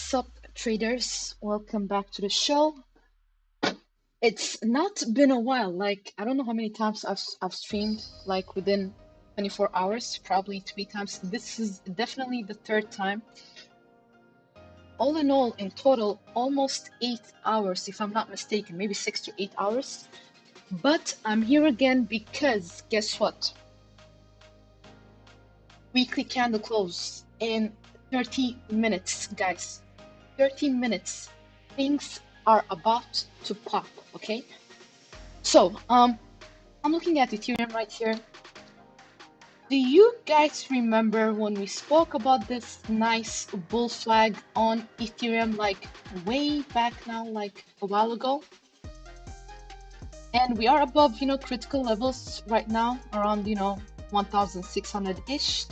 Sup traders, welcome back to the show. It's not been a while, like I don't know how many times I've streamed, like within 24 hours, probably 3 times. This is definitely the third time. All in all, in total, almost 8 hours, if I'm not mistaken, maybe 6 to 8 hours. But I'm here again because guess what? Weekly candle close in 30 minutes, guys. 30 minutes. Things are about to pop, okay? So, I'm looking at Ethereum right here. Do you guys remember when we spoke about this nice bull flag on Ethereum like way back now, like a while ago? And we are above, critical levels right now, around, $1,600-ish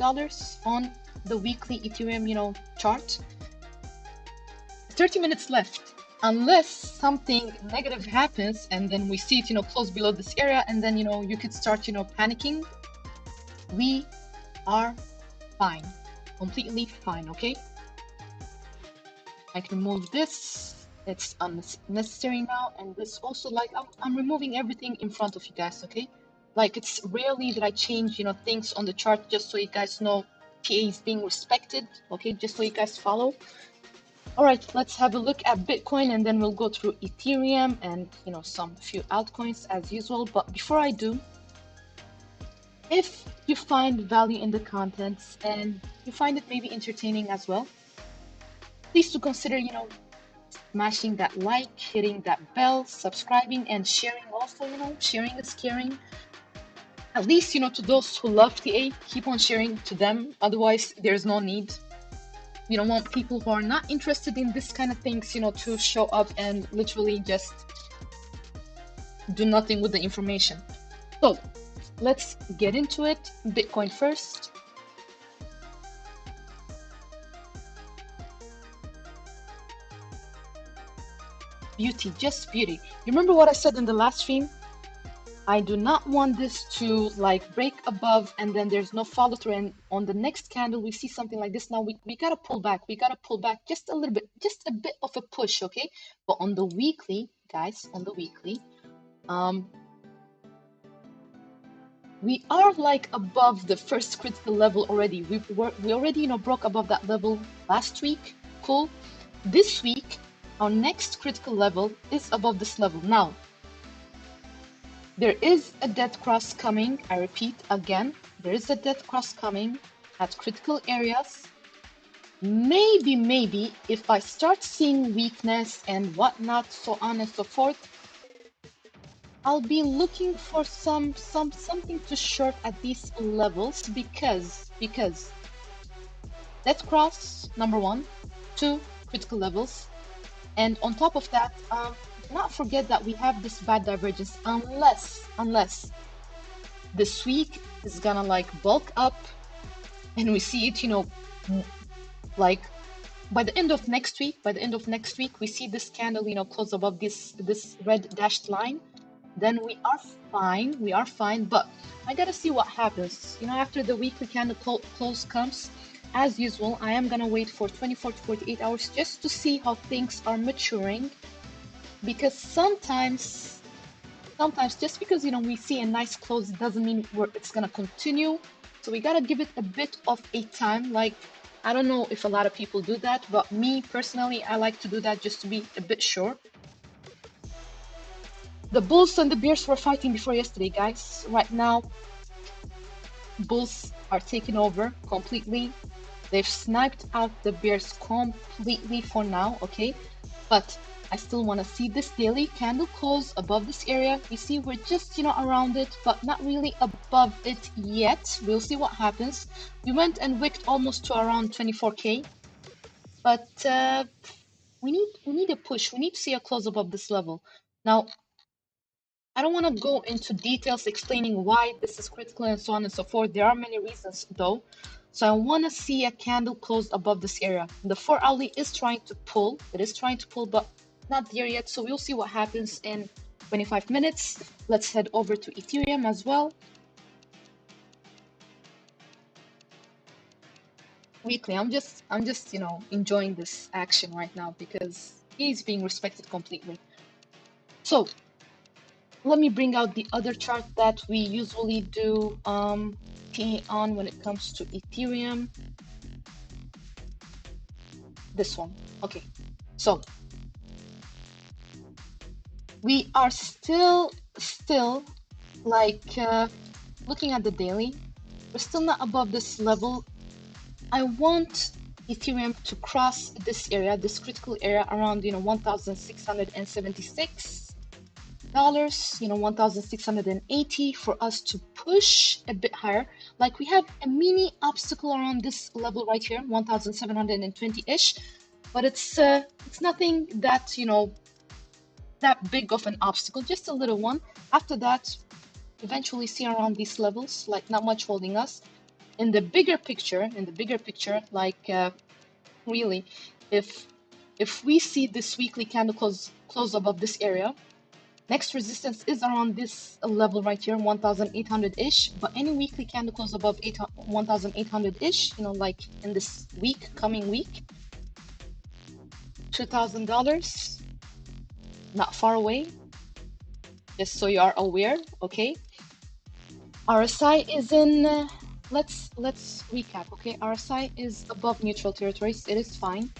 on the weekly Ethereum, chart. 30 minutes left. Unless something negative happens and then we see it, close below this area, and then, you could start, panicking. We are fine. Completely fine, okay? I can remove this. It's unnecessary now. And this also, like, I'm removing everything in front of you guys, okay? Like, it's rarely that I change, things on the chart just so you guys know TA is being respected, okay? Just so you guys follow. All right, let's have a look at Bitcoin and then we'll go through Ethereum and, some few altcoins as usual. But before I do, if you find value in the contents and you find it maybe entertaining as well, please do consider, smashing that like, hitting that bell, subscribing, and sharing also, sharing is caring. At least, to those who love TA, keep on sharing to them. Otherwise, there's no need. We don't want people who are not interested in this kind of things, to show up and literally just do nothing with the information. So let's get into it. Bitcoin first. Beauty, just beauty. You remember what I said in the last stream? I do not want this to like break above and then there's no follow through, and on the next candle we see something like this. Now we gotta pull back. We gotta pull back just a little bit, just a bit of a push, okay? But on the weekly, guys, on the weekly, we are like above the first critical level already. We already, you know, broke above that level last week. Cool. This week, our next critical level is above this level. Now, there is a dead cross coming. I repeat again, there is a dead cross coming at critical areas. Maybe if I start seeing weakness and whatnot, so on and so forth, I'll be looking for something to short at these levels because let's cross number 1, 2 critical levels, and on top of that, do not forget that we have this bad divergence unless this week is gonna like bulk up and we see it, you know, like by the end of next week, we see this candle, you know, close above this red dashed line, then we are fine. But I gotta see what happens, you know, after the weekly candle close comes. As usual, I am gonna wait for 24 to 48 hours just to see how things are maturing, because sometimes just because, you know, we see a nice close doesn't mean it's gonna continue. So we gotta give it a bit of a time. Like, I don't know if a lot of people do that, but me personally, I like to do that just to be a bit sure. The bulls and the bears were fighting before yesterday, guys. Right now, bulls are taking over completely. They've sniped out the bears completely for now, okay? But I still want to see this daily candle close above this area. You see, we're just, you know, around it, but not really above it yet. We'll see what happens. We went and wicked almost to around 24k, but we need a push. We need to see a close above this level. Now, I don't want to go into details explaining why this is critical and so on and so forth. There are many reasons though. So I want to see a candle close above this area. The 4-hourly is trying to pull. It is trying to pull, but not there yet. So we'll see what happens in 25 minutes. Let's head over to Ethereum as well. Weekly, I'm just, you know, enjoying this action right now because he's being respected completely. So let me bring out the other chart that we usually do on when it comes to Ethereum. This one. Okay, so we are still like looking at the daily, we're still not above this level. I want Ethereum to cross this area, this critical area around, you know, $1,676, you know, 1,680, for us to push a bit higher. Like, we have a mini obstacle around this level right here, 1,720-ish, but it's nothing that, you know, that big of an obstacle, just a little one. After that, eventually see around these levels, like not much holding us. In the bigger picture, like really, if we see this weekly candle close above this area, next resistance is around this level right here, 1,800-ish. But any weekly candle close above 1,800-ish, you know, like in this week, coming week, $2,000, not far away. Just so you are aware, okay? RSI is in. Let's recap, okay? RSI is above neutral territories. It is fine,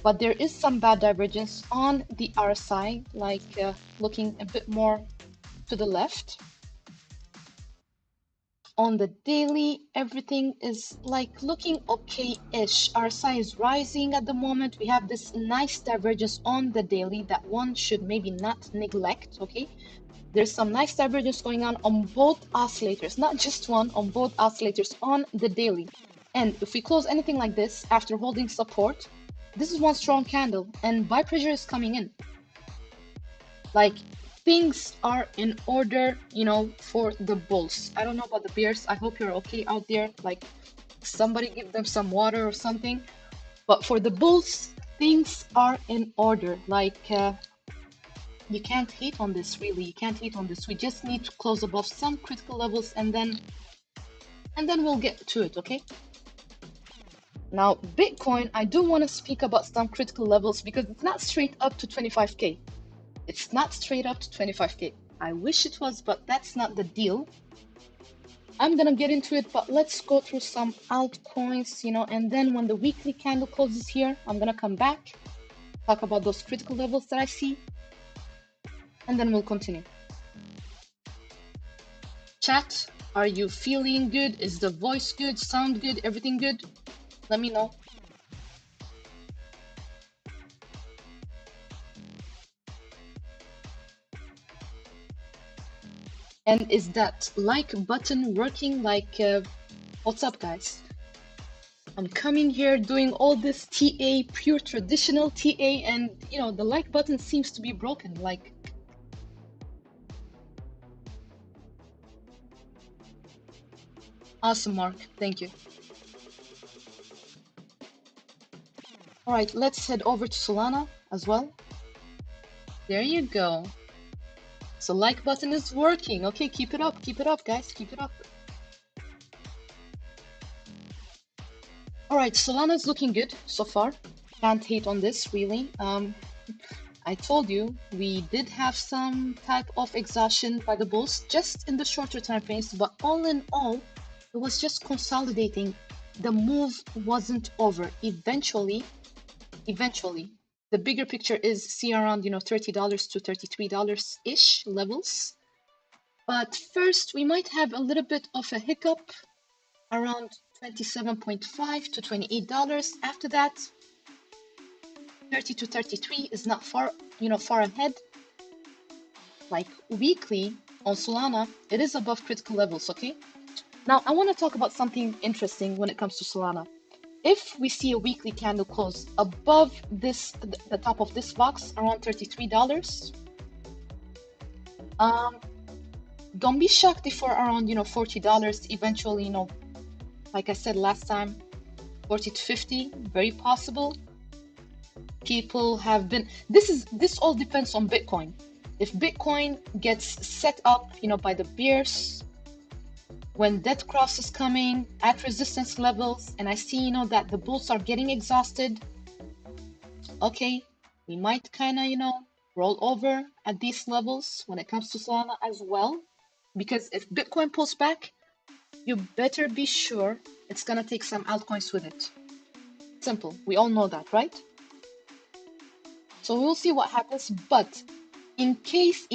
but there is some bad divergence on the RSI, like looking a bit more to the left. On the daily, everything is like looking okay-ish. RSI is rising at the moment. We have this nice divergence on the daily that one should maybe not neglect, okay? There's some nice divergence going on both oscillators, not just one, on both oscillators on the daily. And if we close anything like this after holding support, this is one strong candle and buy pressure is coming in. Like, things are in order, you know, for the bulls. I don't know about the bears. I hope you're okay out there. Like, somebody give them some water or something. But for the bulls, things are in order. Like, you can't hate on this, really. You can't hate on this. We just need to close above some critical levels and then we'll get to it, okay? Now, Bitcoin, I do want to speak about some critical levels because it's not straight up to 25k. It's not straight up to 25k. I wish it was, but that's not the deal. I'm gonna get into it, but let's go through some altcoins, you know, and then when the weekly candle closes here, I'm gonna come back, talk about those critical levels that I see, and then we'll continue. Chat, are you feeling good? Is the voice good? Sound good? Everything good? Let me know. And is that like button working? Like, what's up, guys? I'm coming here doing all this TA, pure traditional TA, and you know, the like button seems to be broken. Like, awesome, Mark. Thank you. All right, let's head over to Solana as well. There you go. So like button is working. Okay, keep it up, guys, keep it up. All right, Solana's looking good so far. Can't hate on this really. I told you we did have some type of exhaustion by the bulls just in the shorter time frames, but all in all, it was just consolidating. The move wasn't over. Eventually, the bigger picture is see around, you know, $30 to $33 ish levels. But first, we might have a little bit of a hiccup around $27.5 to $28. After that, 30 to 33 is not far, you know, far ahead. Like weekly on Solana, it is above critical levels, okay? Now, I want to talk about something interesting when it comes to Solana. If we see a weekly candle close above this, the top of this box, around $33, don't be shocked if for around, you know, $40 eventually, you know, like I said last time, 40 to 50, very possible. People have been, this all depends on Bitcoin. If Bitcoin gets set up, you know, by the bears, when death cross is coming at resistance levels, and I see, you know, that the bulls are getting exhausted, okay, we might kind of, you know, roll over at these levels when it comes to Solana as well. Because if Bitcoin pulls back, you better be sure it's gonna take some altcoins with it. Simple. We all know that, right? So we'll see what happens. But in case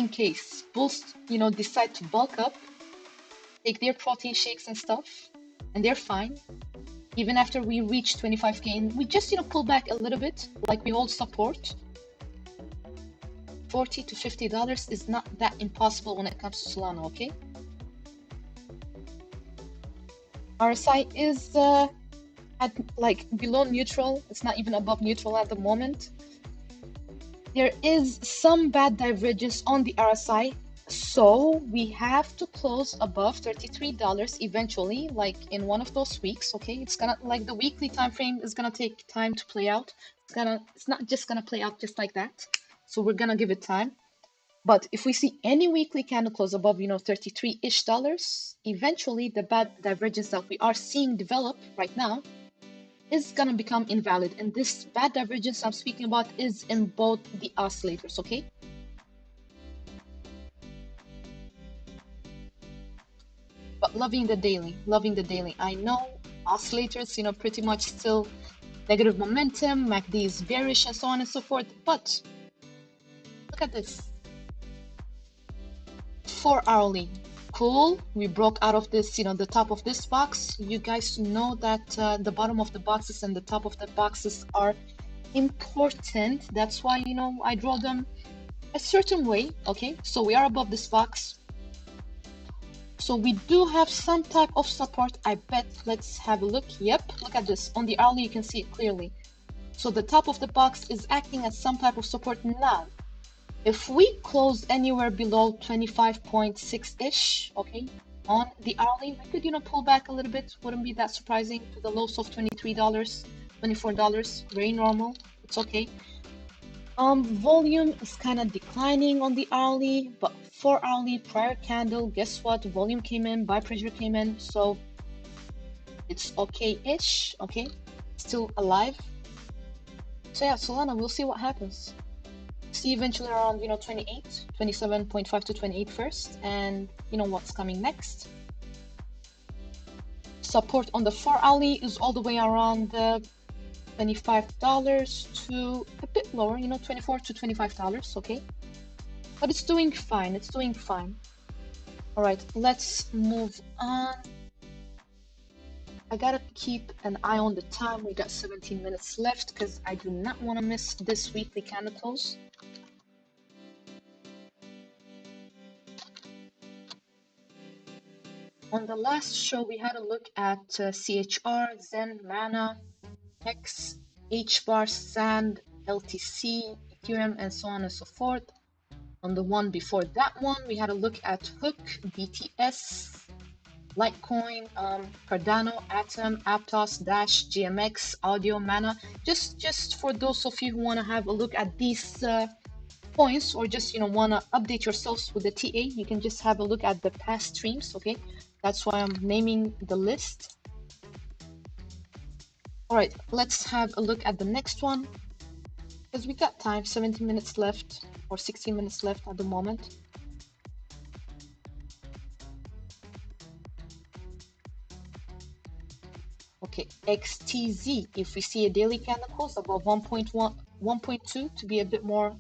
bulls, you know, decide to bulk up, take their protein shakes and stuff, and they're fine. Even after we reach 25K and we just, you know, pull back a little bit, like we hold support, $40 to $50 is not that impossible when it comes to Solana, okay? RSI is at like below neutral. It's not even above neutral at the moment. There is some bad divergence on the RSI, so we have to close above $33 eventually, like in one of those weeks, okay? It's gonna, like the weekly time frame is gonna take time to play out. It's not just gonna play out just like that. So we're gonna give it time. But if we see any weekly candle close above, you know, $33-ish, eventually the bad divergence that we are seeing develop right now is gonna become invalid. And this bad divergence I'm speaking about is in both the oscillators, okay? But loving the daily. I know oscillators, you know, pretty much still negative momentum, MACD is bearish and so on and so forth, but look at this. 4 hourly. Cool. We broke out of this, you know, the top of this box. You guys know that the bottom of the boxes and the top of the boxes are important. That's why, you know, I draw them a certain way. Okay, so we are above this box. So we do have some type of support, I bet. Let's have a look. Yep, look at this. On the hourly, you can see it clearly. So the top of the box is acting as some type of support now. If we close anywhere below 25.6-ish, okay, on the hourly, we could, you know, pull back a little bit. Wouldn't be that surprising to the lows of $23, $24. Very normal. It's okay. Volume is kind of declining on the hourly, but for hourly prior candle, guess what? Volume came in, buy pressure came in, so it's okay-ish, okay? Still alive. So yeah, Solana, we'll see what happens. See eventually around, you know, 27.5 to 28 first, and you know what's coming next. support on the 4-hourly is all the way around $25 to a bit lower, you know, $24 to $25, okay? But it's doing fine, it's doing fine. All right, let's move on. I gotta keep an eye on the time. We got 17 minutes left because I do not want to miss this weekly candle close. On the last show, we had a look at CHR, Zen, Mana, Hex, HBAR, SAND, LTC, Ethereum, and so on and so forth. On the one before that one, we had a look at Hook, BTS, Litecoin, Cardano, Atom, Aptos, Dash, GMX, Audio, Mana. Just for those of you who want to have a look at these coins, or just want to update yourselves with the TA, you can just have a look at the past streams. Okay, that's why I'm naming the list. All right, let's have a look at the next one because we got time. 17 minutes left, or 16 minutes left at the moment. Okay, XTZ, if we see a daily candle close above 1.1, 1.2 to be a bit more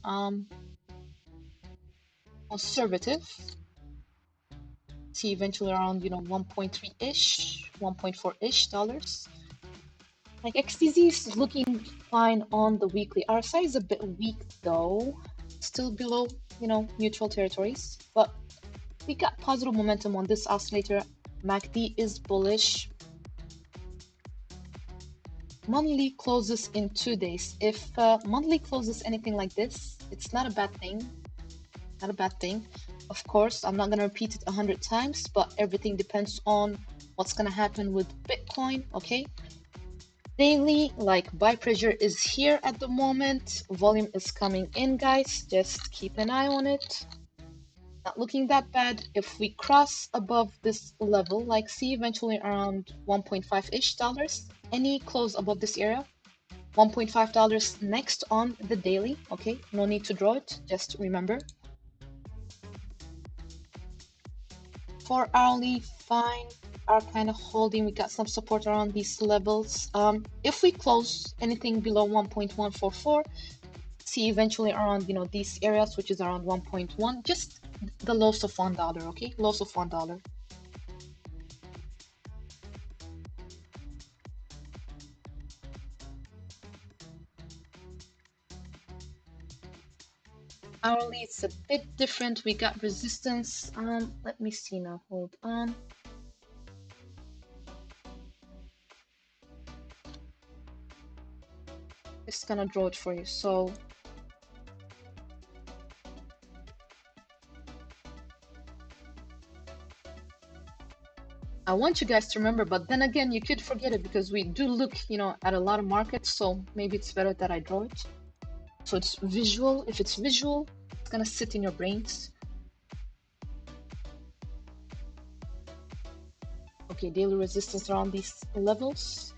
conservative. See eventually around 1.3-ish, 1.4-ish dollars. Like XTZ is looking fine on the weekly. RSI is a bit weak though, still below neutral territories, but we got positive momentum on this oscillator. MACD is bullish. Monthly closes in 2 days. If monthly closes anything like this, it's not a bad thing. Not a bad thing. Of course, I'm not going to repeat it 100 times, but everything depends on what's going to happen with Bitcoin, okay? Daily, like buy pressure is here at the moment. Volume is coming in, guys. Just keep an eye on it. Not looking that bad. If we cross above this level, like see eventually around 1.5-ish dollars, any close above this area, $1.5 next on the daily, okay? No need to draw it, just remember. 4-hourly, fine, are kind of holding. We got some support around these levels. If we close anything below 1.144, see eventually around these areas, which is around 1.1, just the loss of $1, okay? Loss of $1. Hourly, it's a bit different. We got resistance. Let me see now. Hold on. Just gonna draw it for you. So I want you guys to remember, but then again, you could forget it because we do look, at a lot of markets. So maybe it's better that I draw it. So it's visual. If it's visual, it's gonna sit in your brains. Okay, daily resistance around these levels.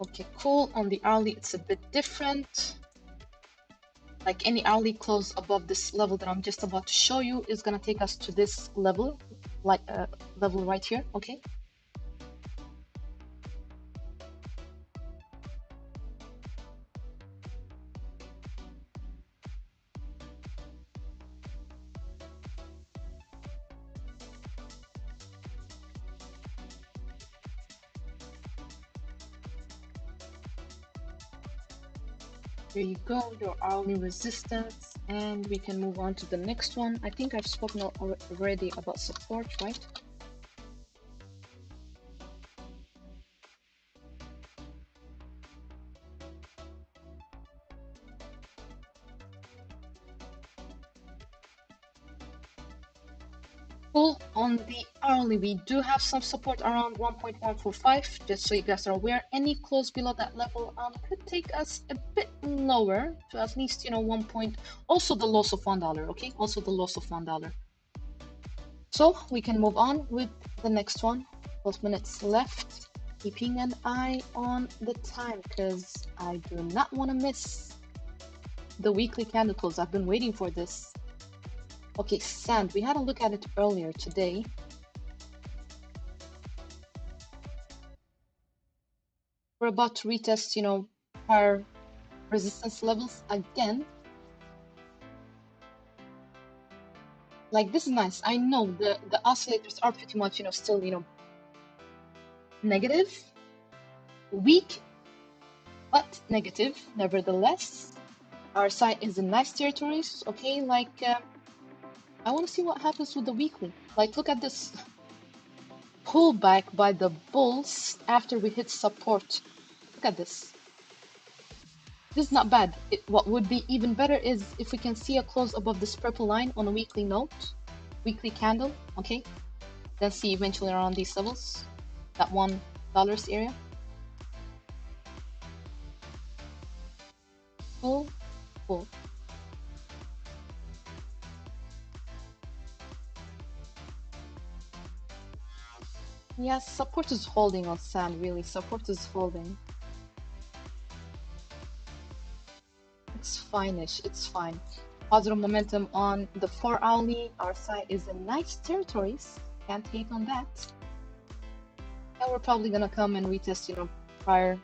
Okay, cool. On the hourly, it's a bit different. Like any hourly close above this level that I'm just about to show you is gonna take us to this level, like level right here, okay? There you go, your hourly resistance, and we can move on to the next one. I think I've spoken already about support, right? Cool. On the hourly, we do have some support around 1.145. Just so you guys are aware, any close below that level could take us a bit lower to at least, 1 point. Also the loss of $1, okay? Also the loss of $1. So we can move on with the next one. 12 minutes left. Keeping an eye on the time because I do not want to miss the weekly candle close. I've been waiting for this. Okay, sand. We had a look at it earlier today. We're about to retest, our resistance levels again. Like, this is nice. I know the oscillators are pretty much, still, negative, weak, but negative. Nevertheless, our site is in nice territories. Okay, like, I want to see what happens with the weekly. Like, look at this pullback by the bulls after we hit support. Look at this. This is not bad. What would be even better is if we can see a close above this purple line on a weekly note, weekly candle, okay? Then see eventually around these levels, that $1 area. Pull, pull. Yes, support is holding on sand, really. Support is holding. It's fine-ish, it's fine. Positive momentum on the 4 hourly. Our side is in nice territories. Can't hate on that. And we're probably gonna come and retest, prior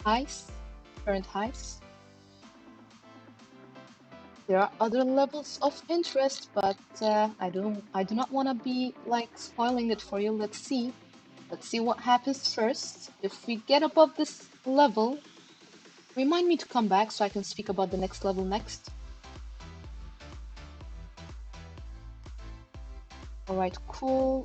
highs, current highs. There are other levels of interest, but I do not want to be like spoiling it for you. Let's see what happens first. If we get above this level, remind me to come back so I can speak about the next level next. All right, cool.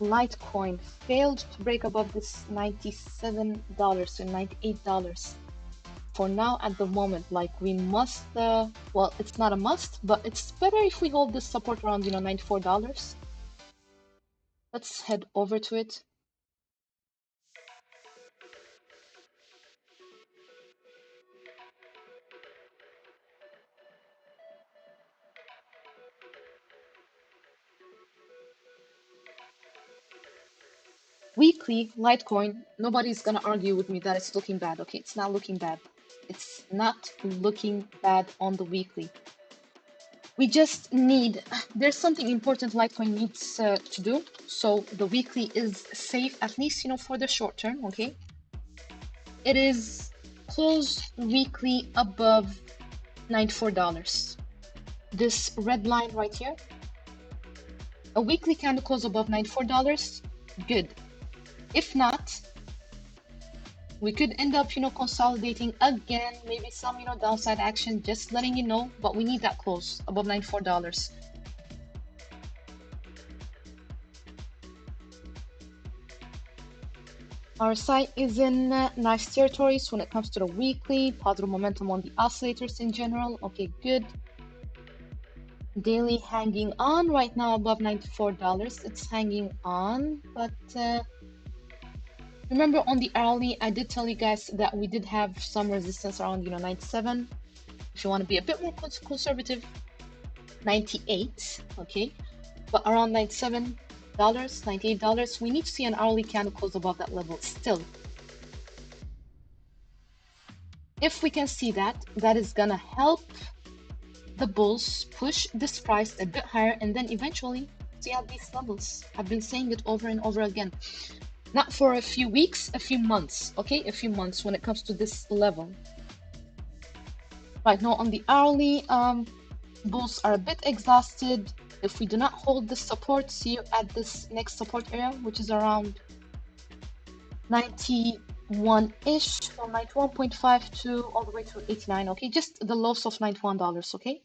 Litecoin failed to break above this $97 to $98 for now at the moment. Like, we must well, it's not a must, but it's better if we hold this support around $94. Let's head over to it. Weekly Litecoin, nobody's gonna argue with me that it's looking bad. Okay, it's not looking bad. It's not looking bad on the weekly. We just need, there's something important Litecoin needs to do. So the weekly is safe, at least, for the short term, okay? It is closed weekly above $94. This red line right here, a weekly candle close above $94, good. If not, we could end up, consolidating again, maybe some, downside action, just letting you know, but we need that close above $94. Our site is in nice territories when it comes to the weekly, positive momentum on the oscillators in general. Okay, good. Daily hanging on right now above $94. It's hanging on, but remember on the hourly, I did tell you guys that we did have some resistance around, 97. If you want to be a bit more conservative, 98, okay? But around $97, $98, we need to see an hourly candle close above that level still. If we can see that, that is gonna help the bulls push this price a bit higher and then eventually see at these levels. I've been saying it over and over again. Not for a few weeks, a few months, okay? A few months when it comes to this level. Right now on the hourly, bulls are a bit exhausted. If we do not hold this support, see you at this next support area, which is around 91-ish, from 91.5 to all the way to 89, okay? Just the loss of $91, okay?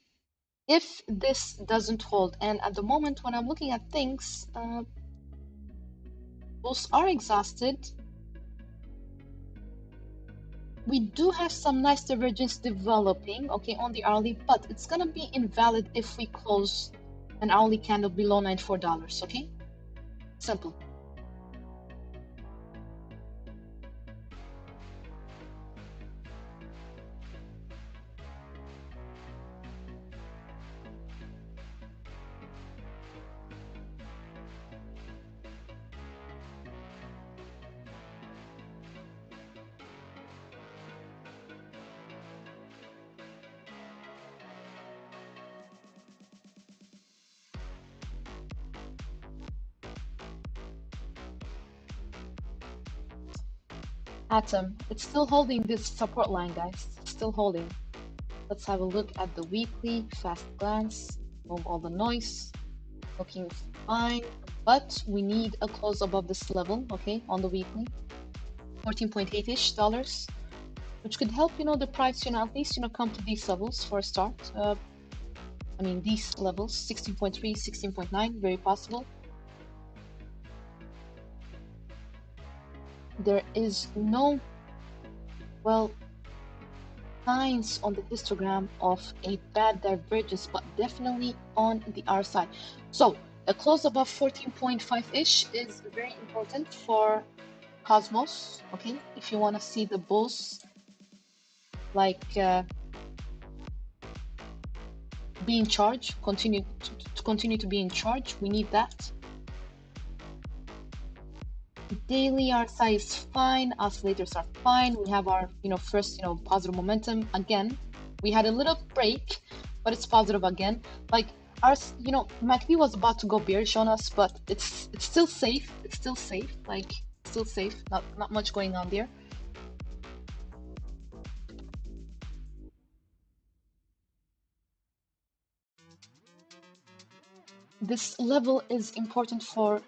If this doesn't hold, and at the moment when I'm looking at things, bulls are exhausted. we do have some nice divergence developing, okay, on the hourly, but it's gonna be invalid if we close an hourly candle below $94, okay? Simple. Atom, it's still holding this support line, guys. Still holding. Let's have a look at the weekly, fast glance, remove all the noise. Looking fine, but we need a close above this level, okay, on the weekly. 14.8-ish dollars, which could help, the price, at least, come to these levels for a start. I mean, these levels, 16.3, 16.9, very possible. There is no, well, signs on the histogram of a bad divergence, but definitely on the R side. So a close above 14.5-ish is very important for Cosmos, okay? If you want to see the bulls like be in charge, continue to be in charge, we need that. Daily RSI is fine, oscillators are fine. We have our first positive momentum again. We had a little break, but it's positive again. Like our MACD was about to go bearish on us, but it's still safe. It's still safe. Like still safe. Not much going on there. This level is important for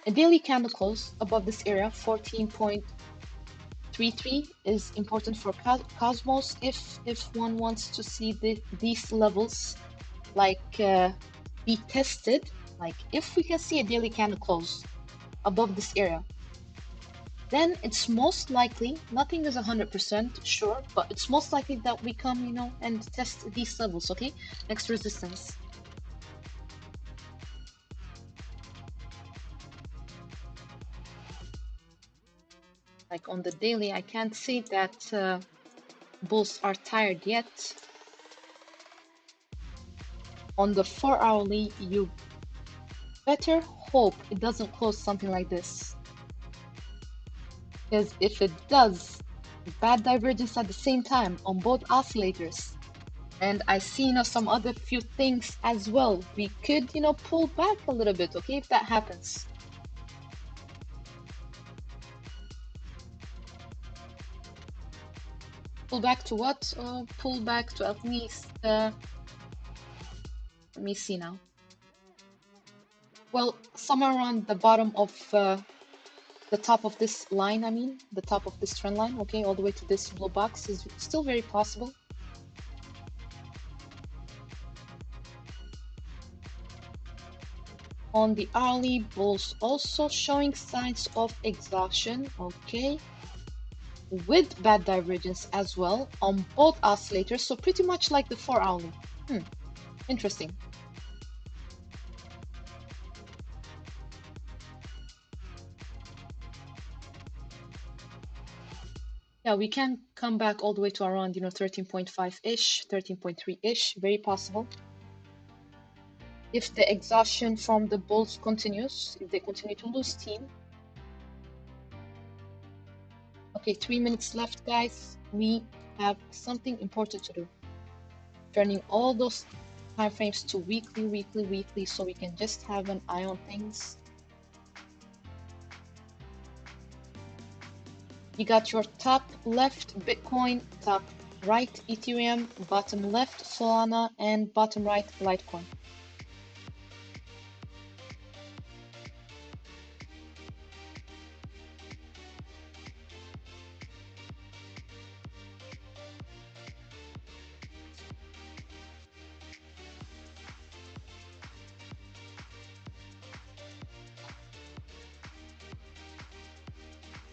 a daily candle close above this area. 14.33 is important for Cosmos if one wants to see these levels like be tested. Like if we can see a daily candle close above this area, then it's most likely, nothing is 100% sure, but it's most likely that we come, and test these levels, okay? Next resistance. Like on the daily, I can't see that bulls are tired yet. On the 4-hourly, you better hope it doesn't close something like this. Because if it does, bad divergence at the same time on both oscillators, and I see some other few things as well, we could pull back a little bit, okay, if that happens. Pull back to what? Pull back to at least let me see now. Well, somewhere around the bottom of the top of this line, I mean the top of this trend line, okay, all the way to this blue box is still very possible. On the hourly, bulls also showing signs of exhaustion, okay, with bad divergence as well on both oscillators, so pretty much like the 4-hourly. Interesting. Yeah, we can come back all the way to around 13.5-ish, 13.3-ish, very possible. If the exhaustion from the bulls continues, if they continue to lose steam. Okay, 3 minutes left, guys. We have something important to do. Turning all those time frames to weekly, so we can just have an eye on things. You got your top left Bitcoin, top right Ethereum, bottom left Solana, and bottom right Litecoin.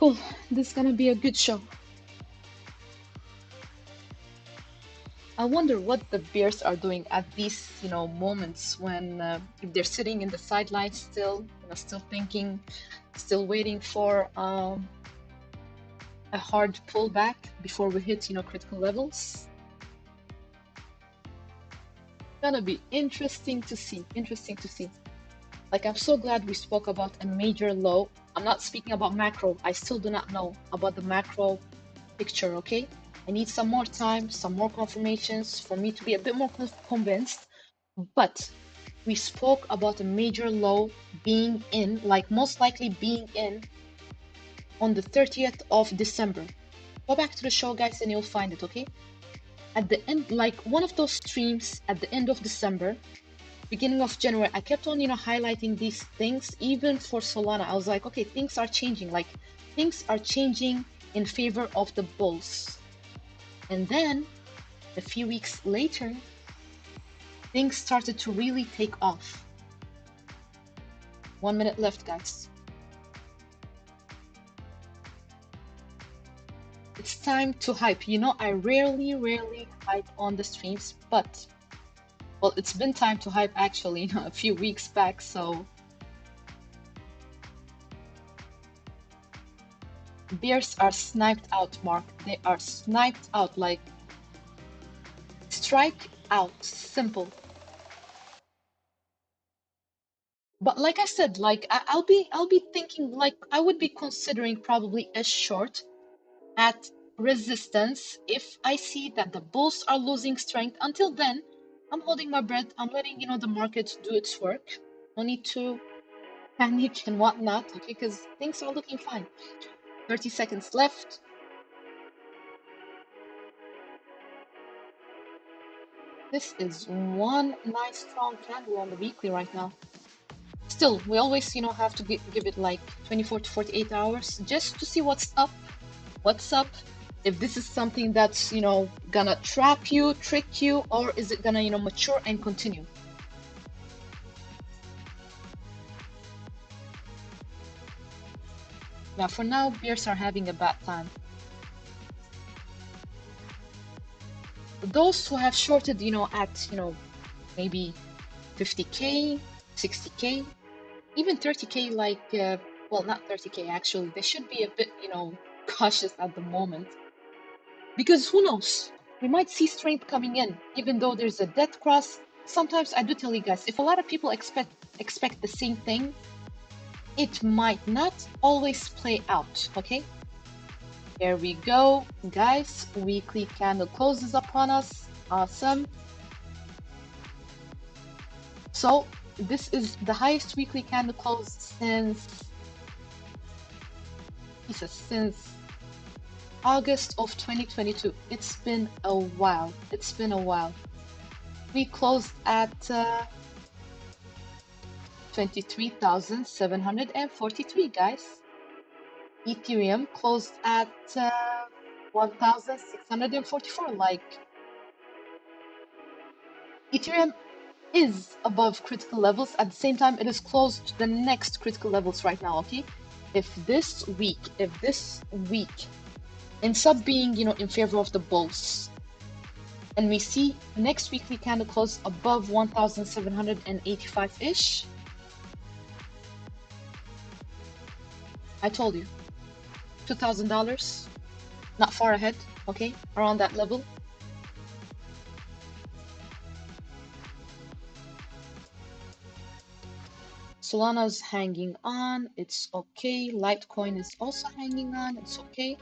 Cool. This is gonna be a good show. I wonder what the Bears are doing at these, moments when if they're sitting in the sidelines still, still thinking, still waiting for a hard pullback before we hit, critical levels. Gonna be interesting to see. Interesting to see. Like, I'm so glad we spoke about a major low. I'm not speaking about macro. I still do not know about the macro picture, okay? I need some more time, some more confirmations for me to be a bit more convinced. But we spoke about a major low being in, like most likely being in on the 30th of December. Go back to the show, guys, and you'll find it, okay? At the end, like one of those streams at the end of December, beginning of January, I kept on, highlighting these things. Even for Solana, I was like, okay, things are changing. Like, things are changing in favor of the bulls. And then, a few weeks later, things started to really take off. 1 minute left, guys. It's time to hype. I rarely hype on the streams, but, well, it's been time to hype actually, a few weeks back, so. Bears are sniped out, Mark. They are sniped out, like, strike out, simple. But like I said, like I'll be thinking, like I would be considering probably a short at resistance if I see that the bulls are losing strength. Until then, I'm holding my breath. I'm letting the market do its work. No need to panic and whatnot, okay? Because things are looking fine. 30 seconds left. This is one nice strong candle on the weekly right now. Still, we always, have to give it like 24 to 48 hours just to see what's up. If this is something that's, gonna trap you, trick you, or is it gonna, mature and continue? Yeah, for now, bears are having a bad time. Those who have shorted, at, maybe 50K, 60K, even 30K, like, well, not 30K actually, they should be a bit, cautious at the moment. Because who knows? We might see strength coming in, even though there's a death cross. Sometimes I do tell you guys, if a lot of people expect the same thing, it might not always play out, okay? There we go, guys. Weekly candle closes upon us. Awesome. So this is the highest weekly candle close since August of 2022. It's been a while. We closed at 23,743, guys. Ethereum closed at 1,644. Like, Ethereum is above critical levels. At the same time, it is close to the next critical levels right now, okay? If this week ends up being, in favor of the bulls, and we see next weekly candle close above 1,785-ish, I told you, $2,000, not far ahead, okay, around that level. Solana's hanging on, it's okay. Litecoin is also hanging on, it's okay.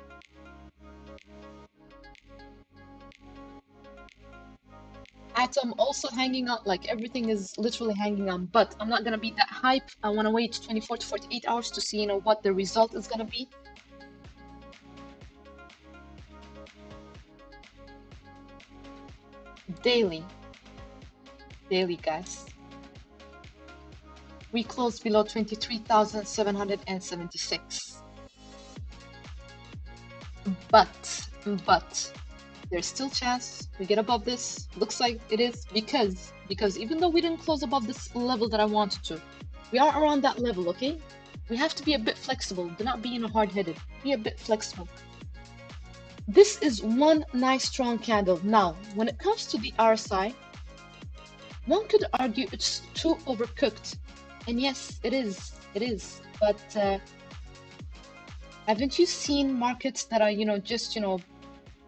Atom also hanging on, like everything is literally hanging on, but I'm not gonna be that hype. I wanna wait 24 to 48 hours to see, what the result is gonna be. Daily, guys. We closed below 23,776. But there's still chance we get above this. Looks like it is, because even though we didn't close above this level that I wanted to, we are around that level, okay? We have to be a bit flexible. Do not be, hard-headed. Be a bit flexible. This is one nice strong candle. Now, when it comes to the RSI, one could argue it's too overcooked. And yes, it is. It is. But haven't you seen markets that are, just,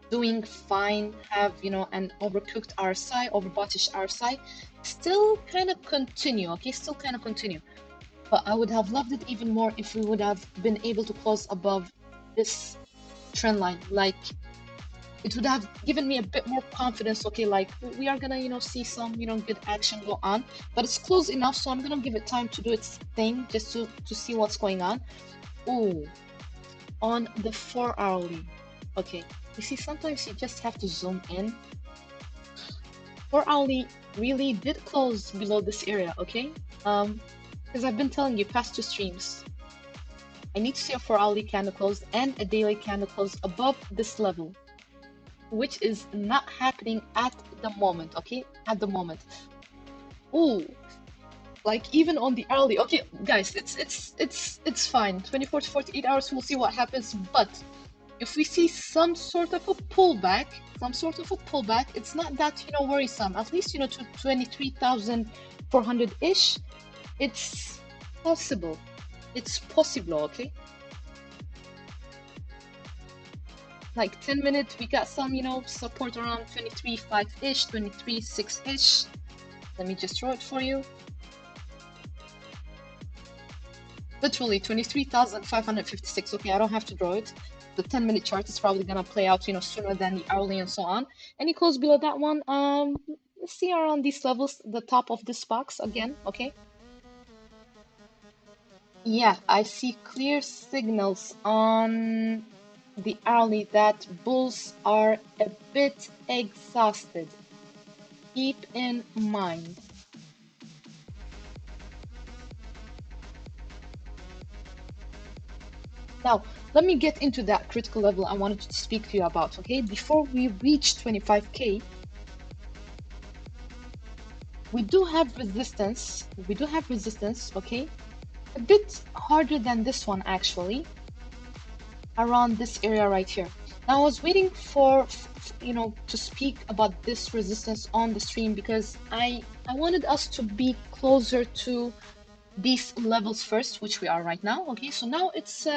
doing fine, have, an overcooked RSI, overboughtish RSI, still kind of continue, okay? Still kind of continue. But I would have loved it even more if we would have been able to close above this trend line. Like, it would have given me a bit more confidence, okay? Like, we are gonna, see some, good action go on. But it's close enough, so I'm gonna give it time to do its thing, just to see what's going on. Ooh, on the 4 hourly. Okay, you see, sometimes you just have to zoom in. 4 hourly really did close below this area, okay? Because I've been telling you past 2 streams, I need to see a 4 hourly candle close and a daily candle close above this level, which is not happening at the moment, okay? At the moment. Ooh, like even on the hourly. Okay, guys, it's fine. 24 to 48 hours, we'll see what happens. But if we see some sort of a pullback, it's not that, worrisome. At least, to 23,400-ish, it's possible. It's possible, okay? Like 10 minutes, we got some, support around 23.5-ish, 23.6-ish. Let me just draw it for you. Literally 23,556. Okay, I don't have to draw it. The 10-minute chart is probably gonna play out, sooner than the hourly and so on. Any close below that one? Let's see around these levels, the top of this box again. Okay. Yeah, I see clear signals on the hourly that bulls are a bit exhausted. Keep in mind. Now, let me get into that critical level I wanted to speak to you about, okay? Before we reach 25K, we do have resistance, okay? A bit harder than this one, actually, around this area right here. Now, I was waiting for, to speak about this resistance on the stream because I wanted us to be closer to these levels first, which we are right now, okay? So now it's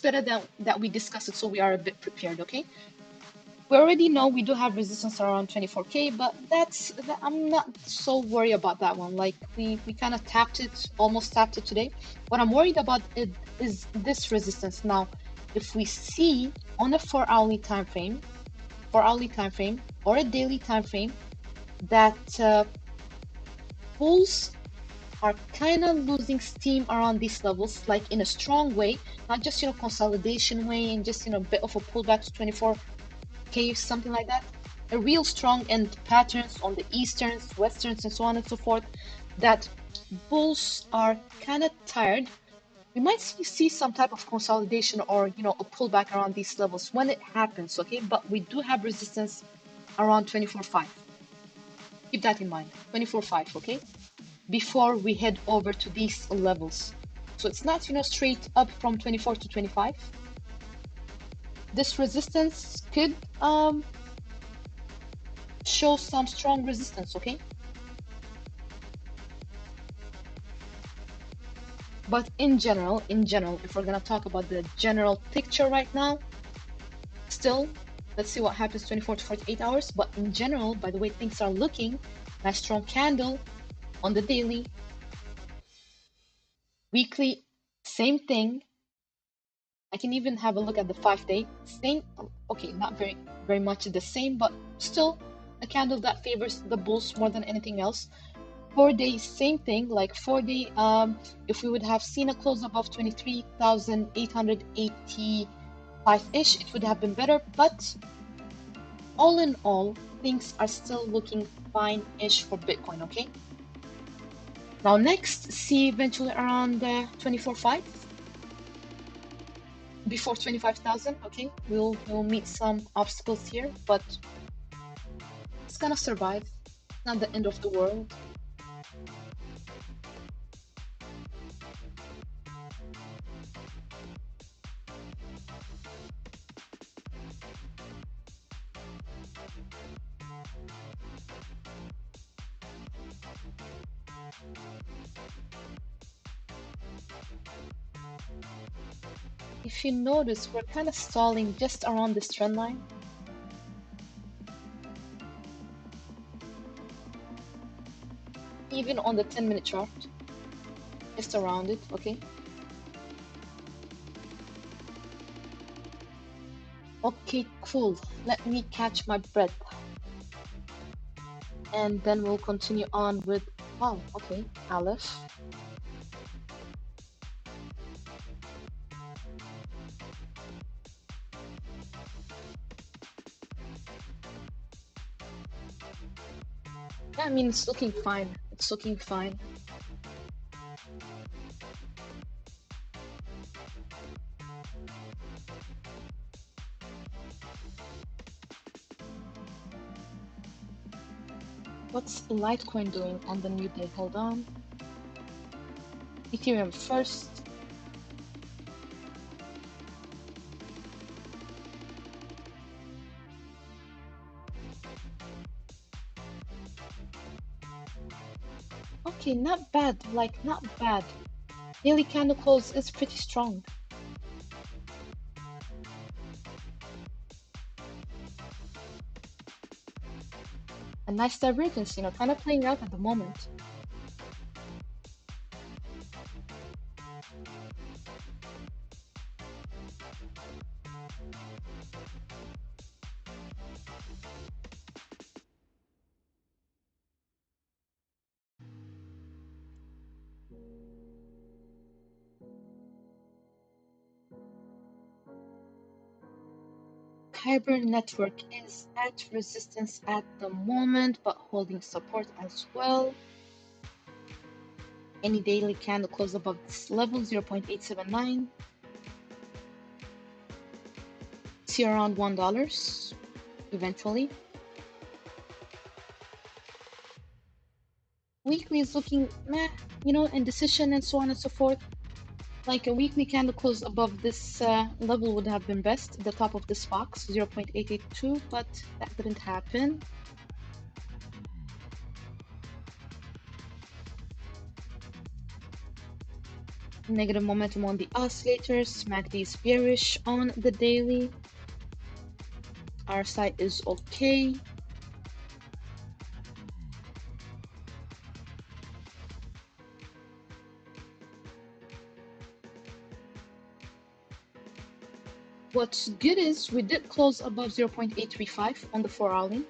better that we discuss it so we are a bit prepared, okay? We already know we do have resistance around 24K, but I'm not so worried about that one. Like we kind of almost tapped it today. What I'm worried about is this resistance. Now, if we see on a 4 hourly time frame or a daily time frame that bulls are kind of losing steam around these levels, like in a strong way, not just consolidation way and just a bit of a pullback to 24K, something like that. A real strong end patterns on the easterns, westerns, and so on and so forth, that bulls are kind of tired. We might see some type of consolidation or a pullback around these levels when it happens, okay? But we do have resistance around 24.5. Keep that in mind, 24.5, okay? Before we head over to these levels. So it's not, straight up from 24 to 25. This resistance could show some strong resistance, okay? But in general, if we're gonna talk about the general picture right now, still, let's see what happens 24 to 48 hours. But in general, by the way things are looking, nice strong candle on the daily, weekly, same thing. I can even have a look at the 5-day. Same, okay, not very much the same, but still a candle that favors the bulls more than anything else. 4-day, same thing. Like 4-day, if we would have seen a close above 23,885-ish, it would have been better. But all in all, things are still looking fine-ish for Bitcoin, okay? Now next, see eventually around 24.5. Before 25,000, okay? We'll meet some obstacles here, but it's gonna survive. Not the end of the world. If you notice, we're kind of stalling just around this trend line. Even on the 10-minute chart, just around it, okay? Okay, cool. Let me catch my breath. And then we'll continue on with, wow, okay, Aleph. Yeah, I mean, it's looking fine. It's looking fine. What's Litecoin doing on the new day? Hold on. Ethereum first. Okay, not bad. Like, not bad. Daily candle close is pretty strong. A nice divergence, you know, kind of playing out at the moment. Kyber network is at resistance at the moment, but holding support as well. Any daily candle close above this level, 0.879. See around $1 eventually. Weekly is looking meh, you know, indecision and so on and so forth. Like a weekly candle close above this level would have been best, the top of this box, 0.882, but that didn't happen. Negative momentum on the oscillators, MACD is bearish on the daily. RSI is okay. What's good is we did close above 0.835 on the 4-hourly.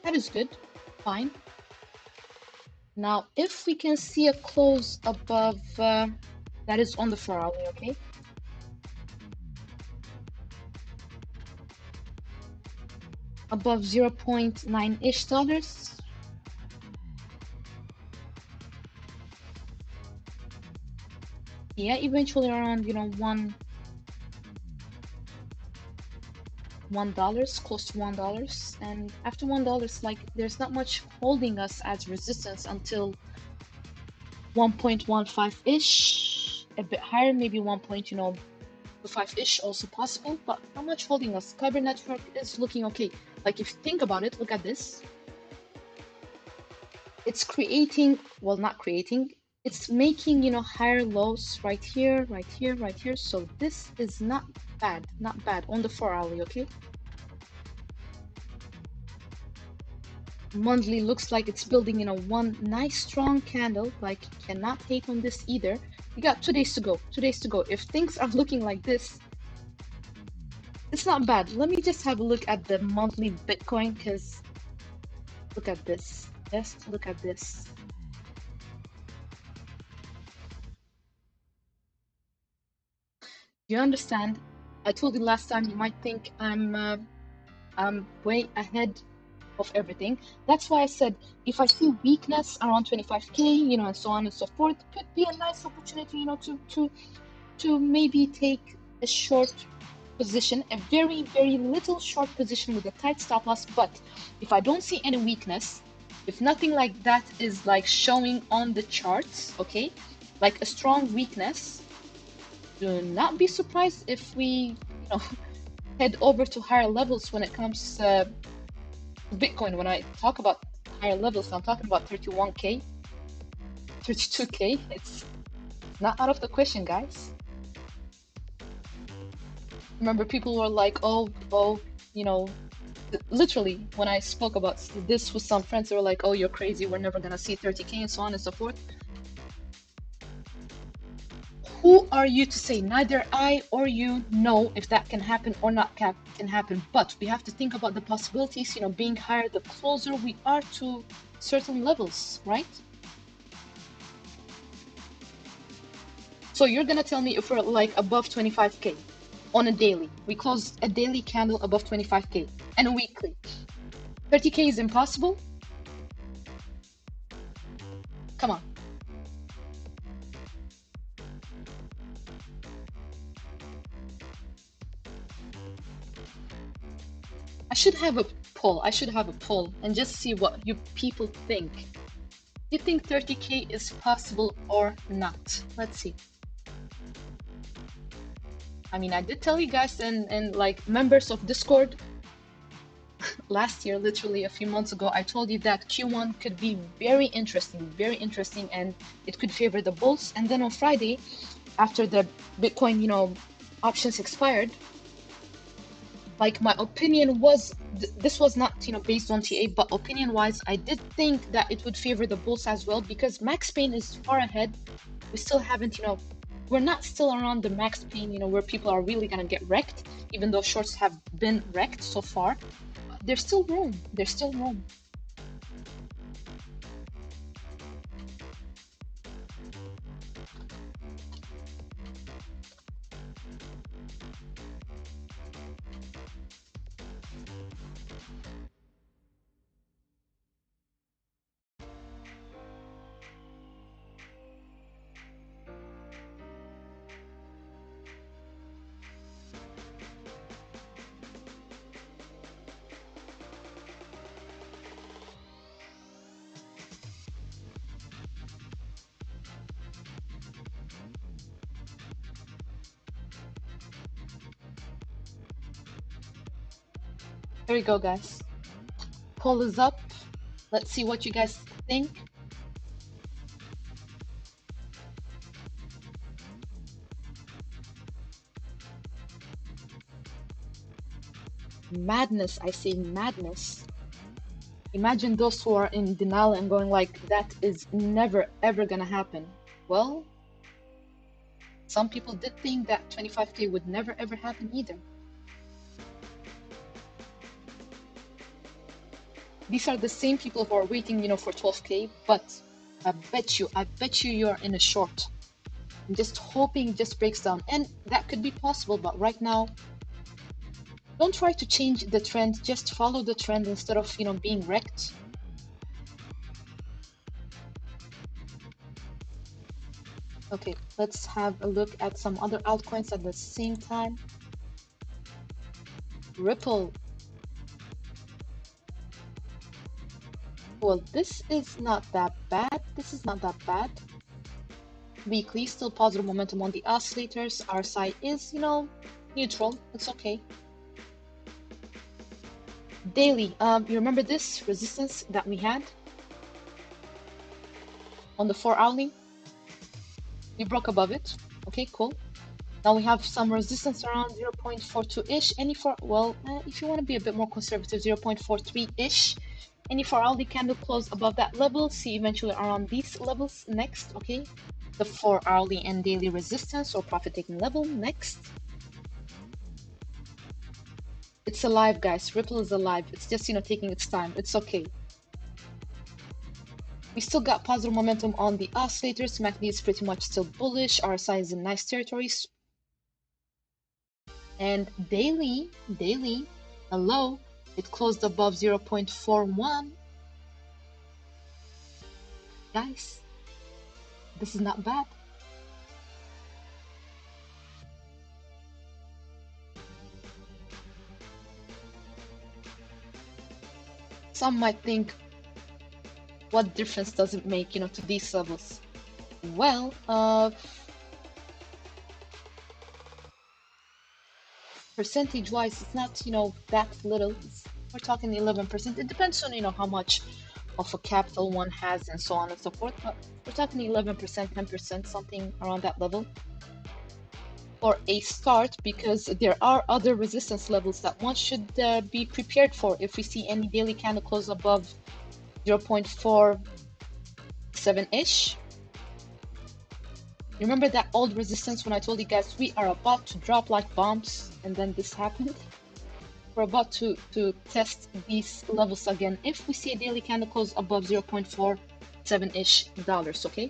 That is good, fine. Now, if we can see a close above, that is on the 4-hourly, okay? Above 0.9-ish dollars. Yeah, eventually around, you know, $1, close to $1. And after $1, like, there's not much holding us as resistance until 1.15-ish, a bit higher, maybe 1.25-ish also possible, but not much holding us. Kyber network is looking okay. Like, if you think about it, look at this. It's creating, well, not creating, it's making, you know, higher lows right here, right here, right here. So this is not bad on the 4-hourly, okay? Monthly looks like it's building, you know, one nice strong candle. Like, cannot hate on this either. We got 2 days to go, 2 days to go. If things are looking like this, it's not bad. Let me just have a look at the monthly Bitcoin, because look at this. Just look at this. Do you understand? I told you last time, you might think I'm way ahead of everything. That's why I said if I see weakness around 25k, you know, and so on and so forth, could be a nice opportunity, you know, to maybe take a short position, a very little short position with a tight stop loss. But if I don't see any weakness, if nothing like that is like showing on the charts, okay, like a strong weakness, do not be surprised if we, you know, head over to higher levels when it comes to Bitcoin. When I talk about higher levels, I'm talking about 31k. 32K. It's not out of the question, guys. Remember, people were like, oh, you know, literally, when I spoke about this with some friends, they were like, oh, you're crazy, we're never gonna see 30K and so on and so forth. Who are you to say? Neither I or you know if that can happen or not can happen, but we have to think about the possibilities, being higher the closer we are to certain levels, right? So you're gonna tell me if we're like above 25K on a daily, we close a daily candle above 25K, and a weekly 30K is impossible? Come on. I should have a poll and just see what you people think. You think 30K is possible or not? Let's see. I mean, I did tell you guys and like members of Discord last year, literally a few months ago, I told you that Q1 could be very interesting, and it could favor the bulls. And then on Friday, after the Bitcoin, options expired, like my opinion was, this was not, based on TA, but opinion-wise, I did think that it would favor the bulls as well, because Max Pain is far ahead. We still haven't, we're not still around the max pain, where people are really gonna get wrecked, even though shorts have been wrecked so far. There's still room. There's still room. Here we go, guys. Poll is up. Let's see what you guys think. Madness, I say madness. Imagine those who are in denial and going like, that is never ever gonna happen. Well, some people did think that 25K would never ever happen either. These are the same people who are waiting, for 12K, but I bet you you're in a short. I'm just hoping it just breaks down, and that could be possible, but right now, don't try to change the trend, just follow the trend instead of, being wrecked. Okay, let's have a look at some other altcoins at the same time. Ripple. Well, this is not that bad. Weekly, still positive momentum on the oscillators. RSI is, neutral. It's okay. Daily, you remember this resistance that we had on the 4-hourly? We broke above it. Okay, cool. Now we have some resistance around 0.42-ish. If you want to be a bit more conservative, 0.43-ish. Any 4-hourly candle close above that level. See eventually around these levels next, okay? The 4-hourly and daily resistance or profit-taking level next. It's alive, guys. Ripple is alive. It's just, taking its time. It's okay. We still got positive momentum on the oscillators. MACD is pretty much still bullish. RSI is in nice territories. And daily, hello, it closed above 0.41. Guys, this is not bad. Some might think, what difference does it make, to these levels? Well, percentage-wise, it's not, that little. We're talking 11%. It depends on, how much of a capital one has and so on and so forth, but we're talking 11%, 10%, something around that level for a start, because there are other resistance levels that one should be prepared for if we see any daily candle close above 0.47-ish. Remember that old resistance when I told you guys we are about to drop like bombs, and then this happened? We're about to test these levels again if we see a daily candle close above 0.47-ish dollars, okay?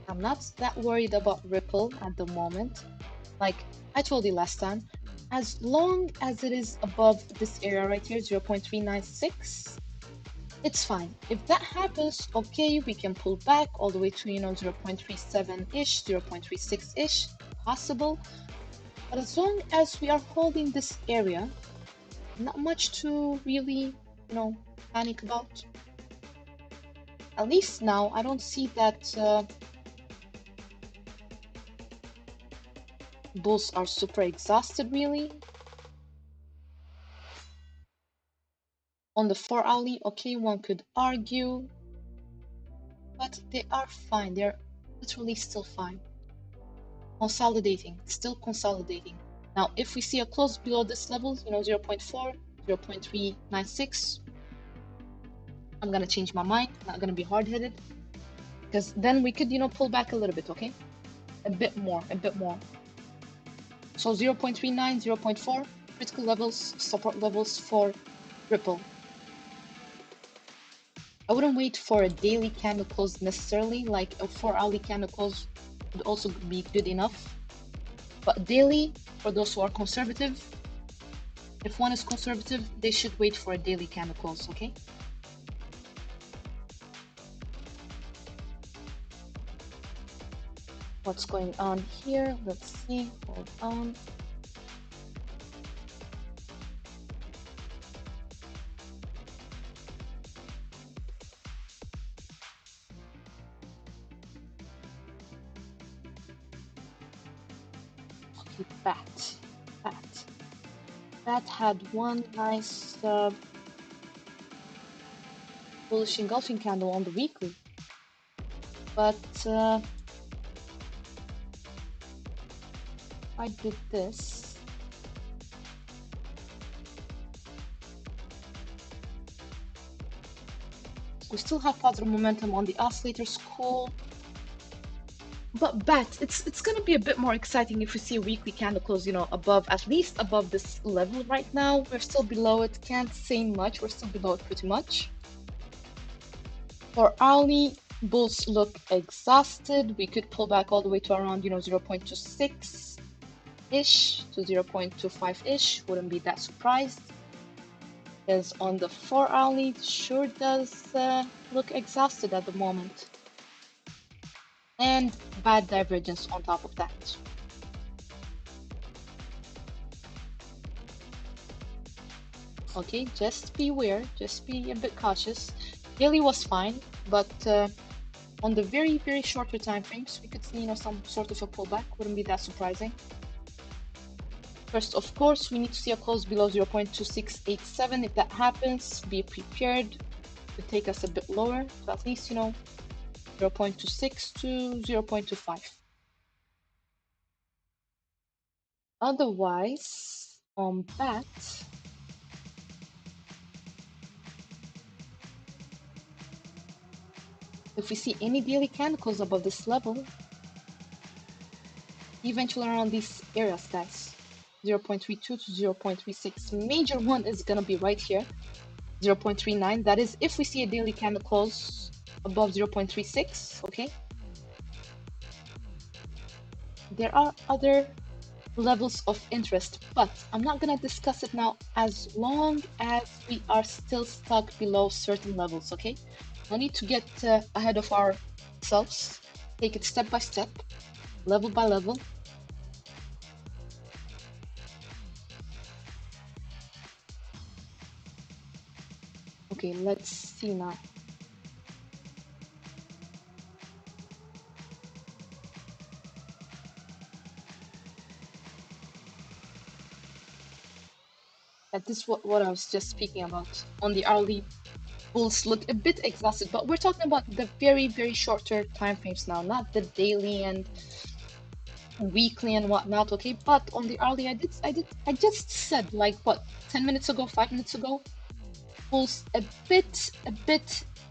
I'm not that worried about Ripple at the moment. Like I told you last time, as long as it is above this area right here, 0.396, it's fine. If that happens, okay, we can pull back all the way to, 0.37-ish, 0.36-ish, possible. But as long as we are holding this area, not much to really, panic about. At least now, I don't see that bulls are super exhausted, really. On the 4-hourly, okay, one could argue, but they are fine. They're literally still fine. Consolidating, still consolidating. Now, if we see a close below this level, 0.4, 0.396, I'm gonna change my mind. I'm not gonna be hard-headed, because then we could, pull back a little bit, okay? A bit more. So 0.39, 0.4, critical levels, support levels for Ripple. I wouldn't wait for a daily candle close necessarily, like a 4-hourly candle close would also be good enough. But daily, for those who are conservative, if one is conservative, they should wait for a daily candle close, okay? What's going on here? Let's see. Hold on. Okay, Bat had one nice bullish engulfing candle on the weekly, but I did this. We still have positive momentum on the oscillators, cool. But Bat, it's gonna be a bit more exciting if we see a weekly candle close, above, at least above this level right now. We're still below it, can't say much, we're still below it pretty much. For hourly, bulls look exhausted. We could pull back all the way to around, 0.26-ish to 0.25-ish. Wouldn't be that surprised. Because on the 4-hourly, it sure does look exhausted at the moment. And bad divergence on top of that. Okay, just beware, just be a bit cautious. Daily was fine, but on the very, very shorter time frames, we could see, some sort of a pullback. Wouldn't be that surprising. First, of course, we need to see a close below 0.2687. If that happens, be prepared to take us a bit lower, so at least, 0.26 to 0.25. Otherwise, on BAT, if we see any daily candles above this level, eventually around these areas, guys, 0.32 to 0.36. Major one is gonna be right here, 0.39. That is if we see a daily candle close above 0.36, okay? There are other levels of interest, but I'm not gonna discuss it now as long as we are still stuck below certain levels, okay? No need to get ahead of ourselves. Take it step by step, level by level. Okay, let's see now. That is what I was just speaking about. On the hourly, bulls look a bit exhausted, but we're talking about the very shorter time frames now, not the daily and weekly and whatnot. Okay, but on the hourly, I just said, like, what, 10 minutes ago, 5 minutes ago, bulls a bit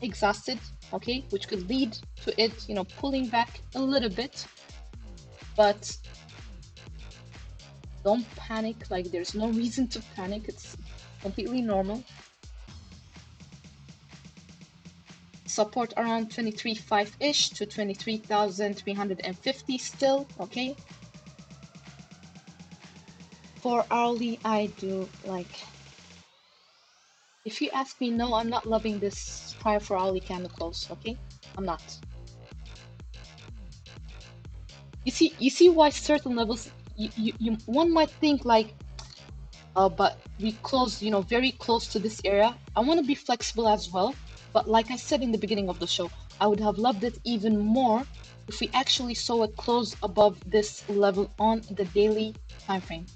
exhausted. Okay, which could lead to it, you know, pulling back a little bit, but don't panic. Like, there's no reason to panic. It's completely normal. Support around 23.5-ish to 23,350 still, okay? For hourly, I do like... If you ask me, no, I'm not loving this prior for hourly candle close, okay? I'm not. You see why certain levels, one might think like, but we close, you know, very close to this area. I want to be flexible as well, but like I said in the beginning of the show, I would have loved it even more if we actually saw it close above this level on the daily time frame,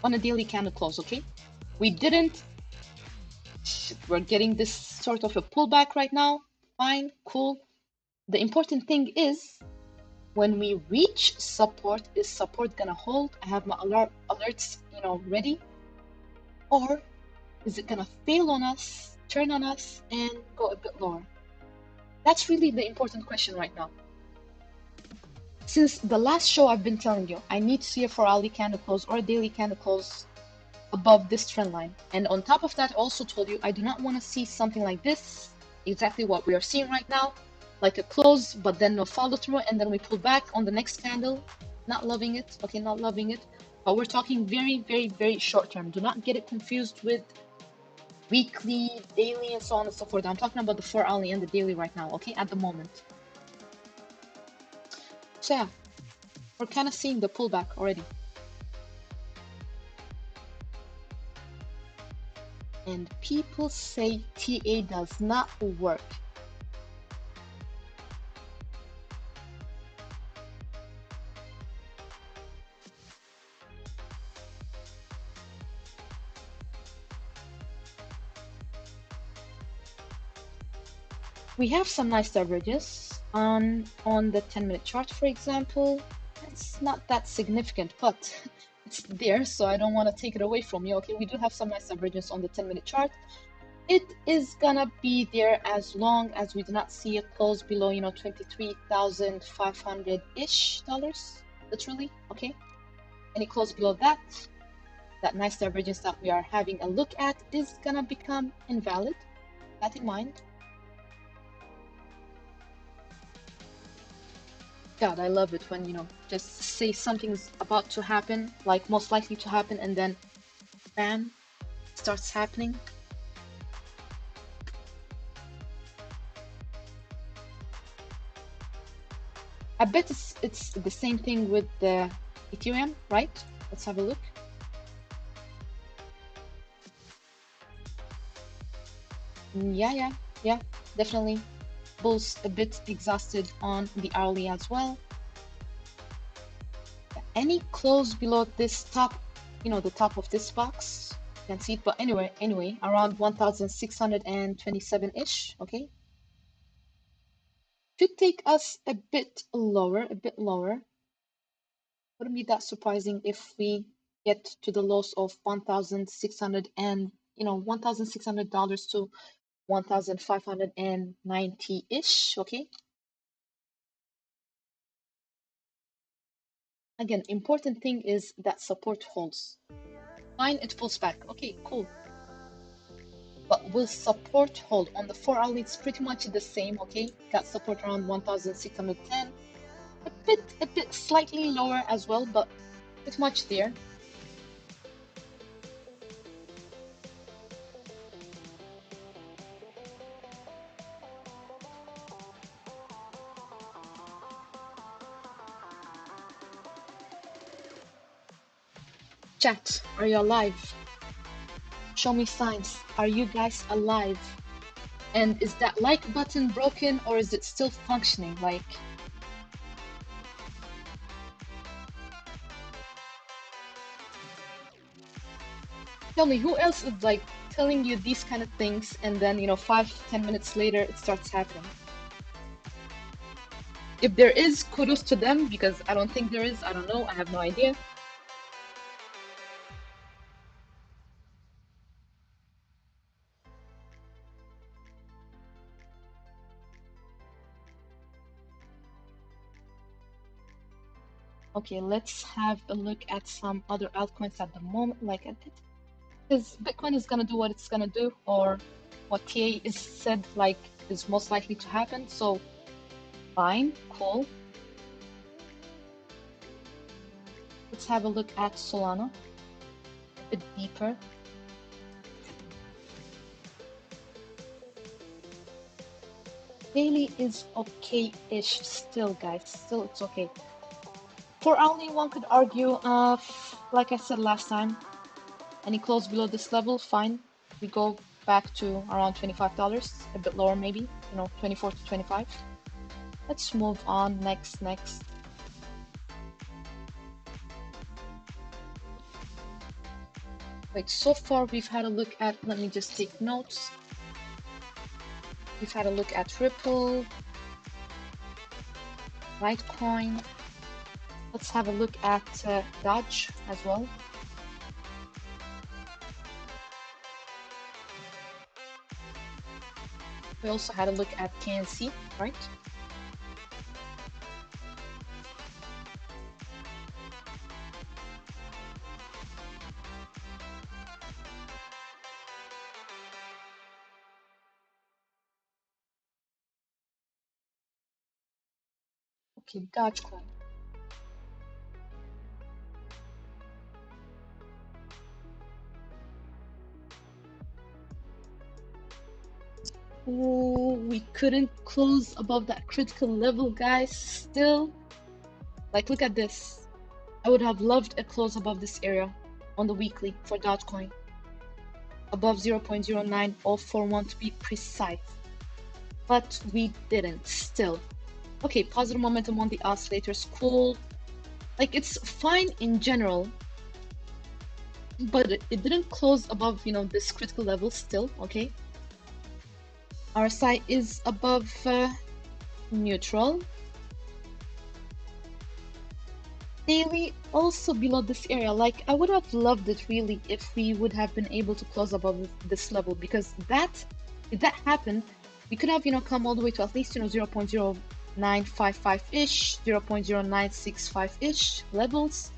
on a daily candle close. Okay, we didn't. We're getting this sort of a pullback right now. Fine, cool. The important thing is, when we reach support, is support gonna hold? I have my alerts, you know, ready, or is it gonna fail on us, turn on us, and go a bit lower? That's really the important question right now. Since the last show, I've been telling you, I need to see a 4-hourly candle close or a daily candle close above this trend line. And on top of that, I also told you, I do not want to see something like this, exactly what we are seeing right now, like a close, but then no follow through, and then we pull back on the next candle. Not loving it, okay, not loving it. But we're talking very short term. Do not get it confused with weekly, daily, and so on and so forth. I'm talking about the 4-hourly and the daily right now, okay, at the moment. So yeah, we're kind of seeing the pullback already. And people say TA does not work. We have some nice divergence on the 10-minute chart, for example. It's not that significant, but it's there, so I don't want to take it away from you. Okay, we do have some nice divergence on the 10-minute chart. It is gonna be there as long as we do not see it close below, you know, $23,500-ish, literally, okay? Any close below that, that nice divergence that we are having a look at is gonna become invalid. That in mind. God, I love it when, you know, just say something's about to happen, like most likely to happen, and then bam, starts happening. I bet it's the same thing with the Ethereum, right? Let's have a look. Yeah, definitely. Bulls a bit exhausted on the hourly as well. Any close below this top, you know, the top of this box, you can see it, but anyway, around 1,627-ish, okay? Should take us a bit lower. Wouldn't be that surprising if we get to the lows of 1,600 and, you know, $1,600 to 1,590-ish, okay? Again, important thing is that support holds. Fine, it pulls back. Okay, cool. But will support hold? On the 4-hourly, it's pretty much the same, okay? Got support around 1,610. A bit slightly lower as well, but pretty much there. Chat, are you alive? Show me signs. Are you guys alive? And is that like button broken or is it still functioning? Like, tell me, who else is like telling you these kind of things and then, 5-10 minutes later it starts happening? If there is, kudos to them, because I don't think there is. I don't know. I have no idea. Okay, let's have a look at some other altcoins at the moment, like because Bitcoin is gonna do what it's gonna do, or what TA is said like is most likely to happen. So fine, cool. Let's have a look at Solana a bit deeper. Daily is okay-ish still, guys. Still, it's okay. For hourly, one could argue, like I said last time, any close below this level, fine. We go back to around $25, a bit lower maybe, 24 to 25. Let's move on. Next. Wait, so far we've had a look at, let me just take notes. We've had a look at Ripple, Litecoin. Let's have a look at Dodge as well. We also had a look at KNC, right? Okay, Dogecoin. Ooh, we couldn't close above that critical level, guys. Still, like, look at this. I would have loved a close above this area on the weekly for Dogecoin. Above 0.09041 to be precise. But we didn't, still. Okay, positive momentum on the oscillators, cool. Like, it's fine in general, but it didn't close above, this critical level still, okay? RSI is above neutral. Daily also below this area. Like, I would have loved it really if we would have been able to close above this level, because if that happened, we could have, come all the way to at least, 0.0955-ish, 0.0965-ish levels.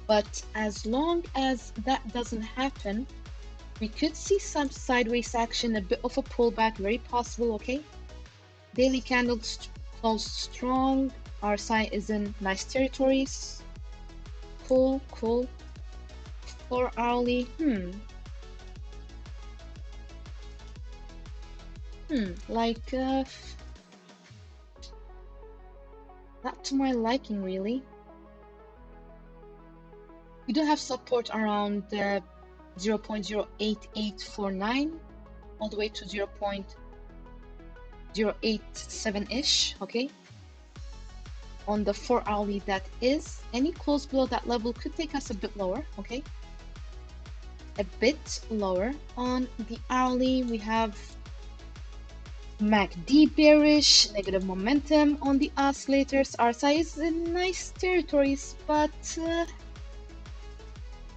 But as long as that doesn't happen, we could see some sideways action, a bit of a pullback, very possible, okay? Daily candles closed strong. RSI is in nice territories. Cool. For hourly, like, not to my liking, really. We do have support around 0.08849 all the way to 0.087-ish, okay? On the 4 hourly, that is. Any close below that level could take us a bit lower, okay? A bit lower. On the hourly, we have MACD bearish, negative momentum on the oscillators. RSI is in nice territories, but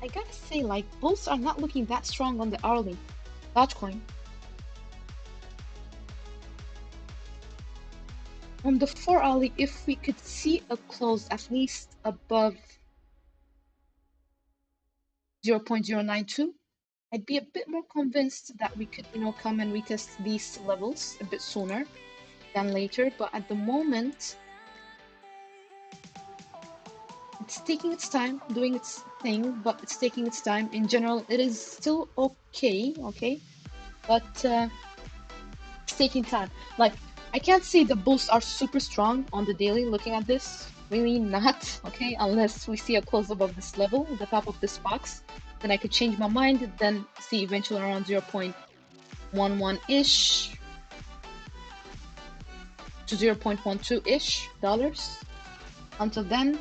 I gotta say, like, both are not looking that strong on the hourly. Dogecoin. On the 4 hourly, if we could see a close at least above 0.092, I'd be a bit more convinced that we could, come and retest these levels a bit sooner than later. But at the moment, it's taking its time, doing its thing, but it's taking its time. In general, it is still okay, but it's taking time. Like, I can't say the bulls are super strong on the daily looking at this. Really not, okay? Unless we see a close above this level, the top of this box. Then I could change my mind, then see eventually around 0.11-ish. to 0.12-ish dollars. Until then,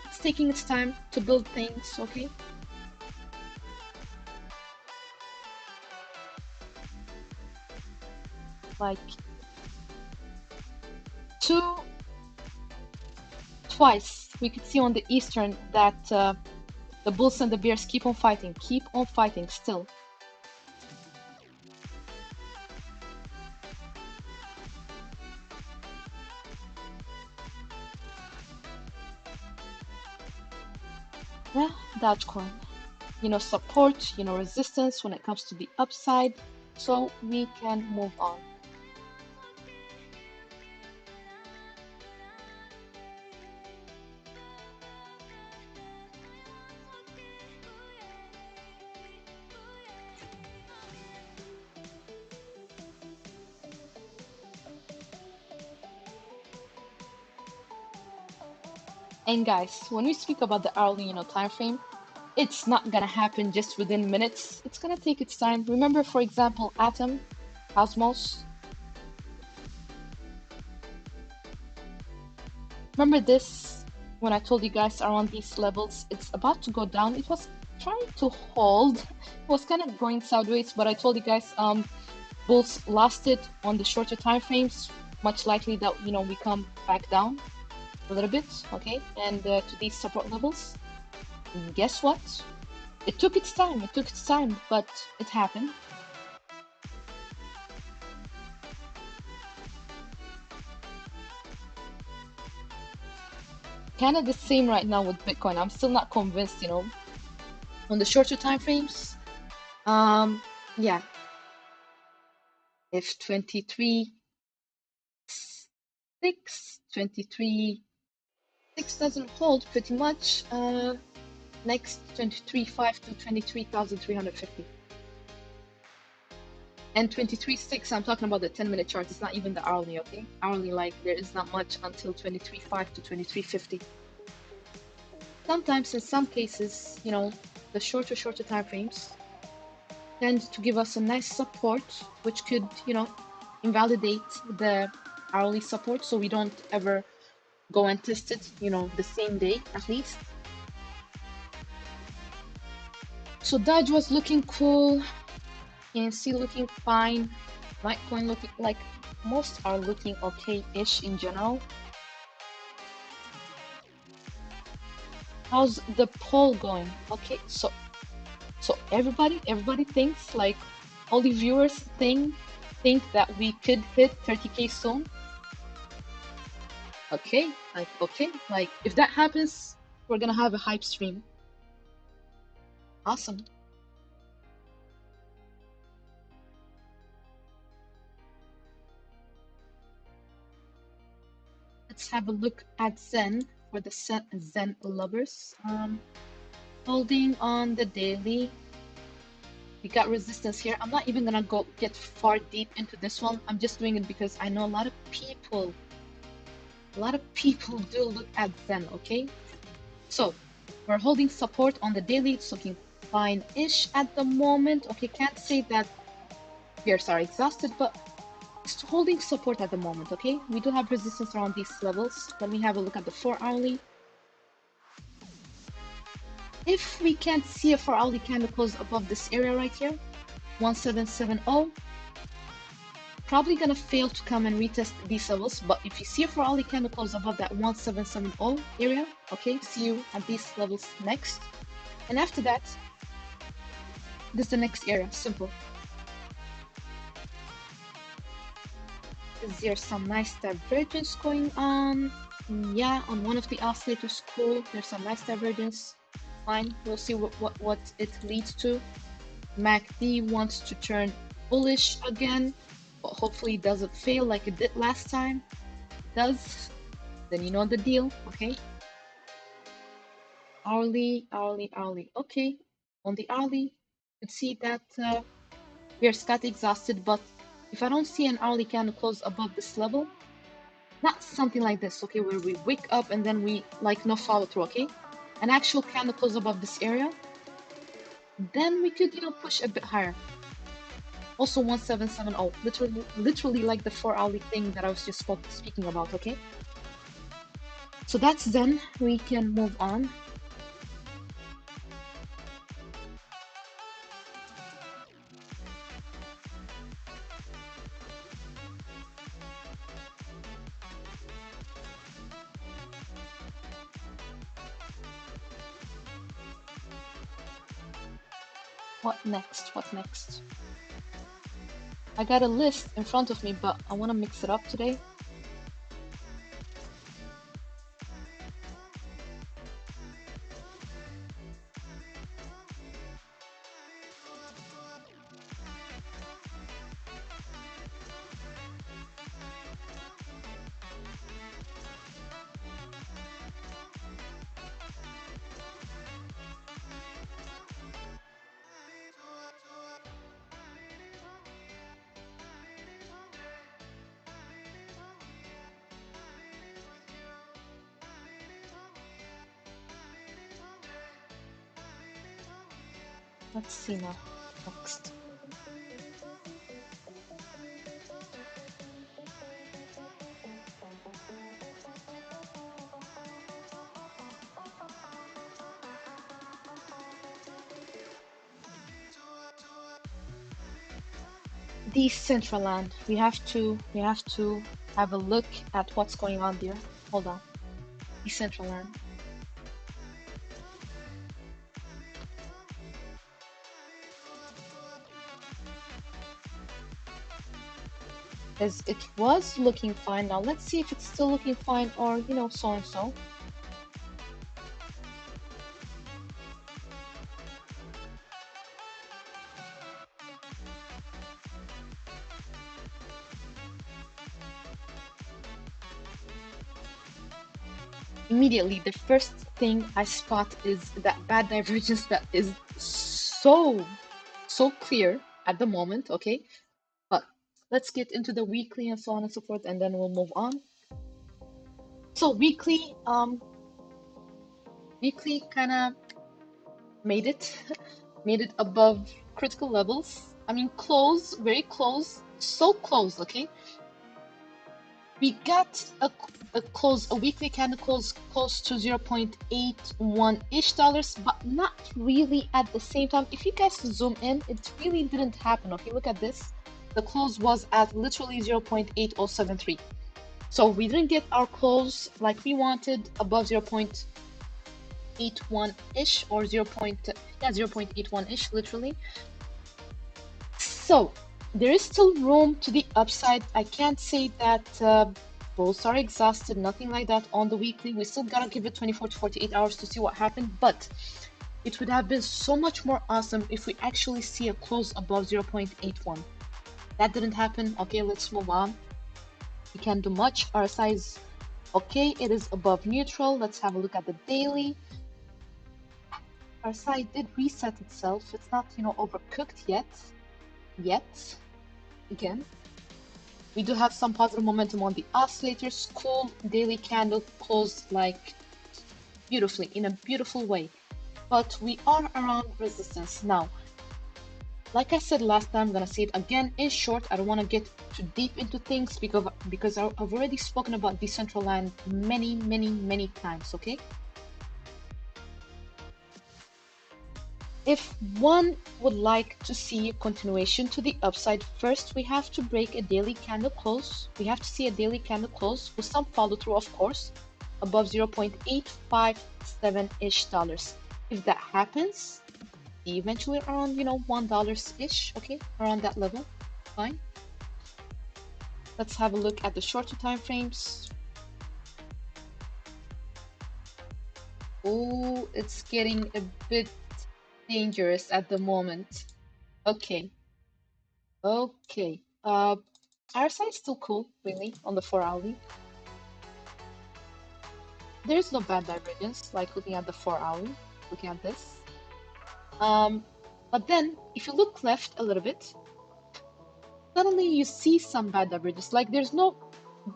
it's taking its time to build things, okay? Like twice we could see on the Eastern that the bulls and the bears keep on fighting still. Yeah, Dogecoin. Support, resistance when it comes to the upside, so we can move on. And guys, when we speak about the hourly, time frame, it's not gonna happen just within minutes. It's gonna take its time. Remember, for example, Atom, Cosmos. Remember this when I told you guys around these levels, it's about to go down. It was trying to hold. It was kind of going sideways, but I told you guys, bulls lost it on the shorter time frames. Much likely that we come back down a little bit, okay, and to these support levels. And guess what? It took its time. But it happened. Kind of the same right now with Bitcoin. I'm still not convinced, on the shorter time frames. Yeah. If 23.6 doesn't hold, pretty much, next 23.5 to 23,350. And 23.6, I'm talking about the 10-minute chart. It's not even the hourly, okay? Hourly, like, there is not much until 23.5 to 23.50. Sometimes, in some cases, the shorter time frames tend to give us a nice support, which could, invalidate the hourly support, so we don't ever go and test it, the same day at least. So Dodge was looking cool. PNC looking fine. Litecoin looking like most are looking okay-ish in general. How's the poll going? Okay, so everybody thinks, like, all the viewers think that we could hit 30K soon. Okay, like if that happens, we're gonna have a hype stream. Awesome. Let's have a look at Zen for the Zen lovers. Holding on the daily. We got resistance here. I'm not even gonna get far deep into this one. I'm just doing it because I know a lot of people do look at Zen, okay? So we're holding support on the daily. It's looking fine-ish at the moment. Okay, can't say that bears are exhausted, but it's holding support at the moment, okay? We do have resistance around these levels. Let me have a look at the 4-hourly. If we can't see a 4-hourly candle close above this area right here, 1770, probably gonna fail to come and retest these levels. But if you see a 4-hourly candle close above that 1770 area, okay, see you at these levels next. And after that, this is the next area. Simple. Is there some nice divergence going on? Yeah, on one of the oscillators, cool. There's some nice divergence. Fine, we'll see what it leads to. MACD wants to turn bullish again, but hopefully it doesn't fail like it did last time. If it does, then you know the deal, okay? Hourly. Okay, on the hourly, you can see that we're got exhausted, but if I don't see an hourly candle close above this level, not something like this, okay, where we wake up and then we like no follow through, okay? An actual candle close above this area, then we could, push a bit higher. Also 1770, literally like the 4-hourly thing that I was just speaking about, okay? So that's done. We can move on. What next? What next? I got a list in front of me, but I want to mix it up today. Let's see now. Next. Decentraland. We have to have a look at what's going on there. Hold on. Decentraland. As it was looking fine. Now let's see if it's still looking fine, or so and so. Immediately the first thing I spot is that bad divergence that is so clear at the moment, okay? But let's get into the weekly and so on and so forth, and then we'll move on. So weekly kind of made it above critical levels. I mean, close, very close, so close, okay? We got a weekly candle close to 0.81-ish dollars, but not really at the same time. If you guys zoom in, it really didn't happen. Okay, look at this. The close was at literally 0.8073. So we didn't get our close like we wanted above 0.81-ish or 0.81-ish literally. So there is still room to the upside. I can't say that bulls are exhausted, nothing like that on the weekly. We still gotta give it 24 to 48 hours to see what happened, but it would have been so much more awesome if we actually see a close above 0.81. That didn't happen. Okay, let's move on. We can't do much. RSI is okay, it is above neutral. Let's have a look at the daily. RSI did reset itself. It's not, overcooked yet. Again, we do have some positive momentum on the oscillators. Cool daily candle closed like beautifully, in a beautiful way, but we are around resistance now. Like I said last time, I'm gonna say it again in short. I don't want to get too deep into things because I've already spoken about Decentraland many times, okay? If one would like to see a continuation to the upside, first we have to break a daily candle close. We have to see a daily candle close with some follow through, of course, above 0.857-ish dollars. If that happens, eventually around, $1-ish, okay, around that level, fine. Let's have a look at the shorter time frames. Oh, it's getting a bit dangerous at the moment. Okay. RSI is still cool, really, on the 4-hourly. There's no bad divergence, like looking at the 4-hourly, looking at this. But then, if you look left a little bit, suddenly you see some bad divergence. Like there's no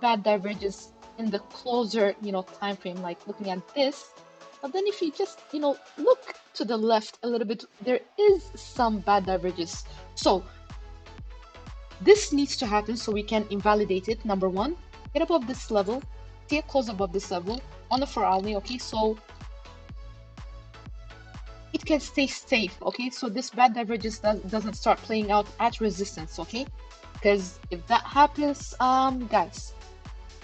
bad divergence in the closer, time frame, like looking at this. But then if you just, look to the left a little bit, there is some bad divergence. So This needs to happen so we can invalidate it. Number one, get above this level, see it close above this level on the 4-hourly, okay? So it can stay safe, okay? So this bad divergence doesn't start playing out at resistance, okay? Because if that happens, guys,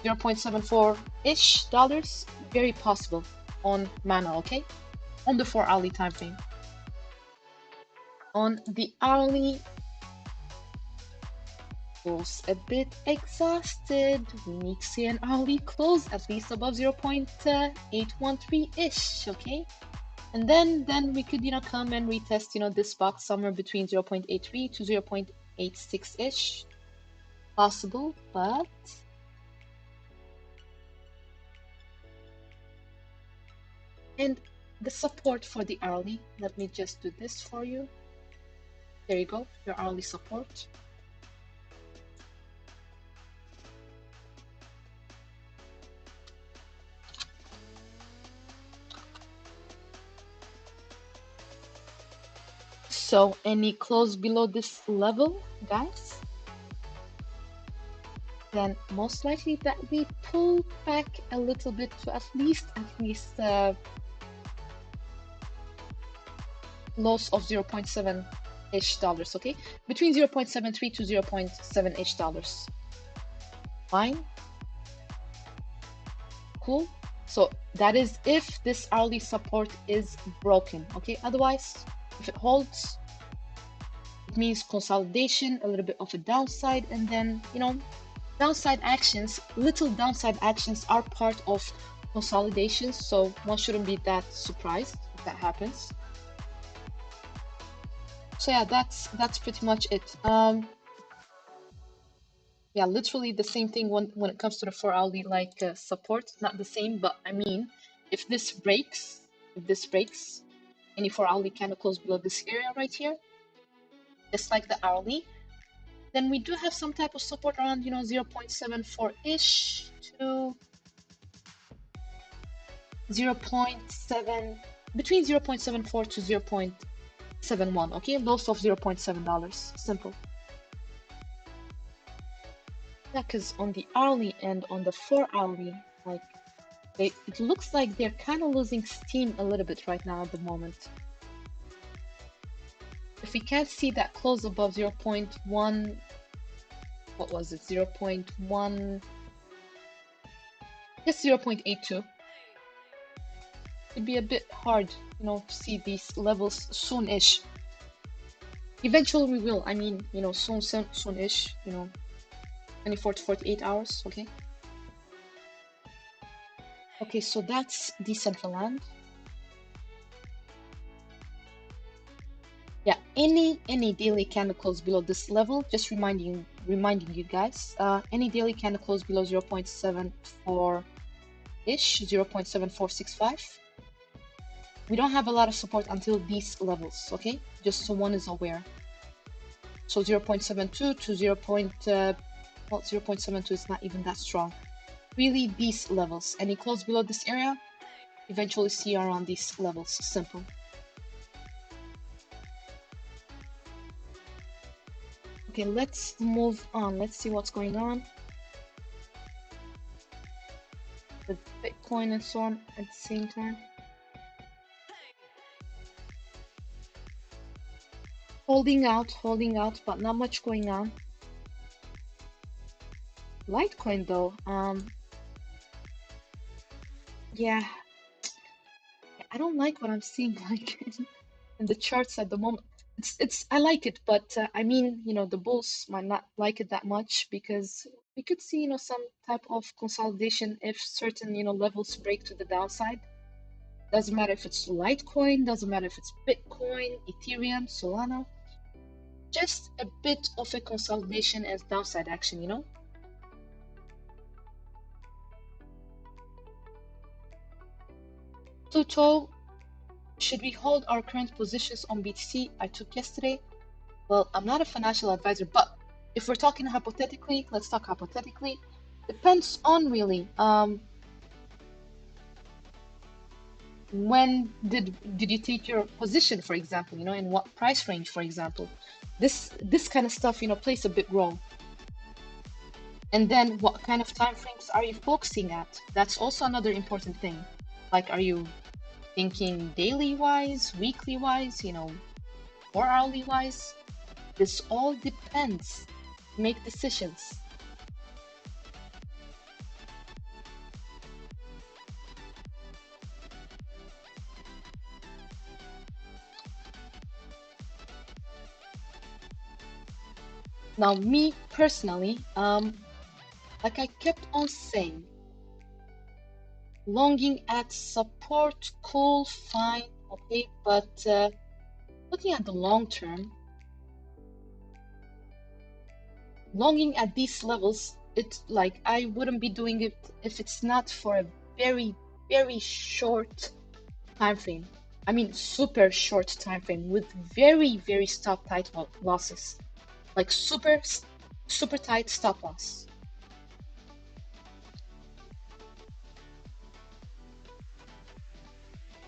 0.74-ish dollars, very possible on mana, okay? On the 4-hourly time frame. On the hourly, was a bit exhausted. We need to see an hourly close at least above 0.813-ish, okay? And then we could, come and retest, this box somewhere between 0.83 to 0.86-ish. Possible, but and the support for the hourly, let me just do this for you. There you go, your hourly support. So any close below this level, guys, then most likely that we pull back a little bit to at least loss of 0.7-ish dollars, okay? Between 0.73 to 0.7-ish dollars. Fine. Cool. So that is if this hourly support is broken, okay? Otherwise, if it holds, it means consolidation, a little bit of a downside, and then, downside actions, little downside actions are part of consolidation, so one shouldn't be that surprised if that happens. So yeah, that's pretty much it. Yeah, literally the same thing when it comes to the 4-hourly support. Not the same, but I mean, if this breaks, any 4-hourly candle close below this area right here, just like the hourly, then we do have some type of support around 0.74-ish to 0.7, between 0.74 to 0.71, okay? Loss of $0.7, simple. Yeah, because on the hourly and on the 4-hourly, it looks like they're kind of losing steam a little bit right now at the moment. If we can't see that close above 0.1, what was it? 0.1, just 0.82. It'd be a bit hard, to see these levels soon-ish. Eventually we will. I mean, soon-ish. 24 to 48 hours. Okay. Okay, so that's Decentraland. Yeah, any daily candle close below this level, just reminding you guys, any daily candle close below 0.74-ish, 0.7465. We don't have a lot of support until these levels, okay? Just so one is aware. So 0.72 to 0.72 is not even that strong. Really, these levels. Any close below this area, eventually see around these levels. Simple. Okay, let's move on. Let's see what's going on with Bitcoin and so on at the same time. Holding out, but not much going on. Litecoin though, yeah, I don't like what I'm seeing in the charts at the moment. I like it, but I mean, the bulls might not like it that much because we could see, some type of consolidation if certain, levels break to the downside. Doesn't matter if it's Litecoin, doesn't matter if it's Bitcoin, Ethereum, Solana. Just a bit of a consolidation as downside action, Pluto, should we hold our current positions on BTC I took yesterday? Well, I'm not a financial advisor, but if we're talking hypothetically, let's talk hypothetically. Depends on really, when did you take your position, for example, in what price range, for example. This kind of stuff, plays a big role. And then what kind of time frames are you focusing at? That's also another important thing. Like, are you thinking daily wise, weekly wise, 4 hourly wise? This all depends. Make decisions. Now, me personally, like I kept on saying, longing at support, cool, fine, okay, but looking at the long term, longing at these levels, it's like I wouldn't be doing it if it's not for a very, very short time frame. I mean, super short time frame with very, very stop tight losses, like super tight stop loss.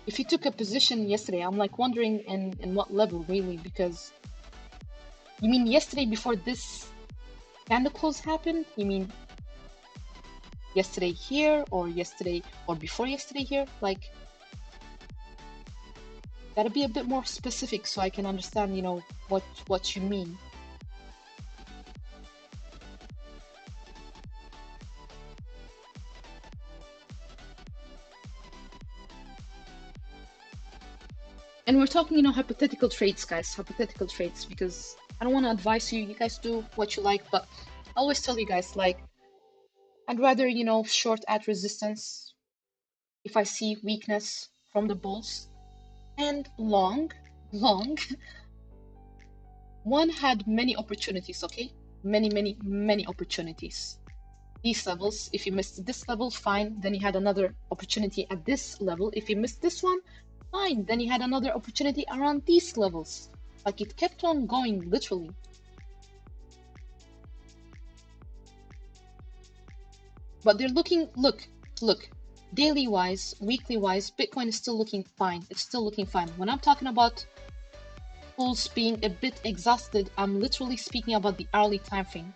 If you took a position yesterday, I'm like wondering in what level really, because you mean yesterday before this candle close happened? You mean yesterday here or yesterday or before yesterday here? Like, gotta be a bit more specific so I can understand, what you mean. And we're talking, hypothetical trades, guys, hypothetical trades, because I don't want to advise you. You guys do what you like, but I always tell you guys, like, I'd rather, short at resistance if I see weakness from the bulls, and long, one had many opportunities, okay? Many, many, many opportunities. These levels, if you missed this level, fine, then you had another opportunity at this level. If you missed this one, fine, then you had another opportunity around these levels. Like, it kept on going, literally. But they're looking, look, daily wise, weekly wise, Bitcoin is still looking fine. It's still looking fine. When I'm talking about bulls being a bit exhausted, I'm literally speaking about the hourly time frame.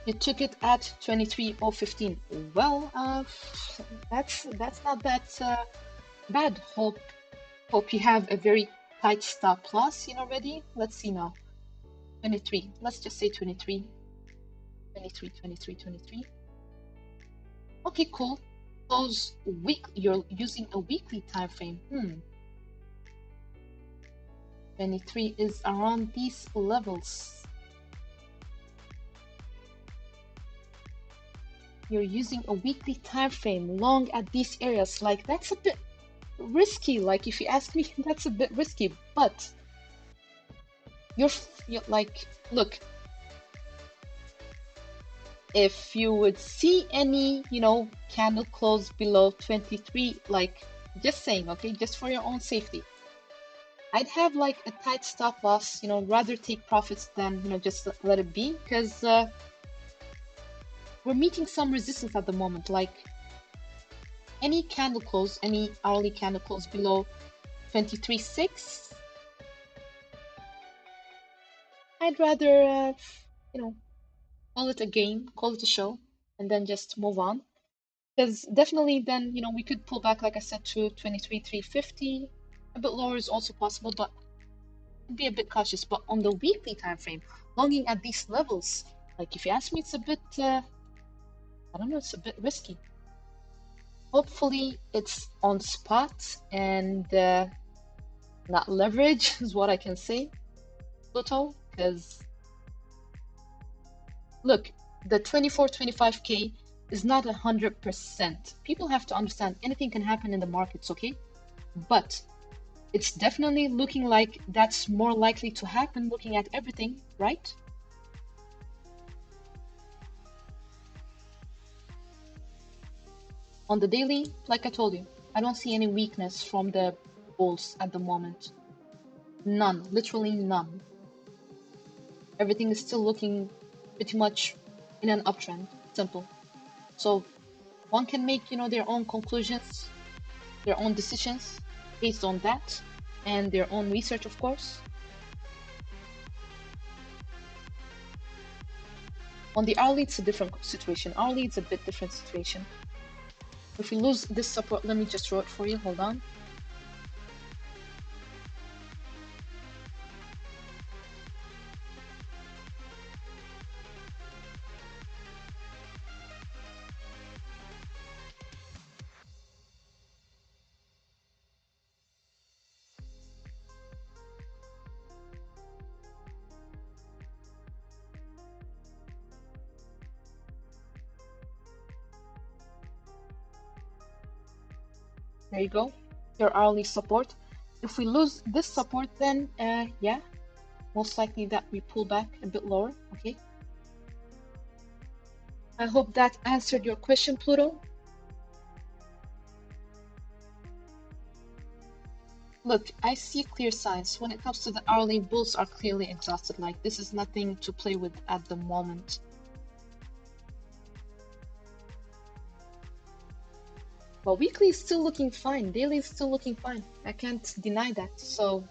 You took it at 23.015. Well, that's not that bad. Hope you have a very tight stop loss in already. Let's see now. 23. Let's just say 23. 23, 23, 23. Okay, cool. Those you're using a weekly time frame. 23 is around these levels. You're using a weekly time frame long at these areas. Like, that's a bit risky. Like, if you ask me, that's a bit risky. But you're like, look, if you would see any, candle close below 23, like, just saying, okay, just for your own safety, I'd have like a tight stop loss, rather take profits than, just let it be, because we're meeting some resistance at the moment. Like, any candle close, any hourly candle close below 23.6, I'd rather, call it a game, call it a show, and then just move on. Because definitely then, we could pull back, like I said, to 23,350. A bit lower is also possible, but be a bit cautious. But on the weekly time frame, longing at these levels, like, if you ask me, it's a bit, I don't know, it's a bit risky. Hopefully it's on spot and not leverage is what I can say, Pluto, because look, the 24, 25K is not 100%. People have to understand anything can happen in the markets, okay? But it's definitely looking like that's more likely to happen looking at everything, right? On the daily, like I told you, I don't see any weakness from the bulls at the moment. None, literally none. Everything is still looking pretty much in an uptrend. Simple. So one can make, their own conclusions, their own decisions based on that, and their own research, of course. On the hourly, it's a different situation. Hourly, it's a bit different situation. If we lose this support, let me just draw it for you. Hold on. There you go. Your hourly support. If we lose this support, then yeah, most likely that we pull back a bit lower. Okay. I hope that answered your question, Pluto. Look, I see clear signs. When it comes to the hourly, bulls are clearly exhausted. Like, this is nothing to play with at the moment. But weekly is still looking fine. Daily is still looking fine. I can't deny that. So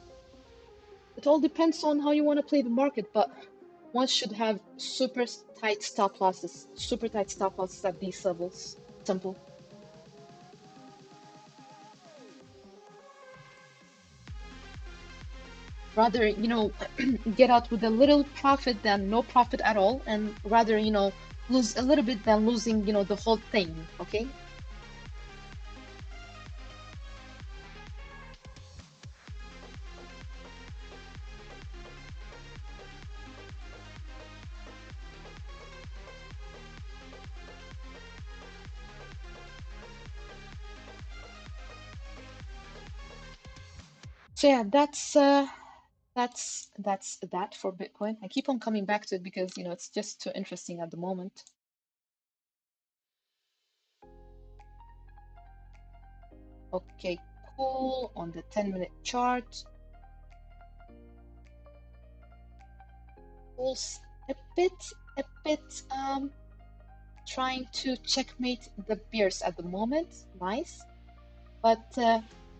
it all depends on how you want to play the market. But one should have super tight stop losses. Super tight stop losses at these levels. Simple. Rather, get out with a little profit than no profit at all, and rather, lose a little bit than losing, the whole thing, okay? So yeah, that's that for Bitcoin. I keep on coming back to it because, it's just too interesting at the moment. Okay, cool. On the 10-minute chart, pulls a bit trying to checkmate the bears at the moment. Nice, but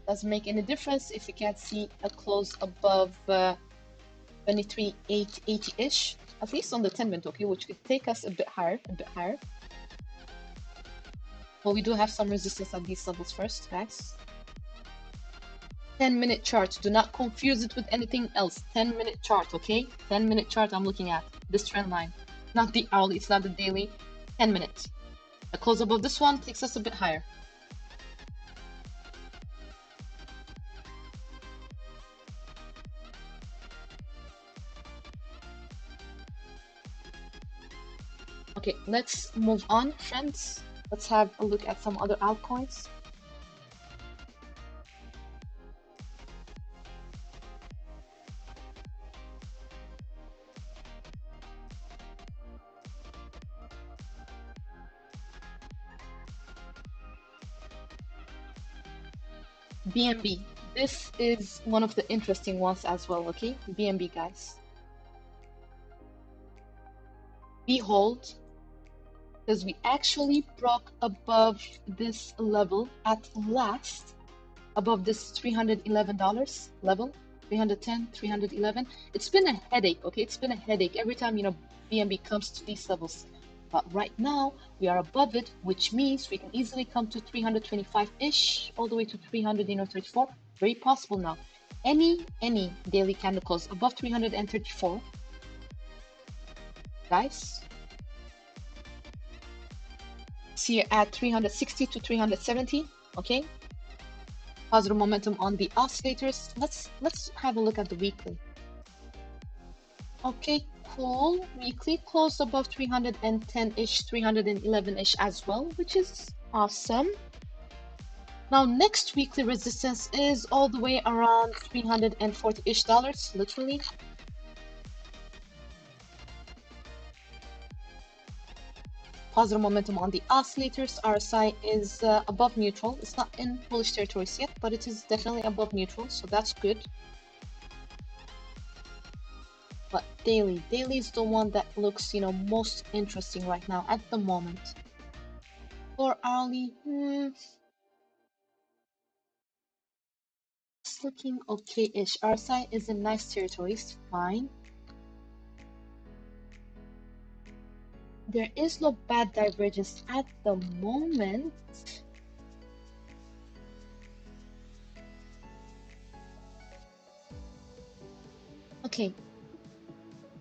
doesn't make any difference if we can't see a close above 23,880-ish, at least on the 10-minute, okay, which could take us a bit higher. Well, we do have some resistance at these levels first, guys. 10-minute chart. Do not confuse it with anything else. 10-minute chart, okay? 10-minute chart I'm looking at. This trend line. Not the hourly, it's not the daily. 10 minutes. A close above this one takes us a bit higher. Okay, let's move on, friends. Let's have a look at some other altcoins. BNB. This is one of the interesting ones as well, okay? BNB, guys. Behold, because we actually broke above this level at last, above this $311 level, 310, 311. It's been a headache, okay? It's been a headache every time, BNB comes to these levels. But right now, we are above it, which means we can easily come to 325-ish, all the way to 334. Very possible now. Any daily candle close above 334, guys, see at 360 to 370, okay? Positive momentum on the oscillators. Let's have a look at the weekly. Okay, cool. Weekly closed above 310-ish, 311-ish as well, which is awesome. Now, next weekly resistance is all the way around $340-ish, literally. Positive momentum on the oscillators. RSI is above neutral. It's not in bullish territories yet, but it is definitely above neutral, so that's good. But daily is the one that looks, most interesting right now at the moment. Or hourly, it's looking okay-ish. RSI is in nice territories, fine. There is no bad divergence at the moment. Okay,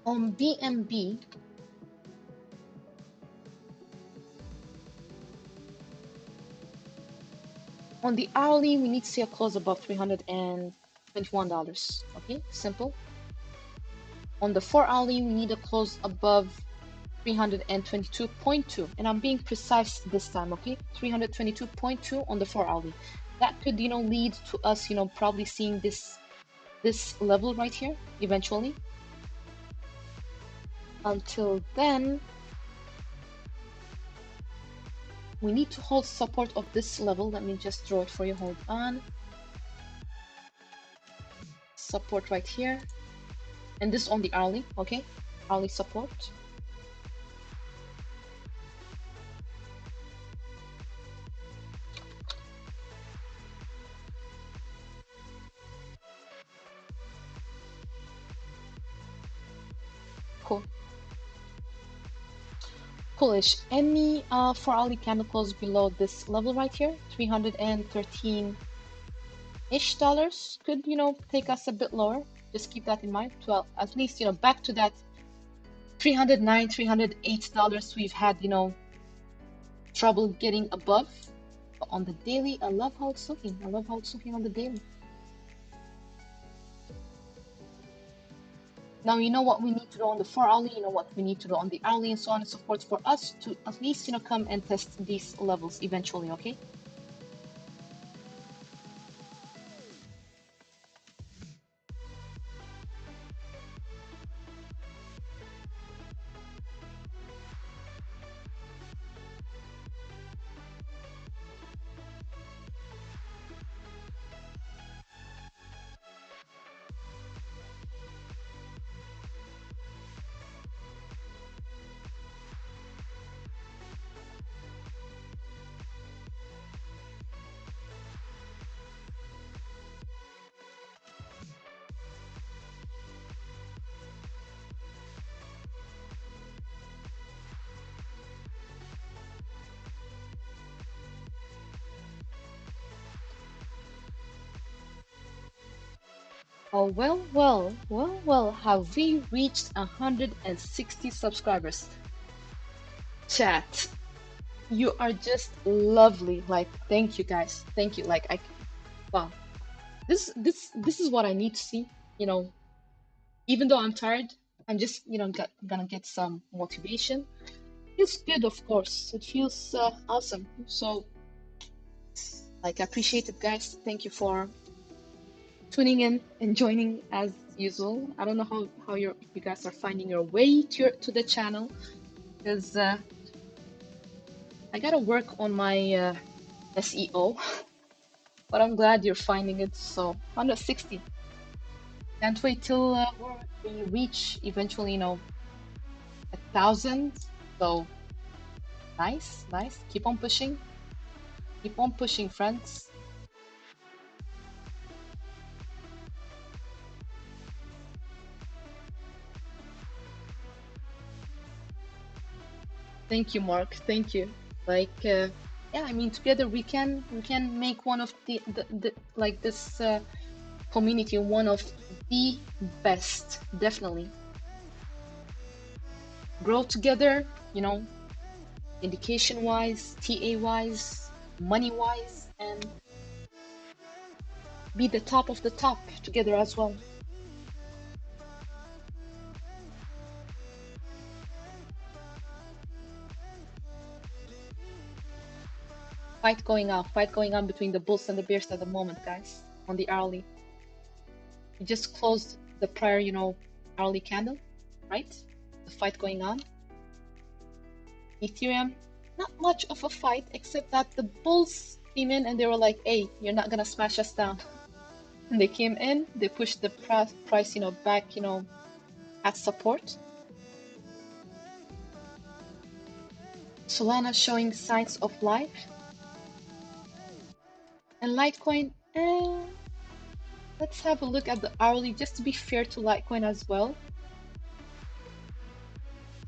on BNB, on the hourly, we need to see a close above $321. Okay, simple. On the 4 hourly, we need a close above 322.2, and I'm being precise this time, okay? 322.2 on the 4 hourly. That could, lead to us, probably seeing this level right here eventually. Until then, we need to hold support of this level. Let me just draw it for you. Hold on. Support right here, and this on the hourly, okay? Hourly support. Cool. Coolish. Any 4 hourly candle close below this level right here, 313-ish dollars, could take us a bit lower. Just keep that in mind. Well, at least back to that $309, $308 we've had trouble getting above. But on the daily, I love how it's looking. I love how it's looking on the daily. Now you know what we need to do on the 4 hourly, you know what we need to do on the hourly, and so on and so forth, for us to at least come and test these levels eventually, okay? Oh, well, have we reached 160 subscribers? Chat, you are just lovely. Like, thank you guys. Thank you. Like, wow. This is what I need to see. Even though I'm tired, I'm just, gonna get some motivation. Feels good, of course. It feels awesome. So, like, I appreciate it, guys. Thank you for tuning in and joining as usual. I don't know how you guys are finding your way to the channel, because I gotta work on my SEO, but I'm glad you're finding it. So 160. Can't wait till we reach eventually, 1,000. So nice, nice. Keep on pushing. Keep on pushing, friends. Thank you, Mark. Thank you. Like, yeah, I mean, together we can make one of the like this community one of the best. Definitely grow together. Indication wise, TA wise, money wise, and be the top of the top together as well. Fight going on between the bulls and the bears at the moment, guys. On the hourly, we just closed the prior, hourly candle, right? The fight going on. Ethereum, not much of a fight, except that the bulls came in and they were like, "Hey, you're not gonna smash us down." And they came in, they pushed the price, back, at support. Solana showing signs of life. And Litecoin, let's have a look at the hourly just to be fair to Litecoin as well.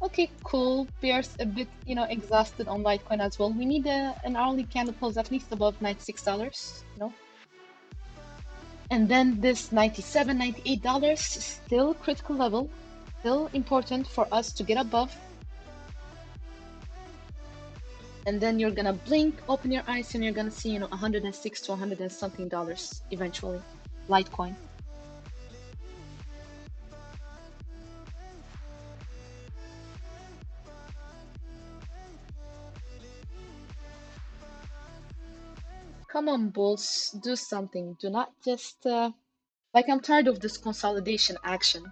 Okay, cool. Bears a bit, exhausted on Litecoin as well. We need an hourly candle close at least above $96, And then this $97, $98, still critical level, still important for us to get above. And then you're gonna blink, open your eyes, and you're gonna see, 106 to 100 and something dollars eventually. Litecoin. Come on, bulls, do something. Do not just like, I'm tired of this consolidation action.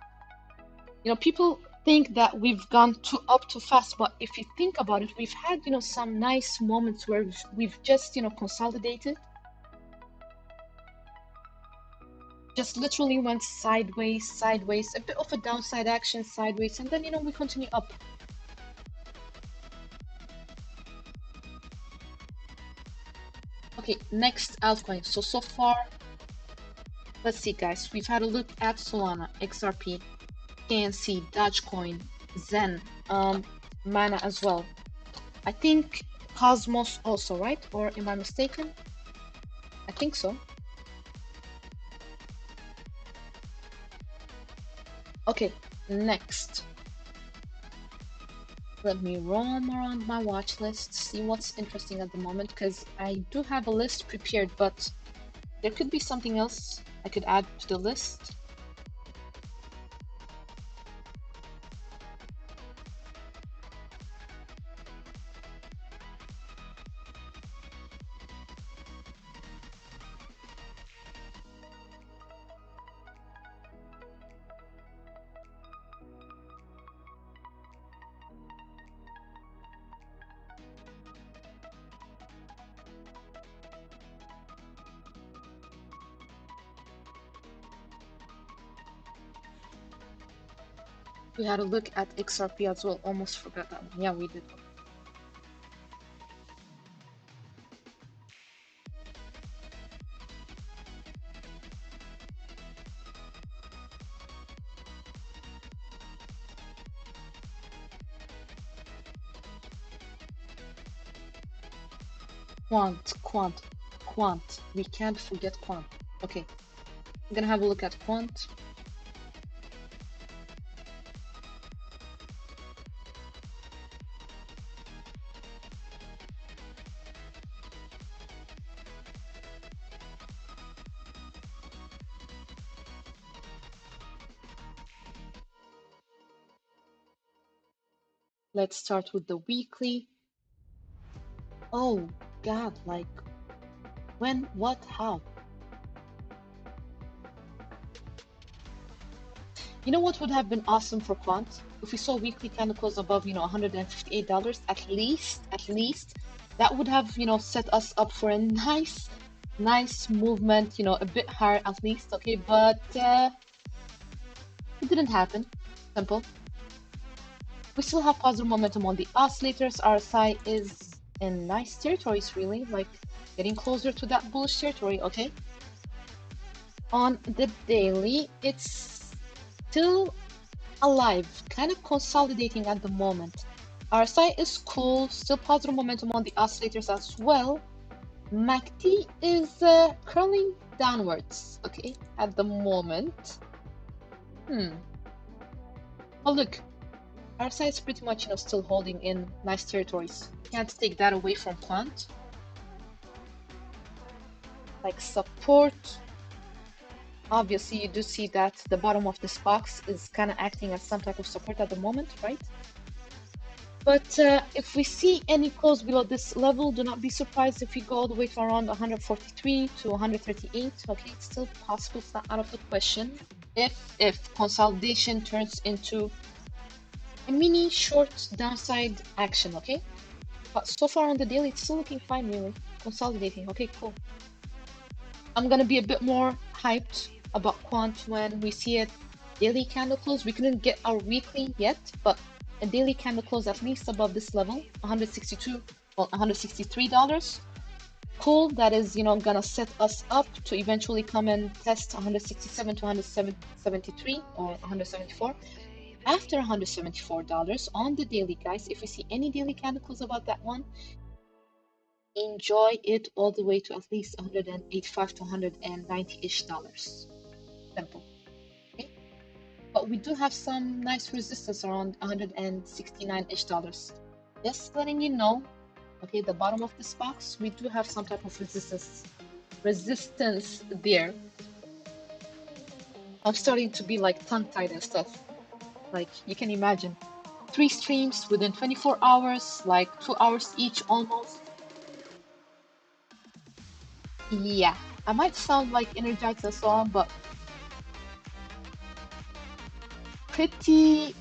People think that we've gone up too fast, but if you think about it, we've had, some nice moments where we've just, consolidated. Just literally went sideways, sideways, a bit of a downside action, sideways, and then, we continue up. Okay, next altcoin. So far, let's see, guys. We've had a look at Solana, XRP, KNC, Dogecoin, Zen, Mana as well. I think Cosmos also, right? Or am I mistaken? I think so. Okay, next. Let me roam around my watch list, see what's interesting at the moment, because I do have a list prepared, but there could be something else I could add to the list. We had a look at XRP as well. Almost forgot that one. Yeah, we did. Quant. We can't forget Quant. Okay, I'm gonna have a look at Quant. Let's start with the weekly. Oh God, like when, what, how? You know what would have been awesome for Quant? If we saw weekly candle close above, $158 at least, that would have, set us up for a nice movement, a bit higher at least, okay? But it didn't happen. Simple. We still have positive momentum on the oscillators. RSI is in nice territories, really, like getting closer to that bullish territory, okay? On the daily, it's still alive, kind of consolidating at the moment. RSI is cool, still positive momentum on the oscillators as well. MACD is curling downwards, okay, at the moment. Oh look, RSI is pretty much, still holding in nice territories. Can't take that away from Quant. Like support, obviously you do see that the bottom of this box is kind of acting as some type of support at the moment, right? But if we see any close below this level, do not be surprised if we go all the way to around 143 to 138. Okay, it's still possible, it's not out of the question. If consolidation turns into a mini short downside action, okay? But so far on the daily, it's still looking fine, really. Consolidating, okay, cool. I'm gonna be a bit more hyped about Quant when we see a daily candle close. We couldn't get our weekly yet, but a daily candle close at least above this level, 162, well, $163. Cool, that is, gonna set us up to eventually come and test 167 to 173 or 174. After $174 on the daily, guys, if we see any daily candle close above that one, enjoy it all the way to at least 185 to 190-ish dollars. Simple. Okay? But we do have some nice resistance around 169-ish dollars. Just letting you know, okay, the bottom of this box, we do have some type of resistance there. I'm starting to be like tongue-tied and stuff. Like, you can imagine. 3 streams within 24 hours, like 2 hours each almost. Yeah, I might sound like energized and so on, but pretty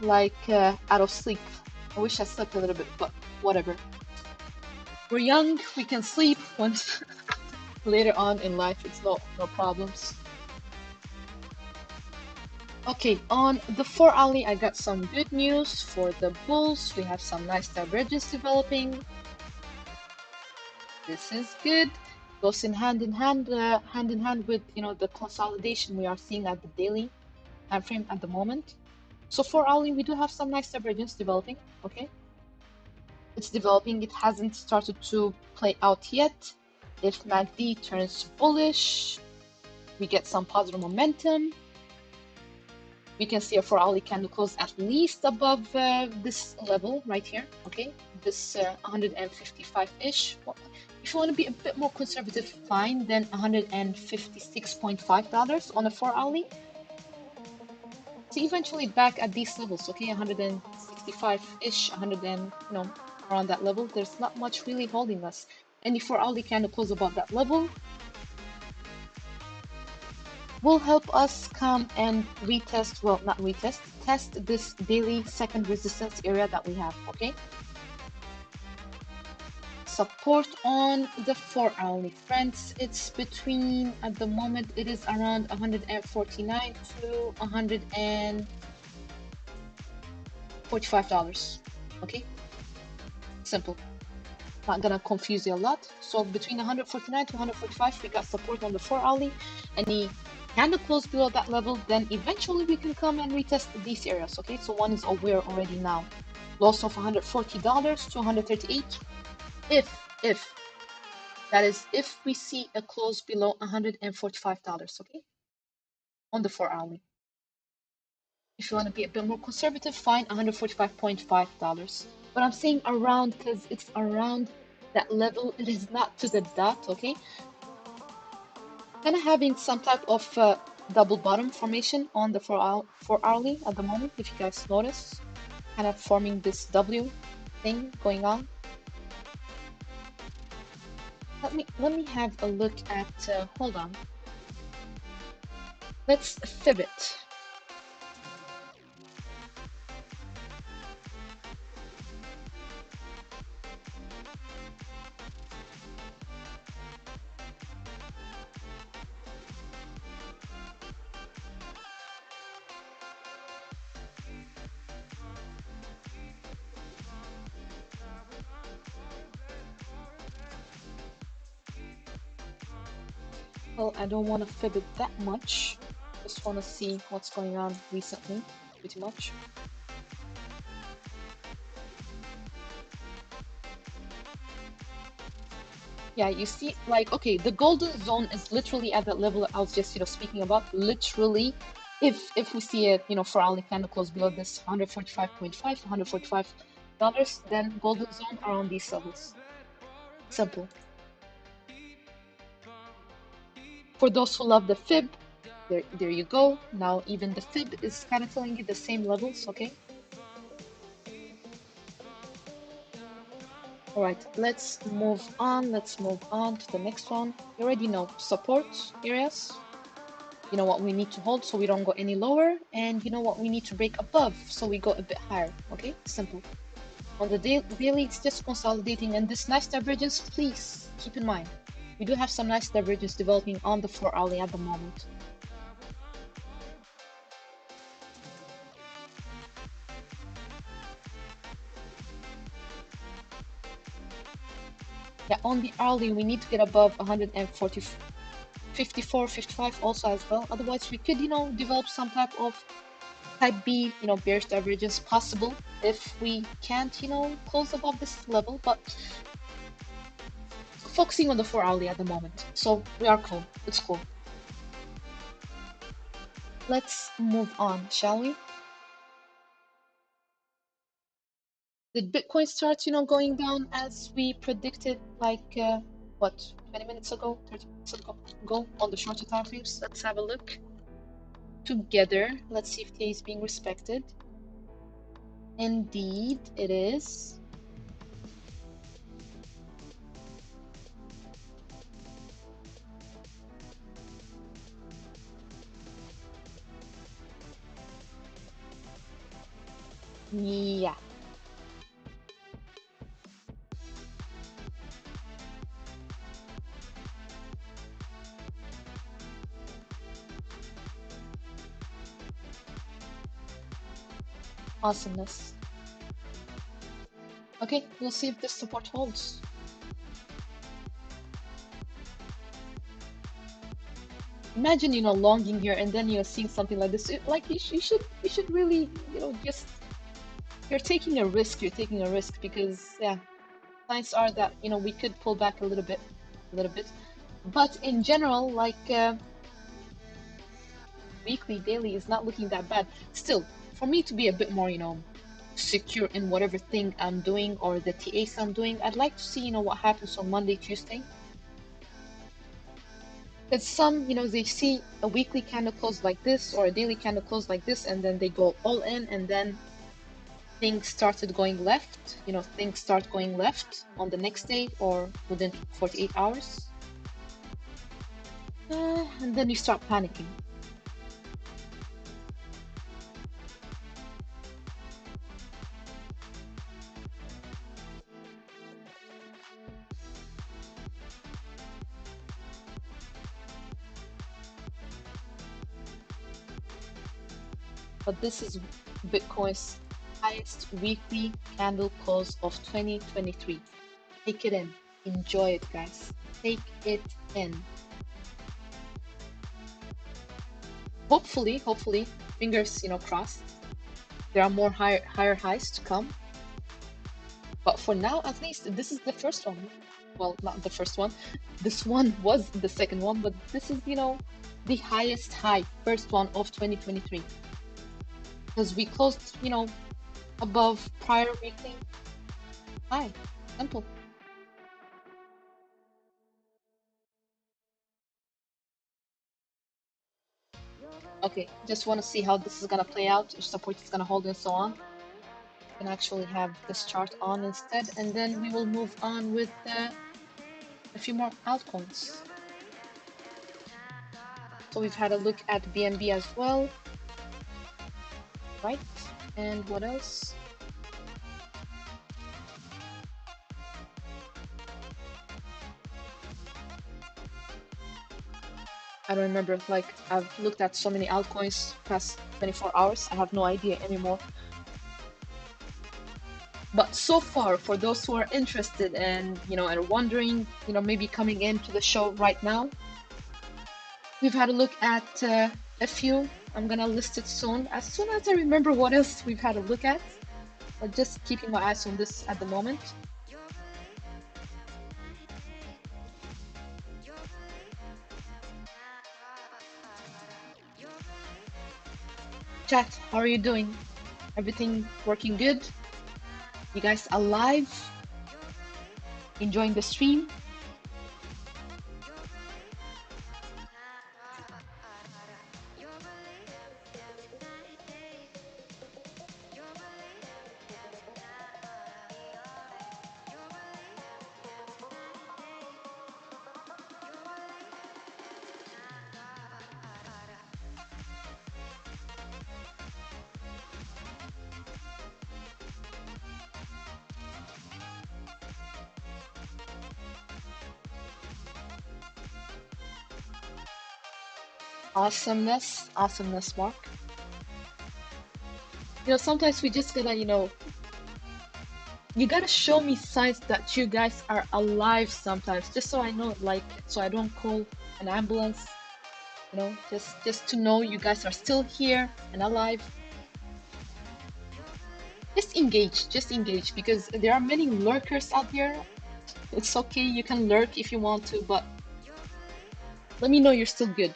like out of sleep. I wish I slept a little bit, but whatever. We're young, we can sleep once later on in life, it's no problems. Okay, on the 4-hourly, I got some good news for the bulls. We have some nice divergence developing. This is good. Goes in hand in hand with the consolidation we are seeing at the daily time frame at the moment. So 4-hourly, we do have some nice divergence developing. Okay, it's developing. It hasn't started to play out yet. If MACD turns bullish, we get some positive momentum. We can see a 4-hourly candle close at least above this level right here, okay? This 155-ish. If you want to be a bit more conservative, fine, then $156.5 on a 4-hourly. So eventually back at these levels, okay? 165-ish, around that level. There's not much really holding us. Any 4-hourly candle close above that level will help us come and retest, well, not retest, test this daily second resistance area that we have, okay? Support on the 4-hourly, friends. It's between, at the moment, it is around 149 to $145, okay? Simple. Not gonna confuse you a lot. So between 149 to 145, we got support on the 4-hourly. Any candle close below that level, then eventually we can come and retest these areas, okay? So one is aware already now. Loss of $140 to 138. If that is if we see a close below $145, okay? On the 4-hourly. If you want to be a bit more conservative, fine, $145.5. But I'm saying around because it's around that level. It is not to the dot, okay? Kind of having some type of double bottom formation on the 4-hourly at the moment, if you guys notice, kind of forming this W thing going on. Let me have a look at hold on, let's fib it. Well, I don't want to fib it that much. Just want to see what's going on recently, pretty much. Yeah, you see, like, okay, the golden zone is literally at that level I was just, speaking about. Literally, if we see it, 4-hourly candle close below this 145.5, $145, then golden zone around these levels. Simple. For those who love the fib, there you go. Now even the fib is kind of telling you the same levels, okay? All right, let's move on. Let's move on to the next one. You already know support areas. You know what we need to hold so we don't go any lower, and you know what we need to break above so we go a bit higher, okay? Simple. On the daily, it's just consolidating, and this nice divergence, please keep in mind. We do have some nice divergence developing on the 4-hourly at the moment. Yeah, on the hourly, we need to get above 140, 54, 55 also as well. Otherwise, we could, develop some type of type B, bearish divergence possible if we can't, close above this level. But focusing on the 4 hourly at the moment. So we are cool. It's cool. Let's move on, shall we? Did Bitcoin start, going down as we predicted, like, what, 20 minutes ago, 30 minutes ago on the shorter time frames? Let's have a look together. Let's see if TA is being respected. Indeed, it is. Yeah. Awesomeness. Okay, we'll see if this support holds. Imagine, longing here and then, seeing something like this. Like you should really, just, you're taking a risk. You're taking a risk because, yeah, signs are that, we could pull back a little bit. But in general, like, weekly, daily is not looking that bad. Still, for me to be a bit more, secure in whatever thing I'm doing or the TAs I'm doing, I'd like to see, what happens on Monday, Tuesday. Because some, they see a weekly candle close like this or a daily candle close like this, and then they go all in, and then things started going left. Things start going left on the next day or within 48 hours. And then you start panicking. But this is Bitcoin's highest weekly candle close of 2023. Take it in. Enjoy it, guys. Take it in. Hopefully, fingers, crossed. There are more higher highs to come. But for now, at least, this is the first one. Well, not the first one. This one was the second one, but this is, the highest high, first one of 2023. Because we closed, above prior weekly high. Simple. Okay, just want to see how this is gonna play out, if support is gonna hold and so on. We can actually have this chart on instead, and then we will move on with a few more altcoins. So we've had a look at BNB as well, right? And what else? I don't remember, like, I've looked at so many altcoins past 24 hours, I have no idea anymore. But so far, for those who are interested and, are wondering, maybe coming into the show right now, we've had a look at a few. I'm gonna list it soon as I remember what else we've had a look at. But just keeping my eyes on this at the moment. Chat, how are you doing? Everything working good? You guys alive? Enjoying the stream? Awesomeness, Mark. Sometimes we just gotta, You gotta show me signs that you guys are alive sometimes, just so I know, like, so I don't call an ambulance, you know, just to know you guys are still here and alive. Just engage, because there are many lurkers out there. It's okay, you can lurk if you want to, but let me know you're still good.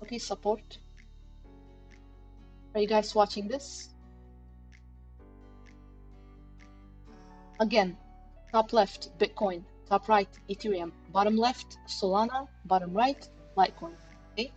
Okay, support. Are you guys watching this? Again, top left, Bitcoin. Top right, Ethereum. Bottom left, Solana. Bottom right, Litecoin. Okay?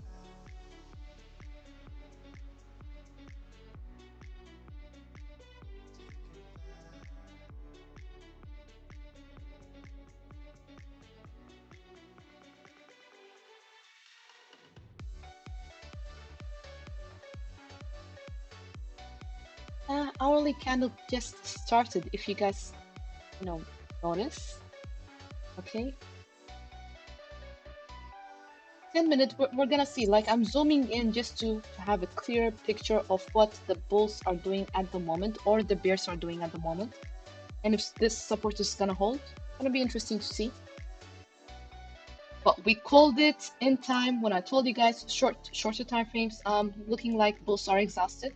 Hourly candle just started, if you guys, you know, notice. Okay? 10 minutes, we're gonna see. Like, I'm zooming in just to have a clear picture of what the bulls are doing at the moment, or the bears are doing at the moment. And if this support is gonna hold, gonna be interesting to see. But we called it in time when I told you guys shorter time frames. Looking like bulls are exhausted.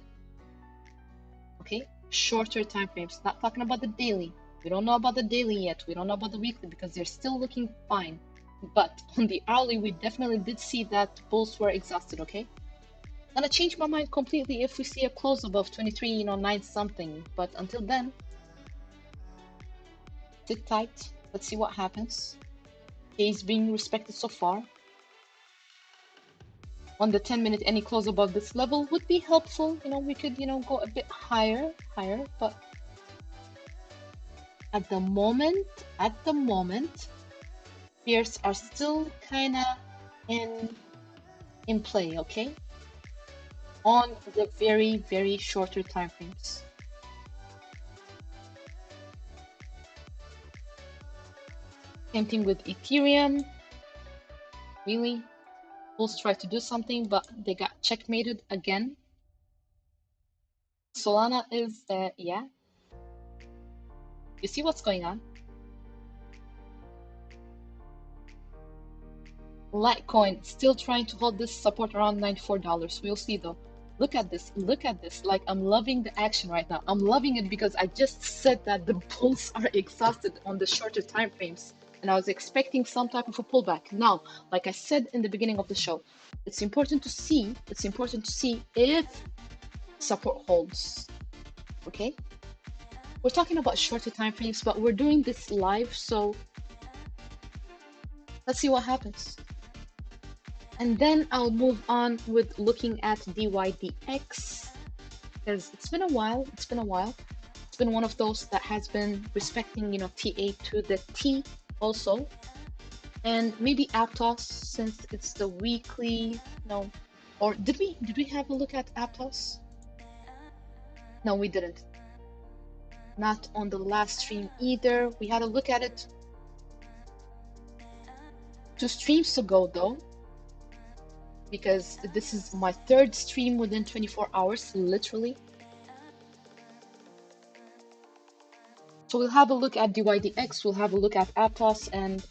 Okay, shorter time frames. Not talking about the daily. We don't know about the daily yet. We don't know about the weekly because they're still looking fine. But on the hourly, we definitely did see that bulls were exhausted. Okay, gonna change my mind completely if we see a close above 23, you know, 9 something. But until then, sit tight. Let's see what happens. Is being respected so far. On the 10-minute, any close above this level would be helpful. You know, we could, you know, go a bit higher, but at the moment, fears are still kind of in play, okay? On the very, very shorter time frames. Same thing with Ethereum. Really, bulls tried to do something, but they got checkmated again. Solana is, yeah. You see what's going on? Litecoin still trying to hold this support around $94. We'll see though. Look at this. Look at this. Like, I'm loving the action right now. I'm loving it because I just said that the bulls are exhausted on the shorter time frames. And I was expecting some type of a pullback. Now, like I said in the beginning of the show, it's important to see if support holds. Okay? We're talking about shorter time frames, but we're doing this live, so let's see what happens. And then I'll move on with looking at DYDX, because it's been a while. It's been one of those that has been respecting, you know, TA to the T also. And maybe Aptos, since it's the weekly, no. Or did we have a look at Aptos? No, we didn't. Not on the last stream either. We had a look at it 2 streams ago though, because this is my 3rd stream within 24 hours, literally. So we'll have a look at DYDX, we'll have a look at Aptos, and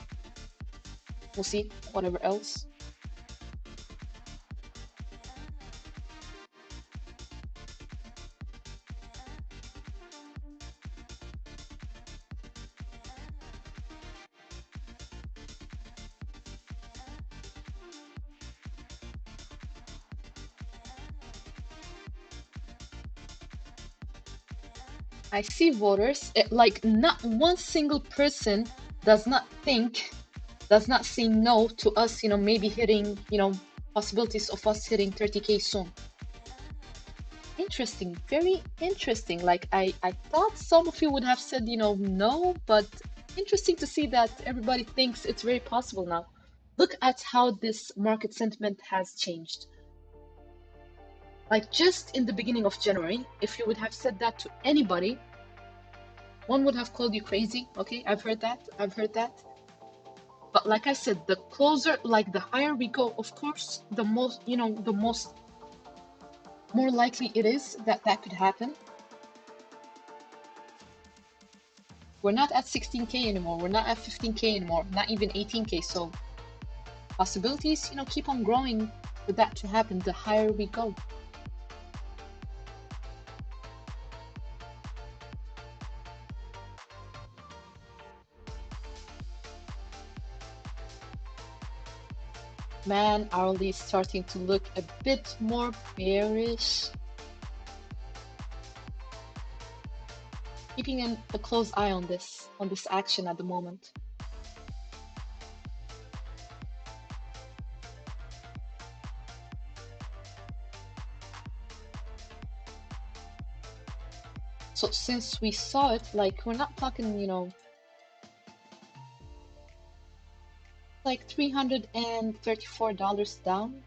we'll see whatever else. I see voters, like not one single person does not say no to us, you know, maybe hitting, you know, possibilities of us hitting 30K soon. Interesting, very interesting. Like I thought some of you would have said, you know, no, but interesting to see that everybody thinks it's very possible now. Look at how this market sentiment has changed. Like just in the beginning of January, if you would have said that to anybody, one would have called you crazy. Okay, I've heard that. But like I said, the closer, like the higher we go, of course, the most, you know, the most more likely it is that that could happen. We're not at 16K anymore. We're not at 15K anymore. Not even 18K. So possibilities, keep on growing for that to happen the higher we go. Man, hourly is starting to look a bit more bearish. Keeping a close eye on this action at the moment. So since we saw it, like, we're not talking, like $334 down,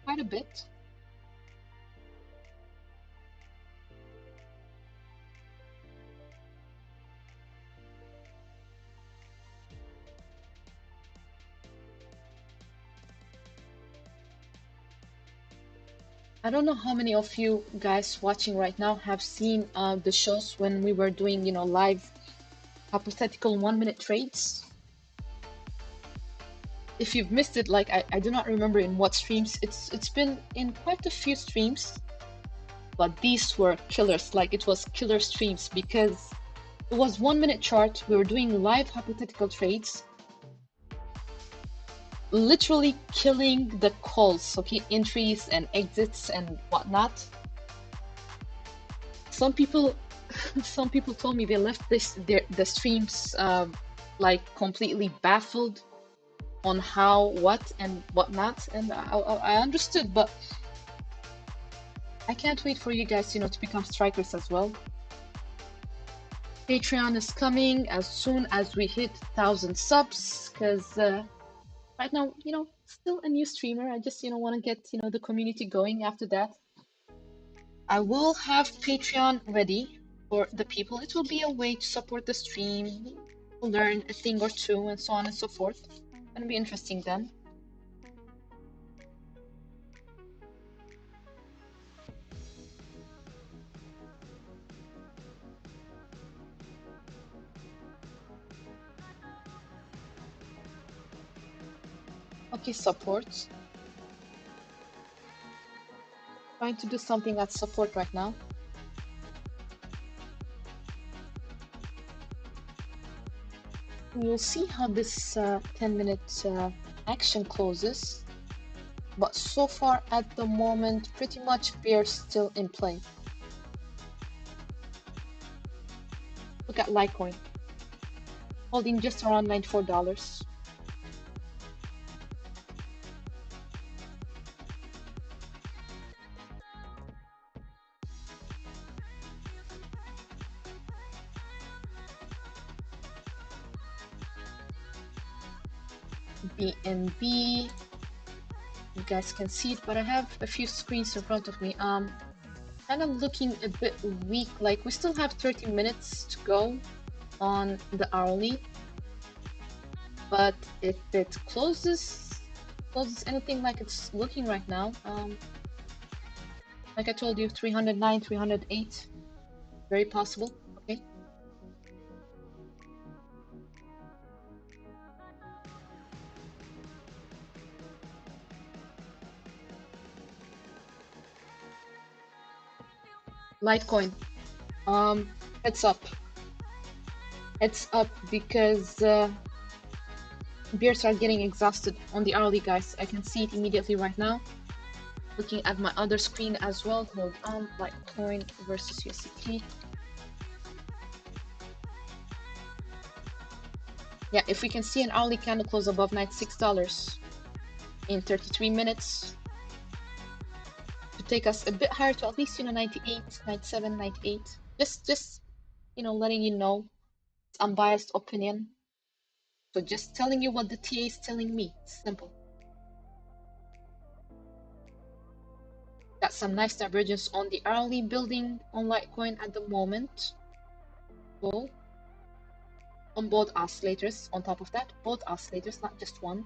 quite a bit. I don't know how many of you guys watching right now have seen the shows when we were doing, live hypothetical 1-minute trades. If you've missed it, like, I do not remember in what streams. It's been in quite a few streams, but these were killers. Like, it was killer streams because it was 1-minute chart. We were doing live hypothetical trades, literally killing the calls, okay, entries and exits and whatnot. Some people told me they left the streams like completely baffled on how, what, and whatnot, and I understood, but I can't wait for you guys, to become strikers as well. Patreon is coming as soon as we hit 1,000 subs, because right now, still a new streamer. I just, want to get, the community going after that. I will have Patreon ready for the people. It will be a way to support the stream, learn a thing or two, and so on and so forth. It's gonna be interesting then. Okay, support. Trying to do something at support right now. We'll see how this 10-minute action closes. But so far at the moment, pretty much bear still in play. Look at Litecoin, holding just around $94. BNB, you guys can see it, but I have a few screens in front of me. Kind of looking a bit weak. Like, we still have 30 minutes to go on the hourly, but if it closes anything like it's looking right now, like I told you, 309, 308, very possible. Okay. Litecoin, heads up. Heads up, because bears are getting exhausted on the hourly, guys. I can see it immediately right now. Looking at my other screen as well. Hold on. Litecoin versus USDT. Yeah, if we can see an hourly candle close above $96 in 33 minutes, to take us a bit higher to at least 98, 97, 98. Just letting you know, it's unbiased opinion. So just telling you what the TA is telling me. It's simple. Got some nice divergence on the hourly, building on Litecoin at the moment. Cool. On both oscillators. On top of that, both oscillators, not just one.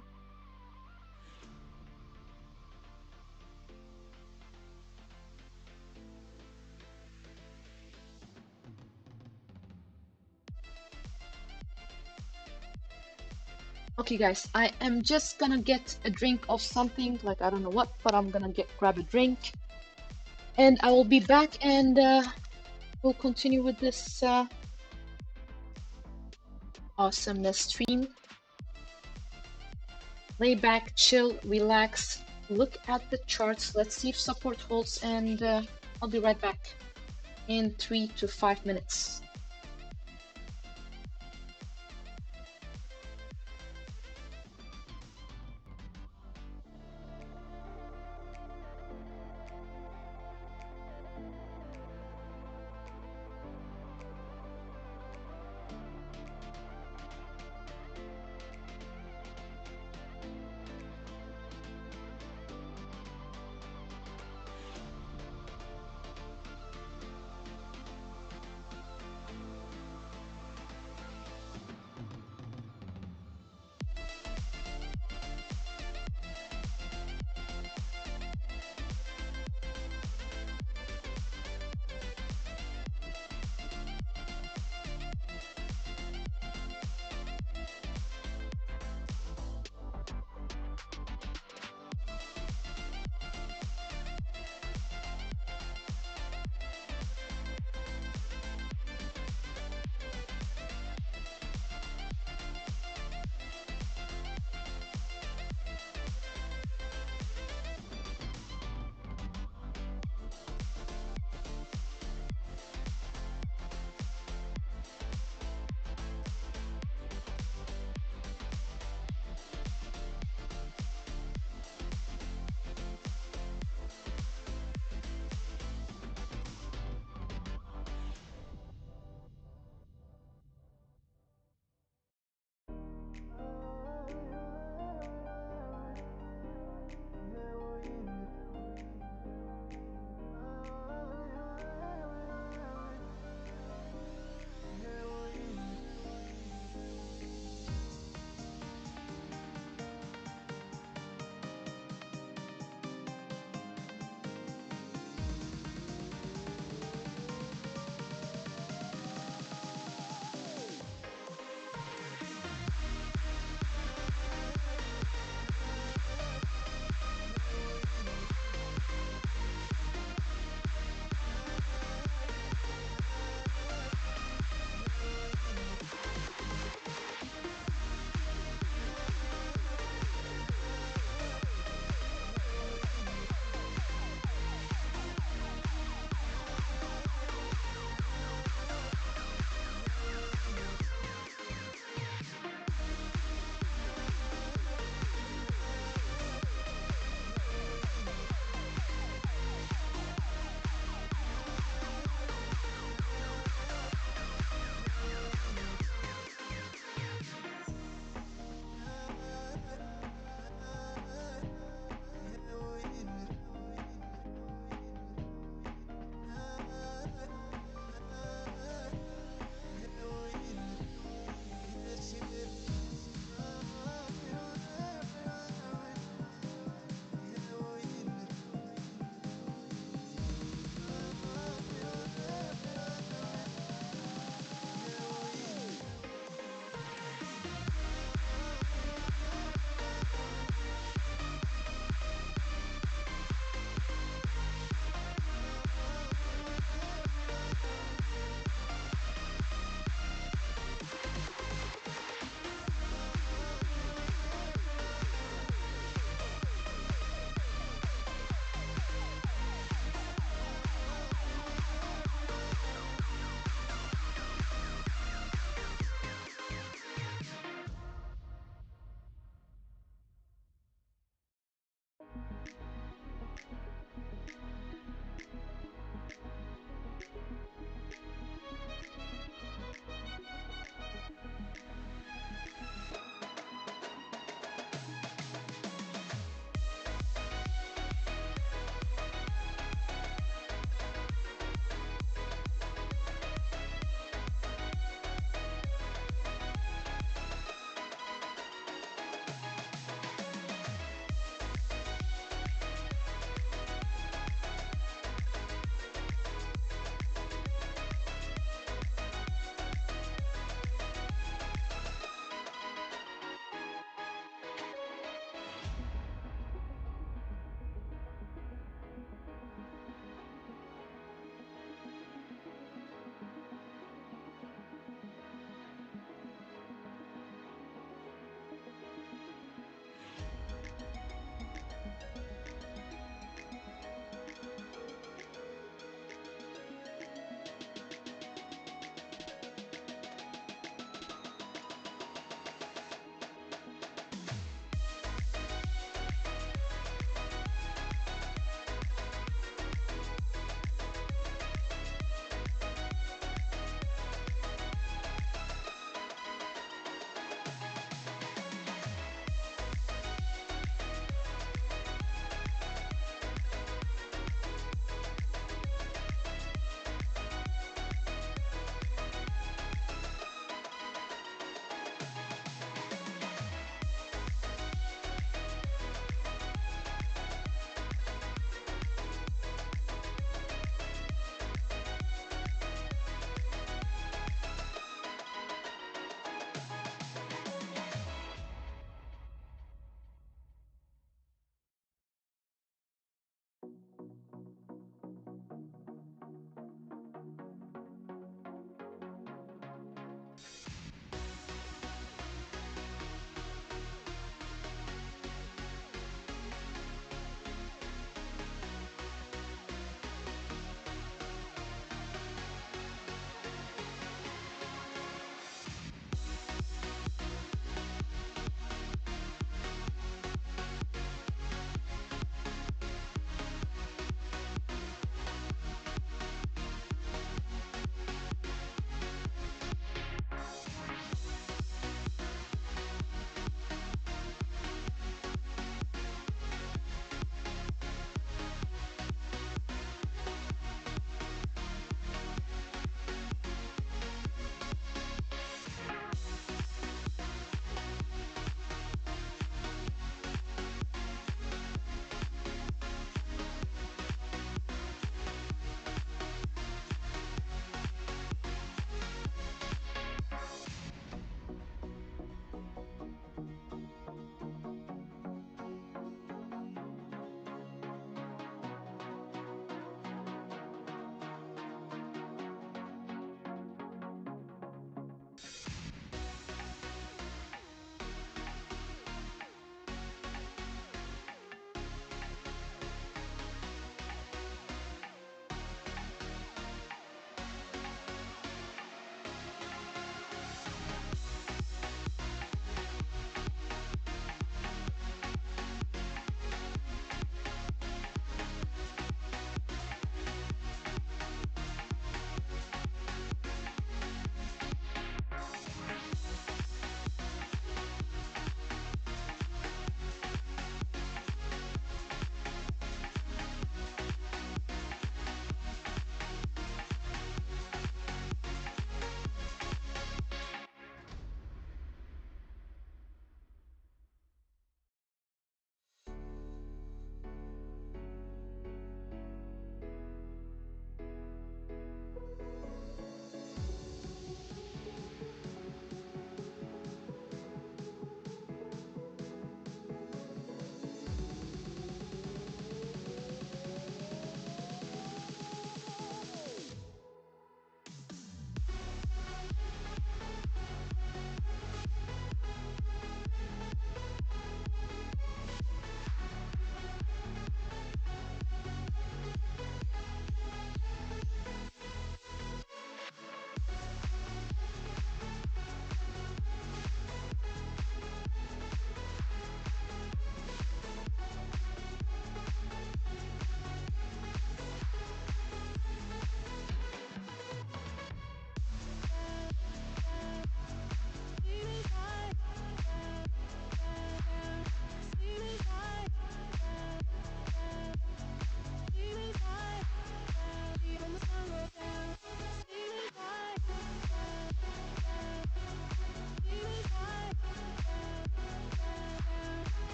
Okay, guys, I am just gonna get a drink of something, like I don't know what, but I'm gonna grab a drink, and I will be back, and we'll continue with this awesomeness stream. Lay back, chill, relax, look at the charts. Let's see if support holds, and I'll be right back in 3 to 5 minutes.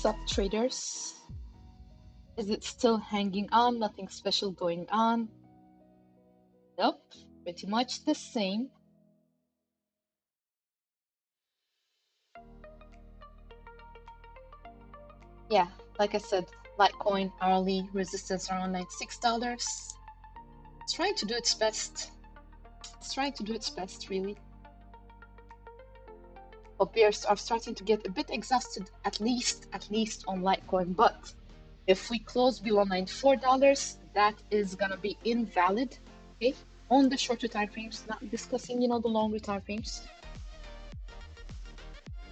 What's up, traders? Is it still hanging on? Nothing special going on? Nope, pretty much the same. Yeah, like I said, Litecoin hourly resistance around $96. It's trying to do its best. It's trying to do its best, really. But bears are starting to get a bit exhausted, at least on Litecoin. But if we close below $94, that is gonna be invalid. Okay, on the shorter time frames, not discussing, the longer time frames.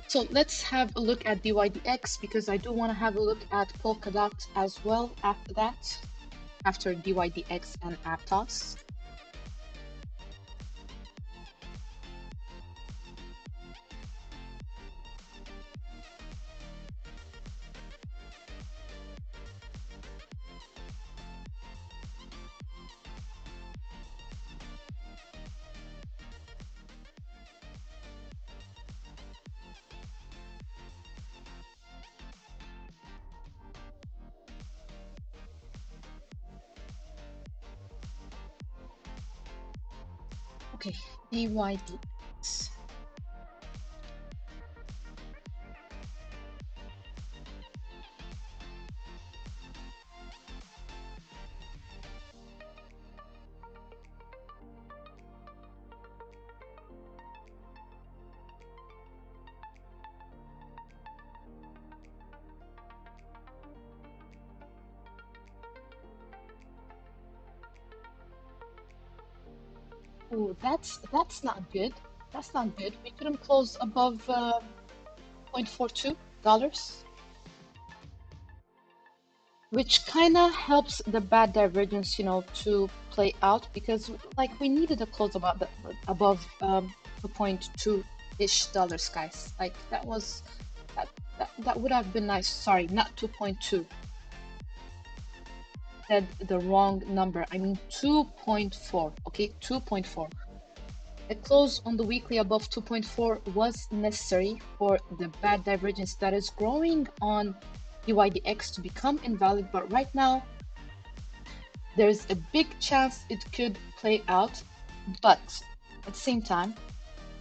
So let's have a look at DYDX because I do want to have a look at Polkadot as well after that, after DYDX and Aptos. Okay, DYDX. Oh, that's not good. That's not good. We couldn't close above $0.42, which kind of helps the bad divergence, to play out because like we needed a close above 2.2-ish dollars, guys. Like that was that would have been nice. Sorry, not 2.2. Said the wrong number. I mean 2.4. Okay, 2.4. A close on the weekly above 2.4 was necessary for the bad divergence that is growing on DYDX to become invalid, but right now there's a big chance it could play out. But at the same time,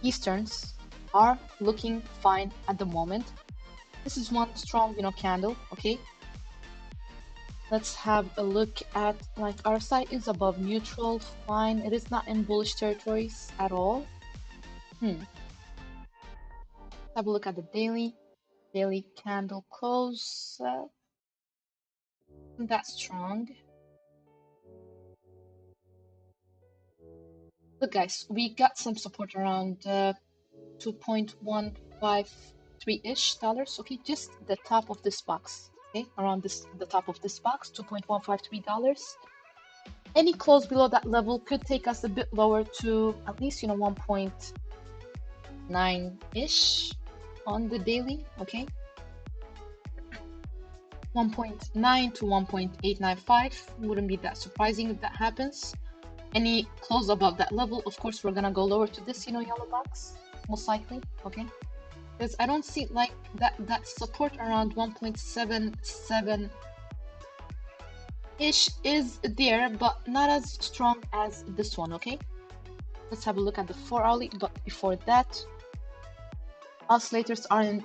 Easterns are looking fine at the moment. This is one strong, candle. Okay, let's have a look at, like, our side is above neutral, fine. It is not in bullish territories at all. Have a look at the daily candle close. Isn't that strong? Look, guys, we got some support around 2.153-ish dollars. Okay, just the top of this box. Okay, around the top of this box, $2.153. Any close below that level could take us a bit lower to at least 1.9-ish on the daily. Okay, 1.9 to 1.895 wouldn't be that surprising if that happens. Any close above that level, of course, we're gonna go lower to this, yellow box, most likely. Okay, because I don't see like that support around 1.77 ish is there, but not as strong as this one. Okay, let's have a look at the 4-hourly. But before that, oscillators are in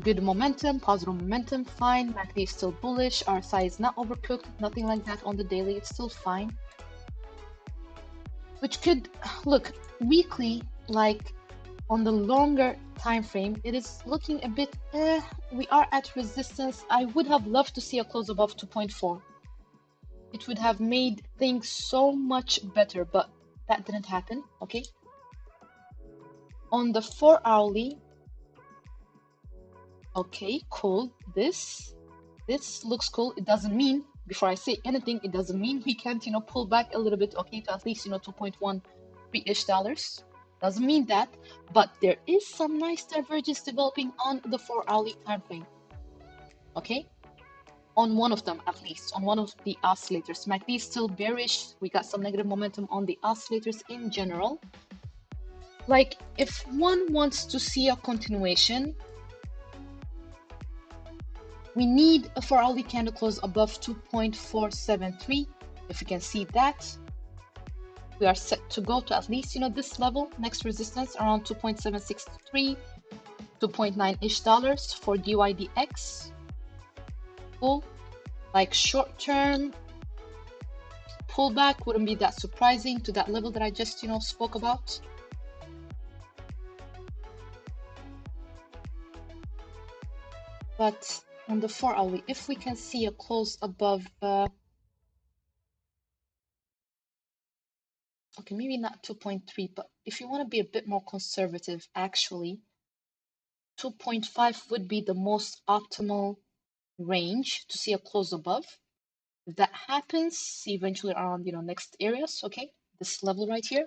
good momentum, positive momentum, fine. MACD is still bullish. RSI is not overcooked, nothing like that on the daily. It's still fine. Which could look weekly, like on the longer time frame, it is looking a bit. We are at resistance. I would have loved to see a close above 2.4. It would have made things so much better, but that didn't happen. Okay. On the 4-hourly. Okay, cool. This looks cool. It doesn't mean, before I say anything, it doesn't mean we can't, pull back a little bit, okay, to at least, 2.13-ish dollars. Doesn't mean that, but there is some nice divergence developing on the 4-hourly time frame. Okay, on one of them at least, on one of the oscillators. MACD is still bearish. We got some negative momentum on the oscillators in general. Like, if one wants to see a continuation, We need a 4-hourly candle close above 2.473. If you can see that, we are set to go to at least, this level, next resistance around 2.763, 2.9-ish dollars for DYDX. Cool. Like short-term pullback wouldn't be that surprising to that level that I just, spoke about. But on the 4-hourly, if we can see a close above, okay, maybe not 2.3, but if you want to be a bit more conservative, actually, 2.5 would be the most optimal range to see a close above. If that happens, eventually around, next areas, okay, this level right here.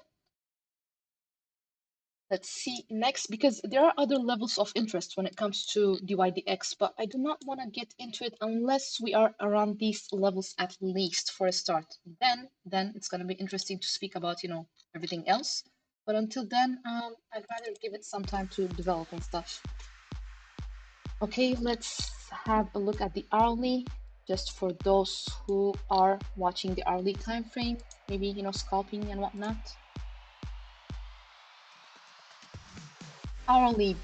Let's see next, because there are other levels of interest when it comes to DYDX, but I do not want to get into it unless we are around these levels at least for a start. Then it's going to be interesting to speak about, everything else. But until then, I'd rather give it some time to develop and stuff. Okay, let's have a look at the hourly, just for those who are watching the hourly time frame, maybe, scalping and whatnot. Hourly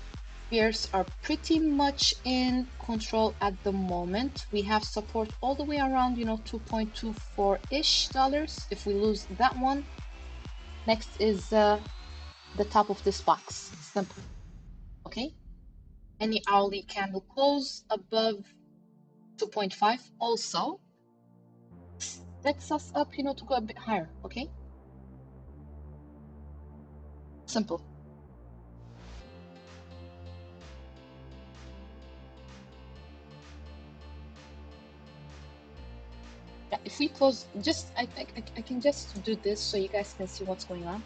bears are pretty much in control at the moment. We have support all the way around, 2.24-ish dollars. If we lose that one, next is the top of this box. Simple. Okay. Any hourly candle close above 2.5 also sets us up, to go a bit higher. Okay. Simple. Yeah, if we close, I can just do this so you guys can see what's going on.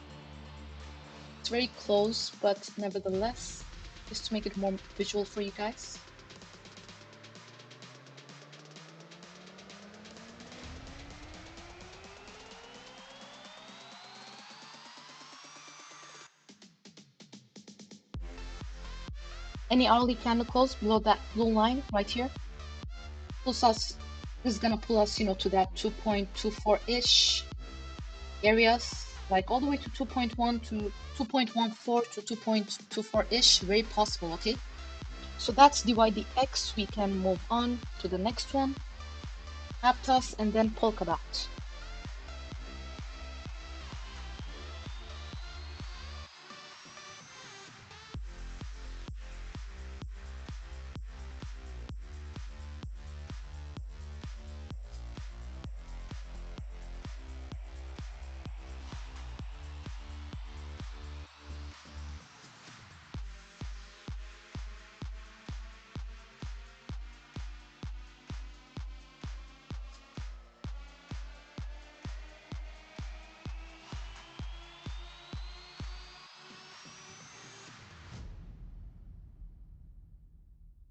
It's very close, but nevertheless, just to make it more visual for you guys. Any hourly candle close below that blue line right here pulls us. This is gonna pull us, to that 2.24-ish areas, like all the way to 2.1 to 2.14 to 2.24-ish, very possible. Okay, so that's DYDX. We can move on to the next one, Aptos, and then Polkadot.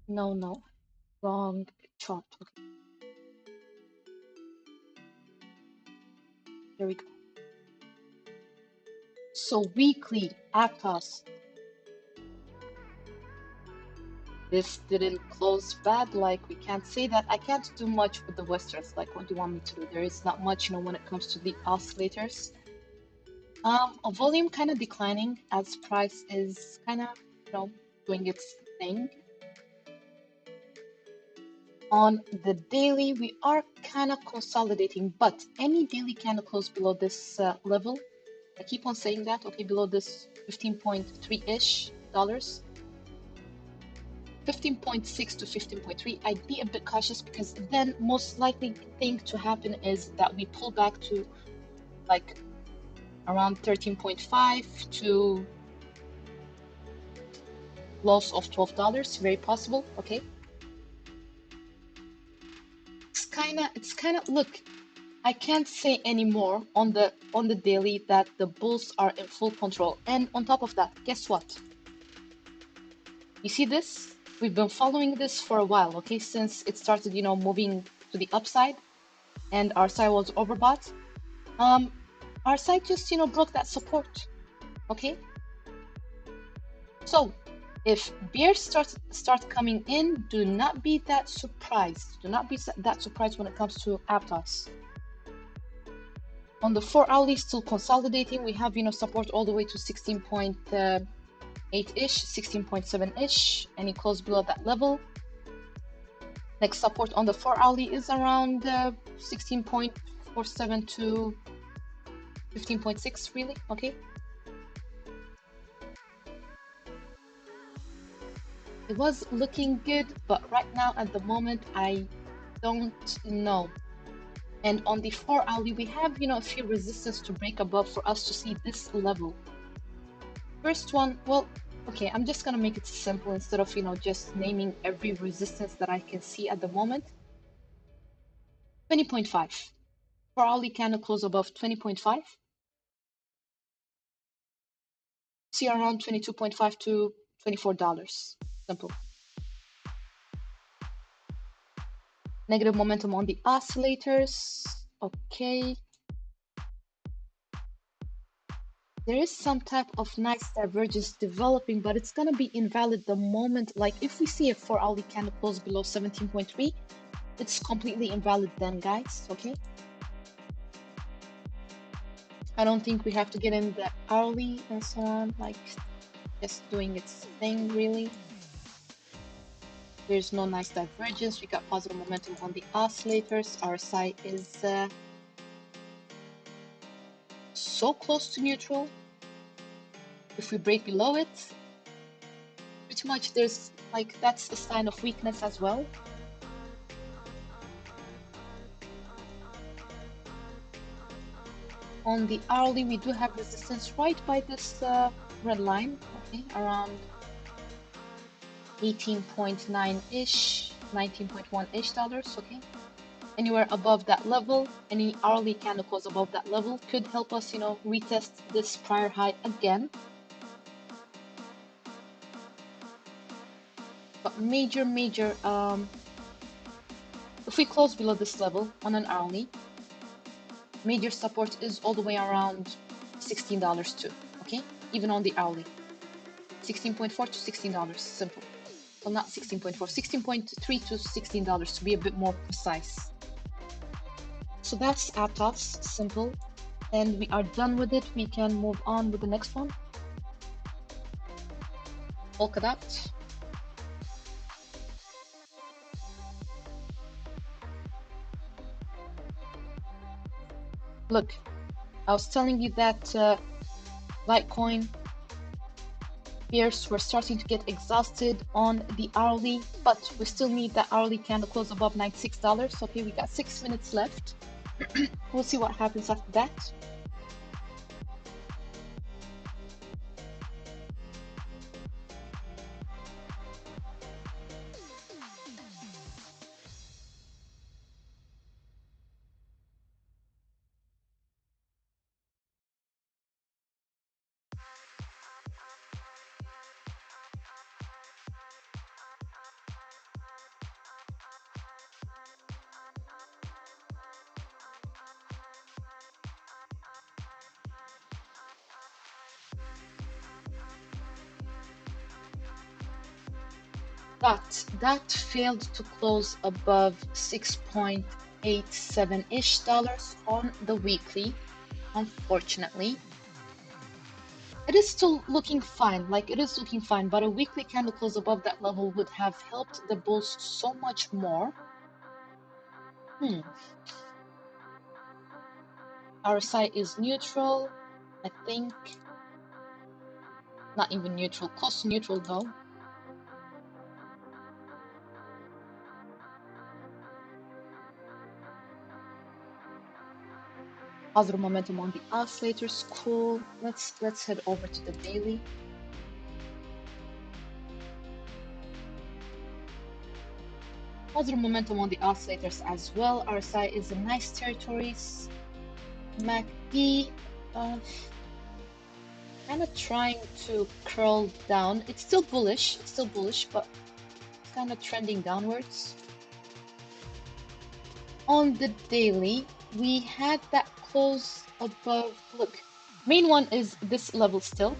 No, wrong chart. Okay, there we go. So weekly Aptos, this didn't close bad. Like, we can't say that. I can't do much with the Westerns. Like, what do you want me to do? There is not much, when it comes to the oscillators. A volume kind of declining as price is kind of, doing its thing. On the daily, we are kind of consolidating, but any daily candle close below this level, I keep on saying that, okay, below this 15.3-ish dollars, 15.6 to 15.3, I'd be a bit cautious, because then most likely thing to happen is that we pull back to like around 13.5 to loss of $12, very possible. Okay, it's kind of look, I can't say anymore on the daily that the bulls are in full control. And on top of that, guess what? You see this? We've been following this for a while, okay? Since it started, moving to the upside, and our side was overbought. Our side just, broke that support, okay? So If bears start coming in, do not be that surprised. Do not be that surprised when it comes to Aptos. On the 4 hourly, still consolidating. We have, support all the way to 16.8-ish, 16.7-ish. Any close below that level. Next support on the 4 hourly is around 16.47 to 15.6, really. Okay. It was looking good, but right now at the moment I don't know. And on the 4 hourly, we have, a few resistance to break above for us to see this level. First one, well, okay, I'm just gonna make it simple instead of, just naming every resistance that I can see at the moment. 20.5. 4 hourly candle close above 20.5. See around 22.5 to $24. Simple. Negative momentum on the oscillators. Okay. There is some type of nice divergence developing, but it's going to be invalid the moment, like if we see a 4 hourly candle close below 17.3, it's completely invalid then, guys. Okay. I don't think we have to get in the hourly and so on, like just doing its thing, really. There's no nice divergence. We got positive momentum on the oscillators. RSI is so close to neutral. If we break below it, pretty much there's like, that's a sign of weakness as well. On the hourly, we do have resistance right by this red line, okay, around 18.9-ish, 19.1-ish dollars, okay. Anywhere above that level, any hourly candle close above that level could help us, retest this prior high again. But major, if we close below this level on an hourly, major support is all the way around $16 too, okay? Even on the hourly. 16.4 to $16, simple. Well, not 16.4, 16.3 to $16 to be a bit more precise. So that's Aptos, simple. And we are done with it. We can move on with the next one. Polkadot. Look, I was telling you that Litecoin bears were starting to get exhausted on the hourly, but we still need that hourly candle close above $96. Okay, we got 6 minutes left. We'll see what happens after that. But that failed to close above 6.87-ish dollars on the weekly, unfortunately. It is still looking fine, like it is looking fine, but a weekly candle close above that level would have helped the bulls so much more. RSI is neutral, I think. Not even neutral, close to neutral though. Positive momentum on the oscillators, cool. Let's head over to the daily. Positive momentum on the oscillators as well. RSI is in nice territories. MACD, kind of trying to curl down. It's still bullish, but kind of trending downwards. On the daily, we had that close above. Look, main one is this level still.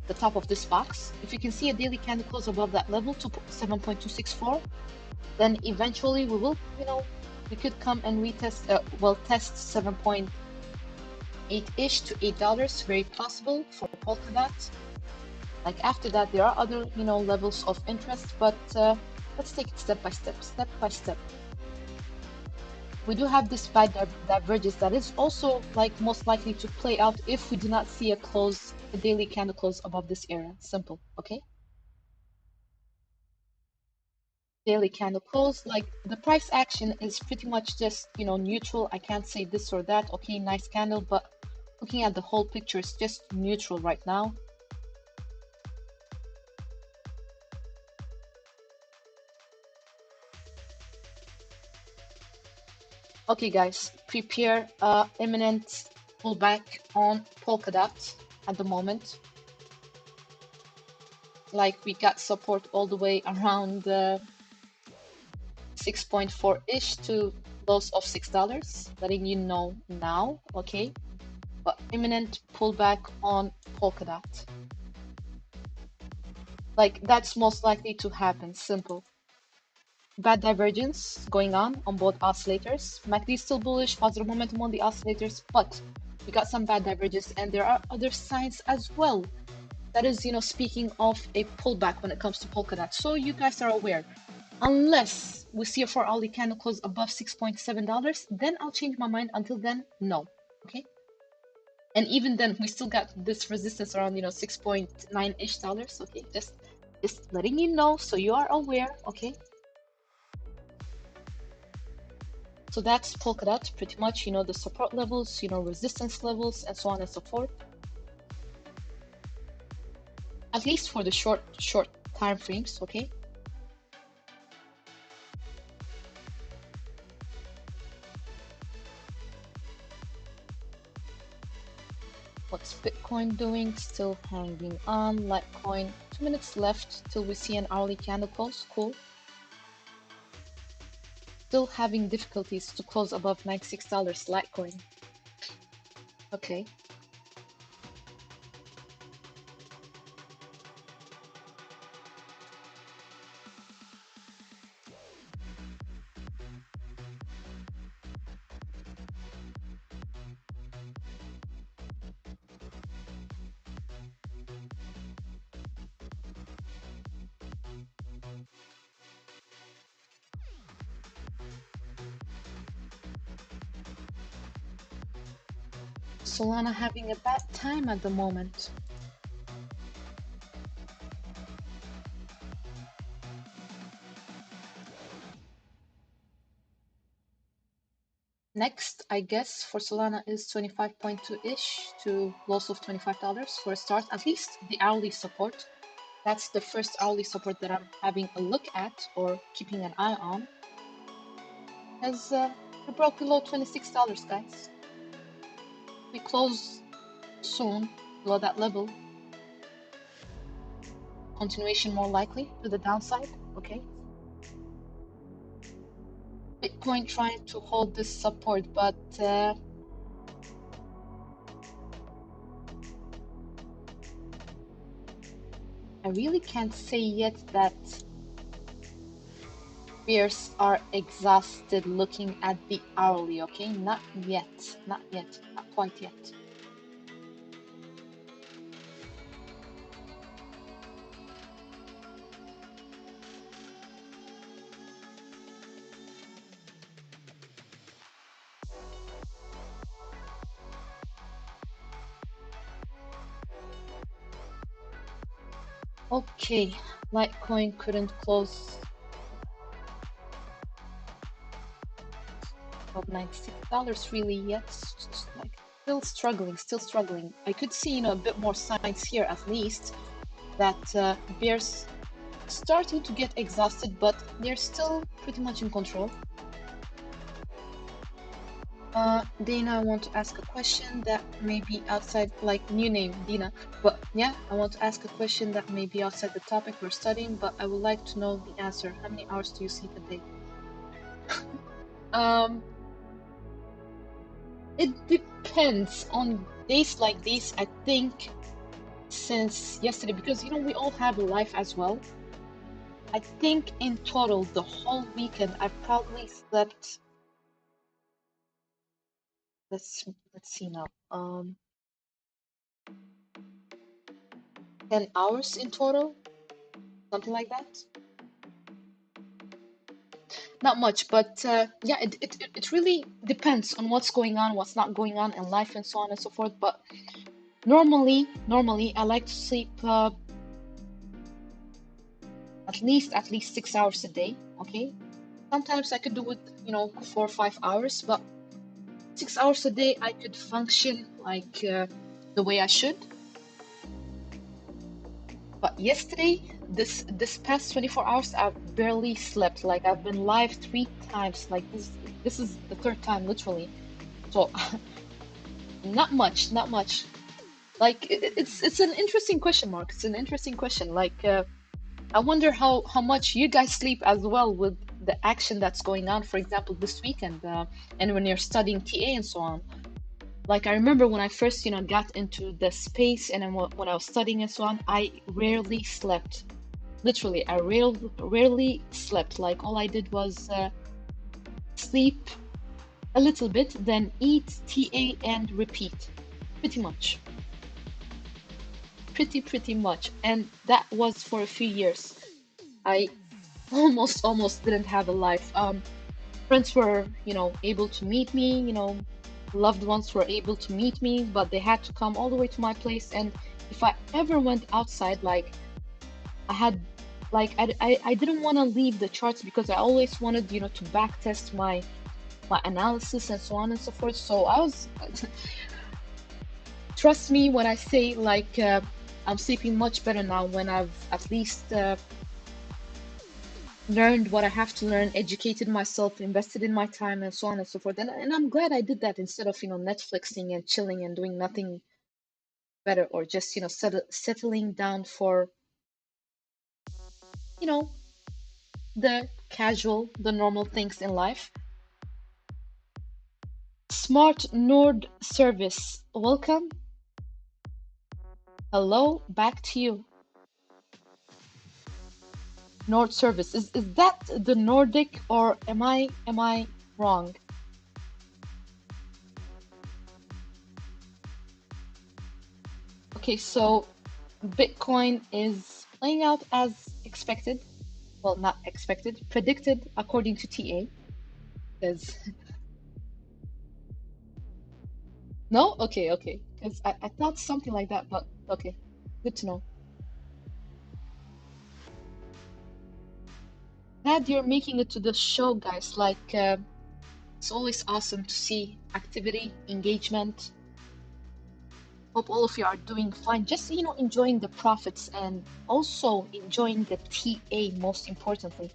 the top of this box. If you can see a daily candle close above that level, 7.264, then eventually we will, we could come and retest, test 7.8-ish to $8, very possible for Polkadot. Like after that, there are other, levels of interest, but let's take it step by step, step by step. We do have this bad divergence that is also like most likely to play out if we do not see a daily candle close above this area. Simple, okay? Daily candle close, like the price action is pretty much just, neutral. I can't say this or that. Okay, nice candle, but looking at the whole picture, it's just neutral right now. Okay guys, prepare imminent pullback on Polkadot at the moment. Like we got support all the way around 6.4-ish to lows of $6, letting you know now, okay? But imminent pullback on Polkadot. Like that's most likely to happen, simple. Bad divergence going on both oscillators. MACD is still bullish, positive momentum on the oscillators, but we got some bad divergence, and there are other signs as well. That is, speaking of a pullback when it comes to Polkadot. So you guys are aware, unless we see a 4-hourly candle close above $6.7, then I'll change my mind. Until then, no. Okay. And even then, we still got this resistance around, 6.9-ish dollars. Okay, just letting you know so you are aware. Okay. So that's Polkadot, pretty much, the support levels, resistance levels, and so on and so forth. At least for the short time frames, okay? What's Bitcoin doing? Still hanging on. Litecoin, 2 minutes left till we see an hourly candle close. Cool. Still having difficulties to close above $96 Litecoin. Okay. Solana having a bad time at the moment. Next, I guess, for Solana is 25.2-ish to loss of $25 for a start, at least the hourly support. That's the first hourly support that I'm having a look at or keeping an eye on. As we broke below $26, guys. We close soon below that level. Continuation more likely to the downside, okay? Bitcoin trying to hold this support, but I really can't say yet that bears are exhausted looking at the hourly, okay? Not yet, not quite yet. Okay, Litecoin couldn't close above $96 really yet. Just like still struggling. I could see, a bit more signs here at least that bears starting to get exhausted, but they're still pretty much in control. Dana, I want to ask a question that may be outside, like new name, Dina. But yeah, I want to ask a question that may be outside the topic we're studying, but I would like to know the answer. How many hours do you sleep a day? It depends on days like these. I think since yesterday because we all have a life as well. I think in total the whole weekend I probably slept. Let's see now. 10 hours in total, something like that. Not much, but yeah, it really depends on what's going on, what's not going on in life, and so on and so forth. But normally, I like to sleep at least 6 hours a day. Okay, sometimes I could do it, 4 or 5 hours, but 6 hours a day I could function like the way I should. But yesterday, this past 24 hours, I've barely slept. Like I've been live 3 times. Like this is the third time, literally. So not much, not much. Like it's an interesting question, Mark. It's an interesting question. Like I wonder how much you guys sleep as well with the action that's going on. For example, this weekend, and when you're studying TA and so on. Like I remember when I first, got into the space and then when I was studying and so on, I rarely slept. Literally, I rarely slept. Like all I did was sleep a little bit, then eat, TA, and repeat. Pretty much. Pretty much. And that was for a few years. I almost didn't have a life. Friends were, able to meet me, loved ones were able to meet me, but they had to come all the way to my place. And if I ever went outside, like I had, like I didn't want to leave the charts because I always wanted, to back test my analysis and so on and so forth. So I was, trust me when I say like I'm sleeping much better now when I've at least learned what I have to learn, educated myself, invested in my time, and so on and so forth. And I'm glad I did that instead of, Netflixing and chilling and doing nothing better, or just, settling down for, you know, the normal things in life. Smart Nord service, welcome. Hello, back to you. Nord service, is that the Nordic, or am I wrong? Okay, so Bitcoin is playing out as expected. Well, not expected, predicted according to TA. Because no, okay, because I thought something like that, but okay, good to know. Glad you're making it to the show, guys. Like, it's always awesome to see activity, engagement. Hope all of you are doing fine. Just, enjoying the profits and also enjoying the TA, most importantly.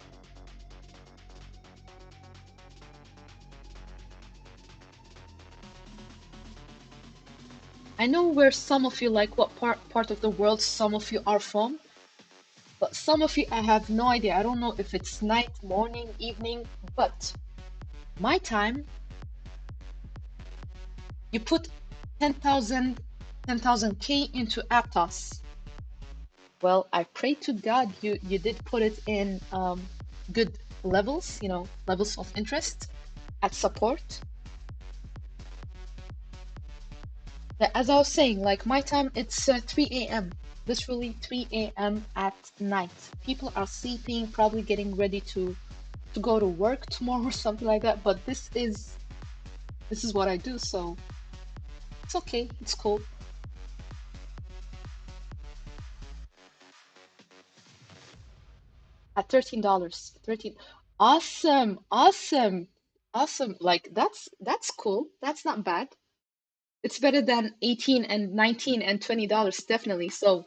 I know where some of you, like what part of the world some of you are from, but some of you I have no idea. I don't know if it's night, morning, evening, but my time, you put 10,000K into Aptos. Well, I pray to God you did put it in good levels, levels of interest at support. But as I was saying, like my time, it's 3 a.m. Literally 3 a.m. at night. People are sleeping, probably getting ready to go to work tomorrow or something like that. But this is what I do, so it's okay. It's cool. At $13. 13. Awesome, awesome, awesome. Like that's cool. That's not bad. It's better than 18 and 19 and $20, definitely. So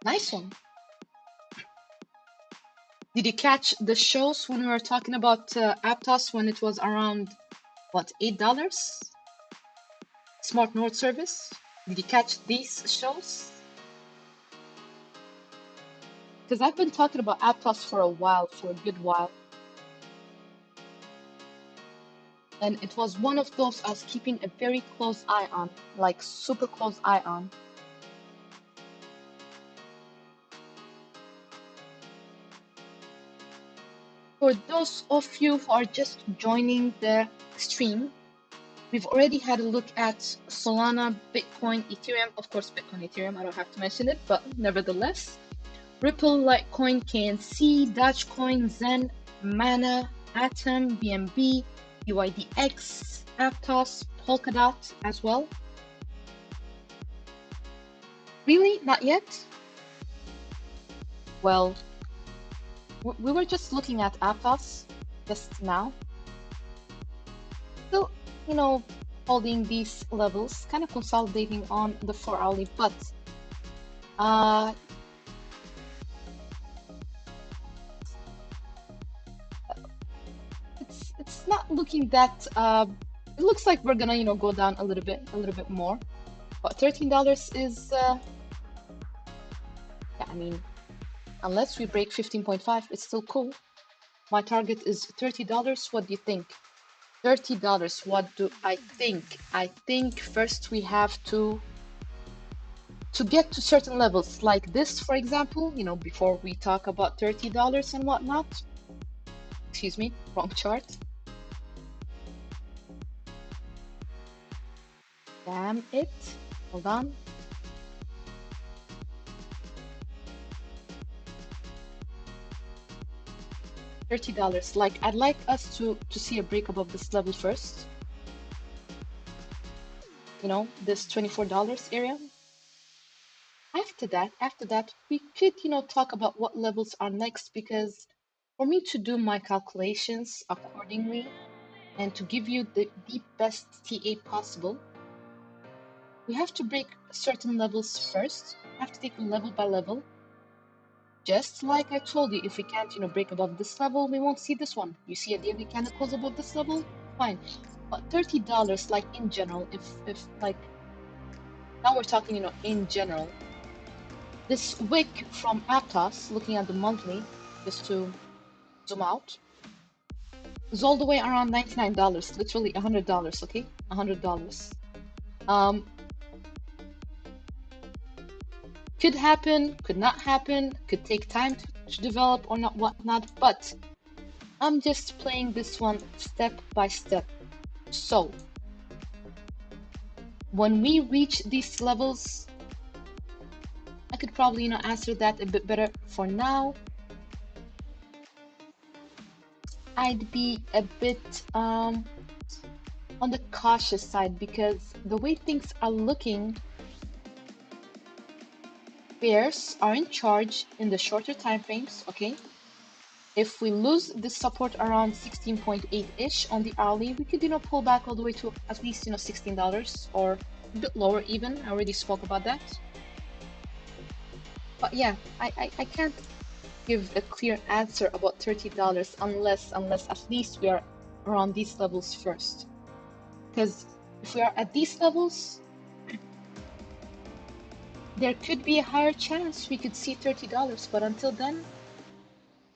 nice one. Did you catch the shows when we were talking about Aptos when it was around what, $8? Smart Node service. Did you catch these shows? Because I've been talking about Aptos for a while, for a good while. And it was one of those I was keeping a very close eye on, like super close eye on. For those of you who are just joining the stream, we've already had a look at Solana, Bitcoin, Ethereum. Of course, Bitcoin, Ethereum, I don't have to mention it, but nevertheless. Ripple, Litecoin, KNC, Dogecoin, Zen, Mana, Atom, BNB, UIDX, Aptos, Polkadot as well. Really? Not yet? Well, we were just looking at Aptos just now. Still, you know, holding these levels, kind of consolidating on the 4-hourly, but it's not looking that it looks like we're gonna, you know, go down a little bit more. But $13 is yeah, I mean, unless we break 15.5, it's still cool. My target is $30. What do you think? $30. What do I think? I think first we have to get to certain levels like this, for example, you know, before we talk about $30 and whatnot. Excuse me, wrong chart. Damn it. Hold on. $30. Like, I'd like us to see a break above this level first. You know, this $24 area. After that, we could, you know, talk about what levels are next, because for me to do my calculations accordingly and to give you the best TA possible, we have to break certain levels first. We have to take it level by level. Just like I told you, if we can't, you know, break above this level, we won't see this one. You see a daily candle close above this level, fine. But $30, like in general, if like now we're talking, you know, in general, this wick from Aptos, looking at the monthly, just to zoom out, is all the way around $99, literally $100, okay? $100. Could happen, could not happen, could take time to develop or not, whatnot, but I'm just playing this one step by step. So, when we reach these levels, I could probably, you know, answer that a bit better. For now, I'd be a bit on the cautious side, because the way things are looking, bears are in charge in the shorter time frames, okay? If we lose this support around 16.8-ish on the hourly, we could, you know, pull back all the way to at least, you know, $16 or a bit lower even. I already spoke about that. But yeah, I can't give a clear answer about $30 unless at least we are around these levels first. Because if we are at these levels, there could be a higher chance we could see $30, but until then,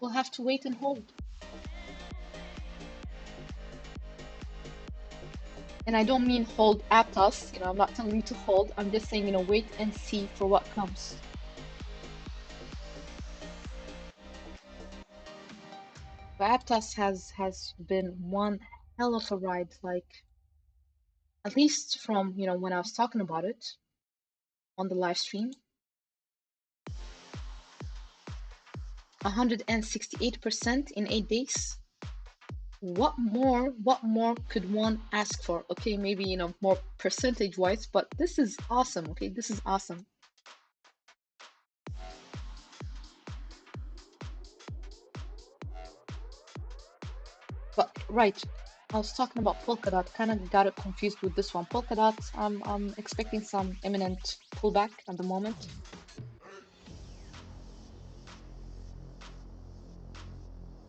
we'll have to wait and hold. And I don't mean hold Aptos, you know, I'm not telling you to hold, I'm just saying, you know, wait and see for what comes. But Aptos has been one hell of a ride, like, at least from, you know, when I was talking about it on the live stream. 168% in 8 days. What more could one ask for? Okay, maybe, you know, more percentage wise, but this is awesome. Okay, this is awesome. But right, I was talking about Polkadot, kind of got it confused with this one. Polkadot, I'm expecting some imminent pullback at the moment.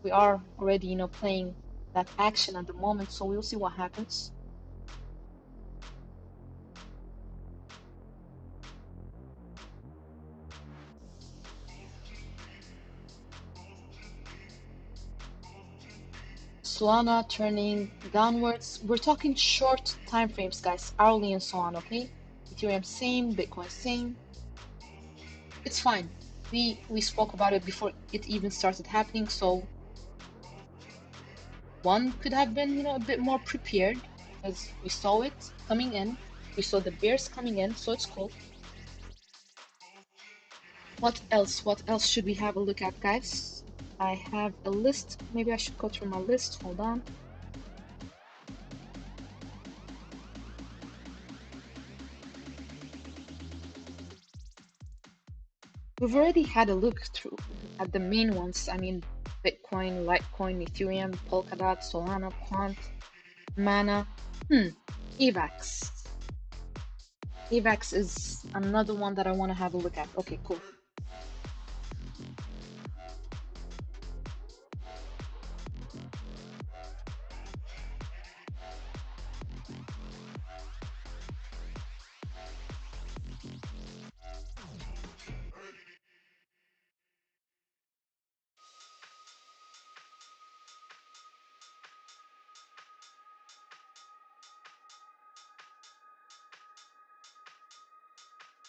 We are already, you know, playing that action at the moment, so we'll see what happens. Solana turning downwards. We're talking short time frames, guys, hourly and so on, okay? Ethereum same, Bitcoin same. It's fine. We spoke about it before it even started happening, so one could have been, a bit more prepared because we saw it coming in. We saw the bears coming in, so it's cool. What else? What else should we have a look at, guys? I have a list. Maybe I should go through my list. Hold on. We've already had a look through at the main ones. I mean, Bitcoin, Litecoin, Ethereum, Polkadot, Solana, Quant, Mana. AVAX. AVAX is another one that I want to have a look at. Okay, cool.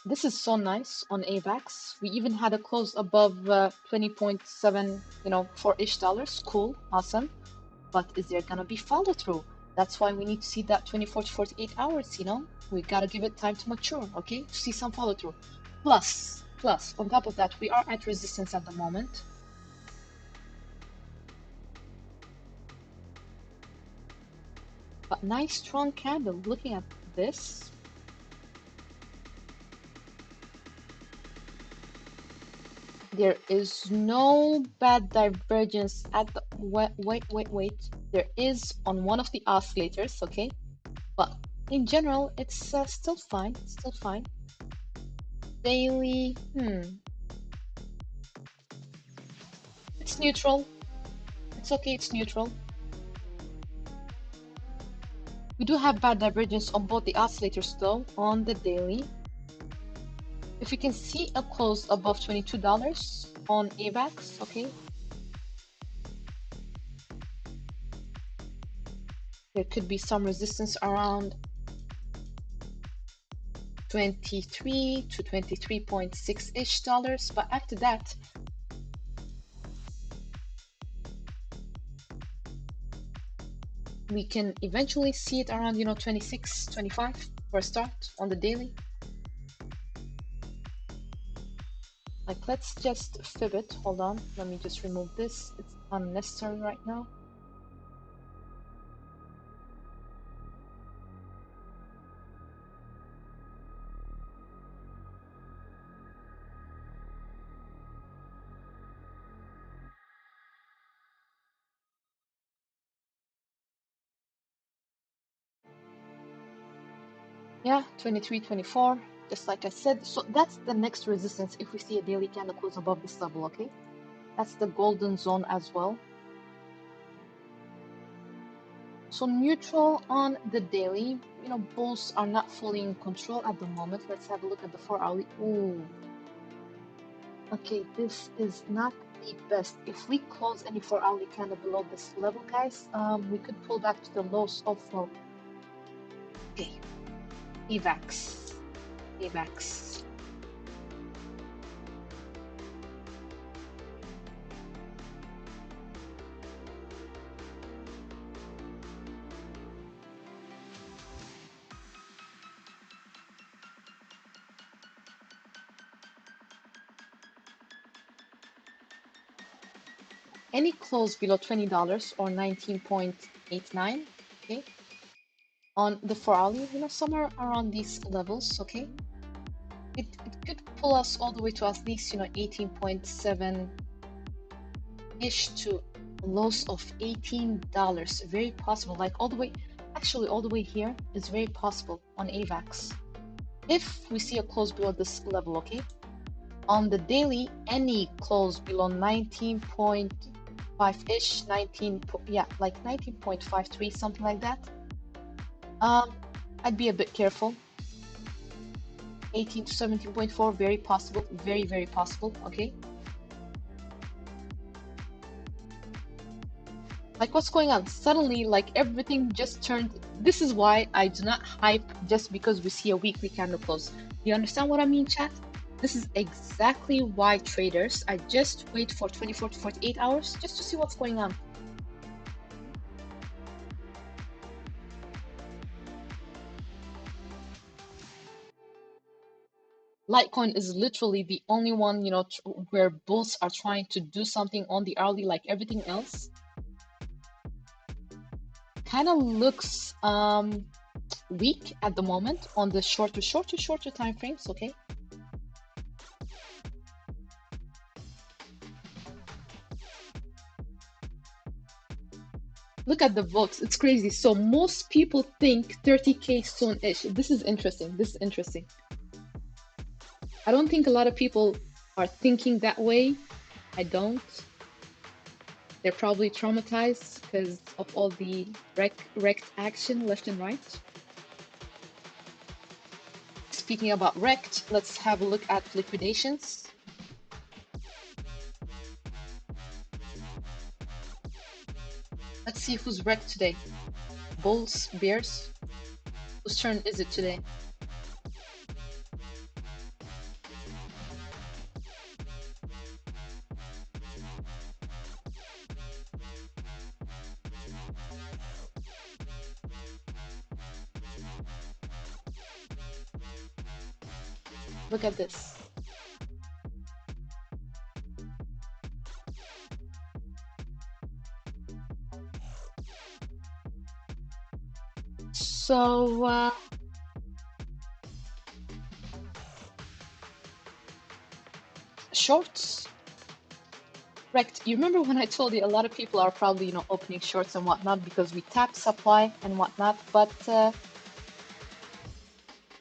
This is so nice on AVAX. We even had a close above 20.7, $4-ish. Cool, awesome. But is there gonna be follow through? That's why we need to see that 24 to 48 hours, We gotta give it time to mature, okay? To see some follow through. Plus, on top of that, we are at resistance at the moment. But nice strong candle. Looking at this, there is no bad divergence at the wait. There is on one of the oscillators, okay? But in general, it's still fine. Daily, it's neutral. It's okay, it's neutral. We do have bad divergence on both the oscillators though, on the daily. If we can see a close above $22 on AVAX, okay? There could be some resistance around 23 to 23.6-ish dollars, but after that, we can eventually see it around, 26, 25 for a start on the daily. Like, let's just fib it. Hold on, let me just remove this. It's unnecessary right now. Yeah, 23, 24, just like I said. So that's the next resistance if we see a daily candle close above this level, okay? That's the golden zone as well. So neutral on the daily. Bulls are not fully in control at the moment. Let's have a look at the 4-hourly. Ooh. Okay, this is not the best. If we close any 4-hourly candle below this level, guys, we could pull back to the lows of okay. AVAX. Any close below $20 or 19.89, okay, on the 4-hourly, somewhere around these levels, okay, it could pull us all the way to at least 18.7-ish to lows of $18. Very possible, like all the way here is very possible on AVAX if we see a close below this level, okay. On the daily, any close below 19.5-ish, like 19.53, something like that, I'd be a bit careful. 18 to 17.4, very possible, very, very possible, okay. Like, what's going on? Suddenly, like, everything just turned. This is why I do not hype just because we see a weekly candle close. You understand what I mean, chat? This is exactly why traders, I just wait for 24 to 48 hours just to see what's going on. Litecoin is literally the only one, you know, where bulls are trying to do something on the hourly, like everything else. Kind of looks weak at the moment on the shorter time frames, okay? Look at the votes. It's crazy. So most people think 30K soon-ish. This is interesting. This is interesting. I don't think a lot of people are thinking that way. I don't. They're probably traumatized because of all the wrecked action left and right. Speaking about wrecked, let's have a look at liquidations. Let's see who's wrecked today. Bulls, bears. Whose turn is it today? Look at this. So, shorts. Correct. You remember when I told you a lot of people are probably, you know, opening shorts and whatnot because we tap supply and whatnot, but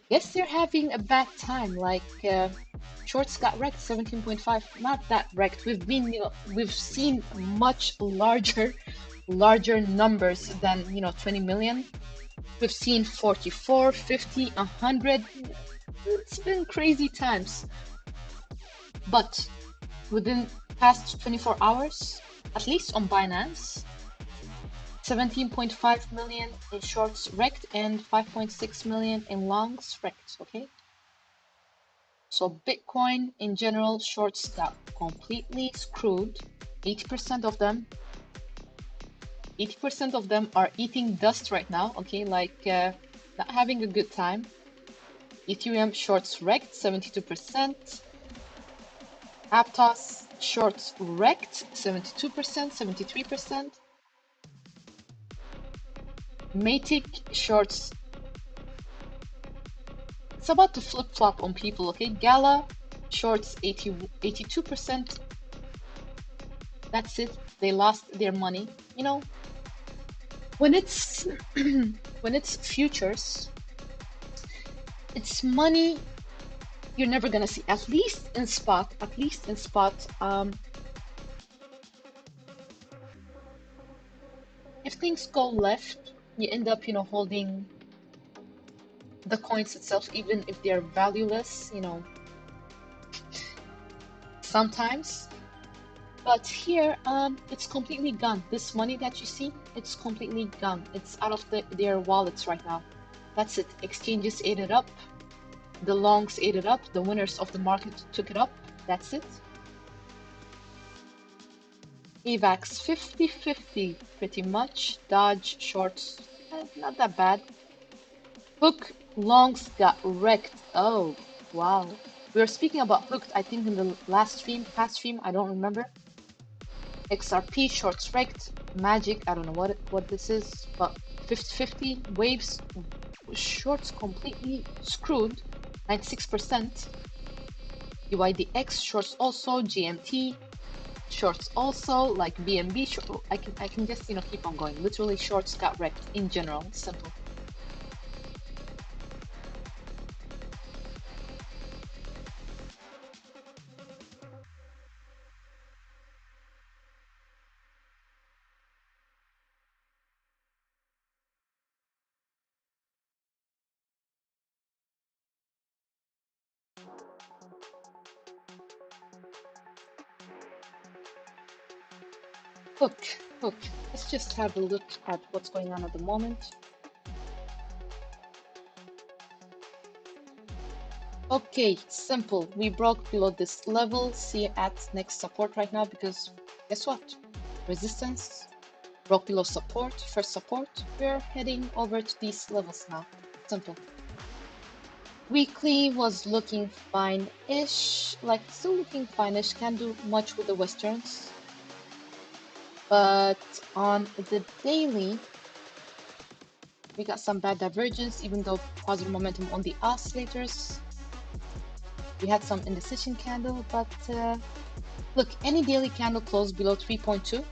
yes, they're having a bad time. Like shorts got wrecked 17.5, not that wrecked. We've been, you know, we've seen much larger numbers than, you know, 20 million. We've seen 44, 50, 100. It's been crazy times. But within past 24 hours, at least on Binance, 17.5 million in shorts wrecked and 5.6 million in longs wrecked, okay? So Bitcoin in general, shorts got completely screwed. 80% of them, 80% of them are eating dust right now, okay? Like not having a good time. Ethereum shorts wrecked 72%. Aptos shorts wrecked 72%, 73%. Matic shorts, it's about to flip-flop on people, okay? Gala shorts 82%. That's it. They lost their money. You know, when it's when it's futures, it's money you're never gonna see. At least in spot. If things go left, you end up, you know, holding the coins itself, even if they're valueless, you know, sometimes. But here, it's completely gone. This money that you see, it's completely gone. It's out of their wallets right now. That's it. Exchanges ate it up. The longs ate it up. The winners of the market took it up. That's it. AVAX 50-50, pretty much. Dodge shorts, not that bad. Hook longs got wrecked. Oh, wow. We were speaking about hooked, I think, in the past stream, I don't remember. XRP shorts wrecked. Magic, I don't know what this is, but 50-50 waves shorts completely screwed. 96%. UIDX shorts also. GMT shorts also, like BNB. I can just, you know, keep on going. Literally, shorts got wrecked in general. Simple. Hook, hook. Let's just have a look at what's going on at the moment. Okay, simple. We broke below this level. See at next support right now because guess what? Resistance broke below support, first support. We're heading over to these levels now. Simple. Weekly was looking fine-ish, like still looking fine-ish. Can't do much with the Westerns. But on the daily, we got some bad divergence, even though positive momentum on the oscillators. We had some indecision candle, but look, any daily candle closed below 3.2,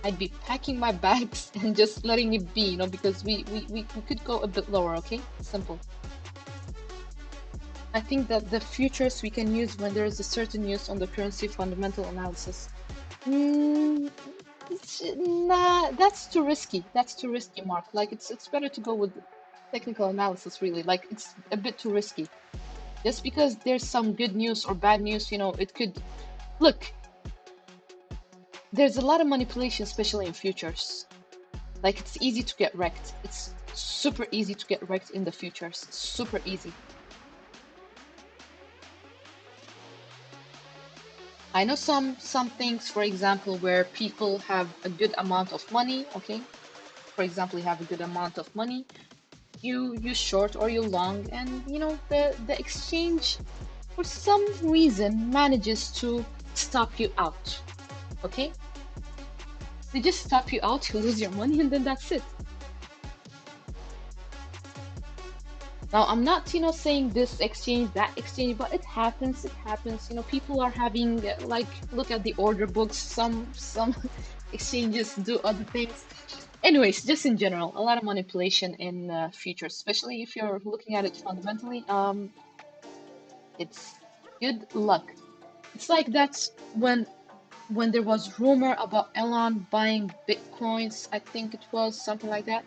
I'd be packing my bags and just letting it be, you know, because we could go a bit lower, okay? Simple. I think that the futures we can use when there is a certain use on the currency fundamental analysis. Nah, that's too risky. That's too risky, Mark. Like it's better to go with technical analysis, really. Like it's a bit too risky. Just because there's some good news or bad news, you know, it could look. There's a lot of manipulation, especially in futures. Like it's easy to get wrecked. It's super easy to get wrecked in the futures. Super easy. I know some things, for example, where people have a good amount of money, okay? For example, you have a good amount of money, you short or you long, and you know the exchange for some reason manages to stop you out, okay? They just stop you out, you lose your money, and then that's it. Now, I'm not, you know, saying this exchange, that exchange, but it happens, it happens. You know, people are having, like, look at the order books, some exchanges do other things. Anyways, just in general, a lot of manipulation in futures, especially if you're looking at it fundamentally. It's good luck. It's like that's when there was rumor about Elon buying Bitcoins, I think it was something like that.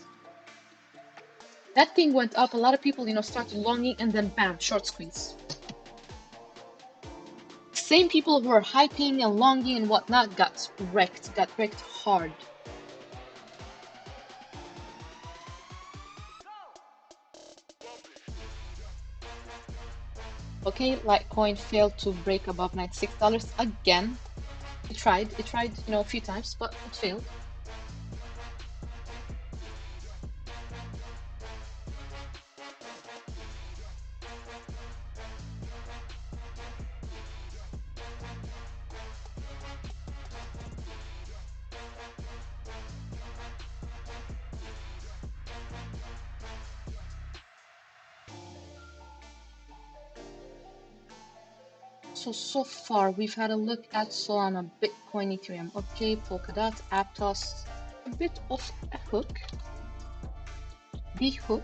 That thing went up, a lot of people, you know, started longing, and then bam, short squeeze. Same people who were hyping and longing and whatnot got wrecked hard. Okay, Litecoin failed to break above $96 again. It tried, you know, a few times, but it failed. So far, we've had a look at Solana, Bitcoin, Ethereum. Okay, Polkadot, Aptos, a bit of a hook. The hook.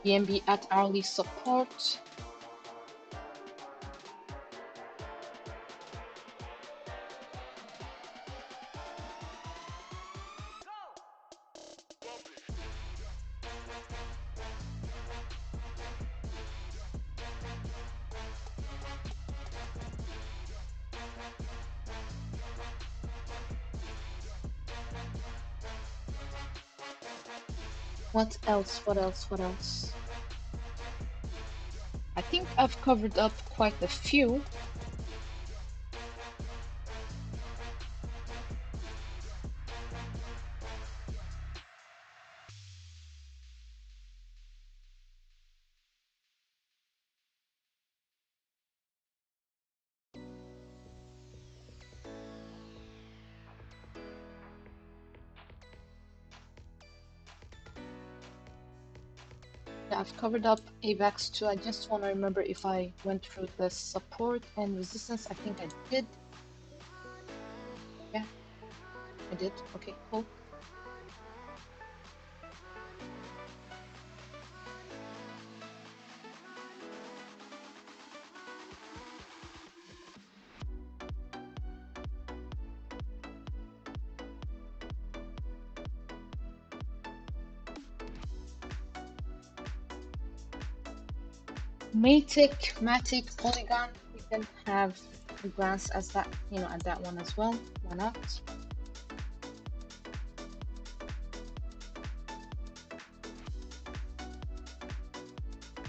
BNB at hourly support. What else? What else? What else? I think I've covered up quite a few. Yeah, I've covered up AVAX too. I just want to remember if I went through the support and resistance. I think I did. Yeah, I did. Okay, cool. Matic, Polygon, we can have a glance as that, at that one as well. Why not?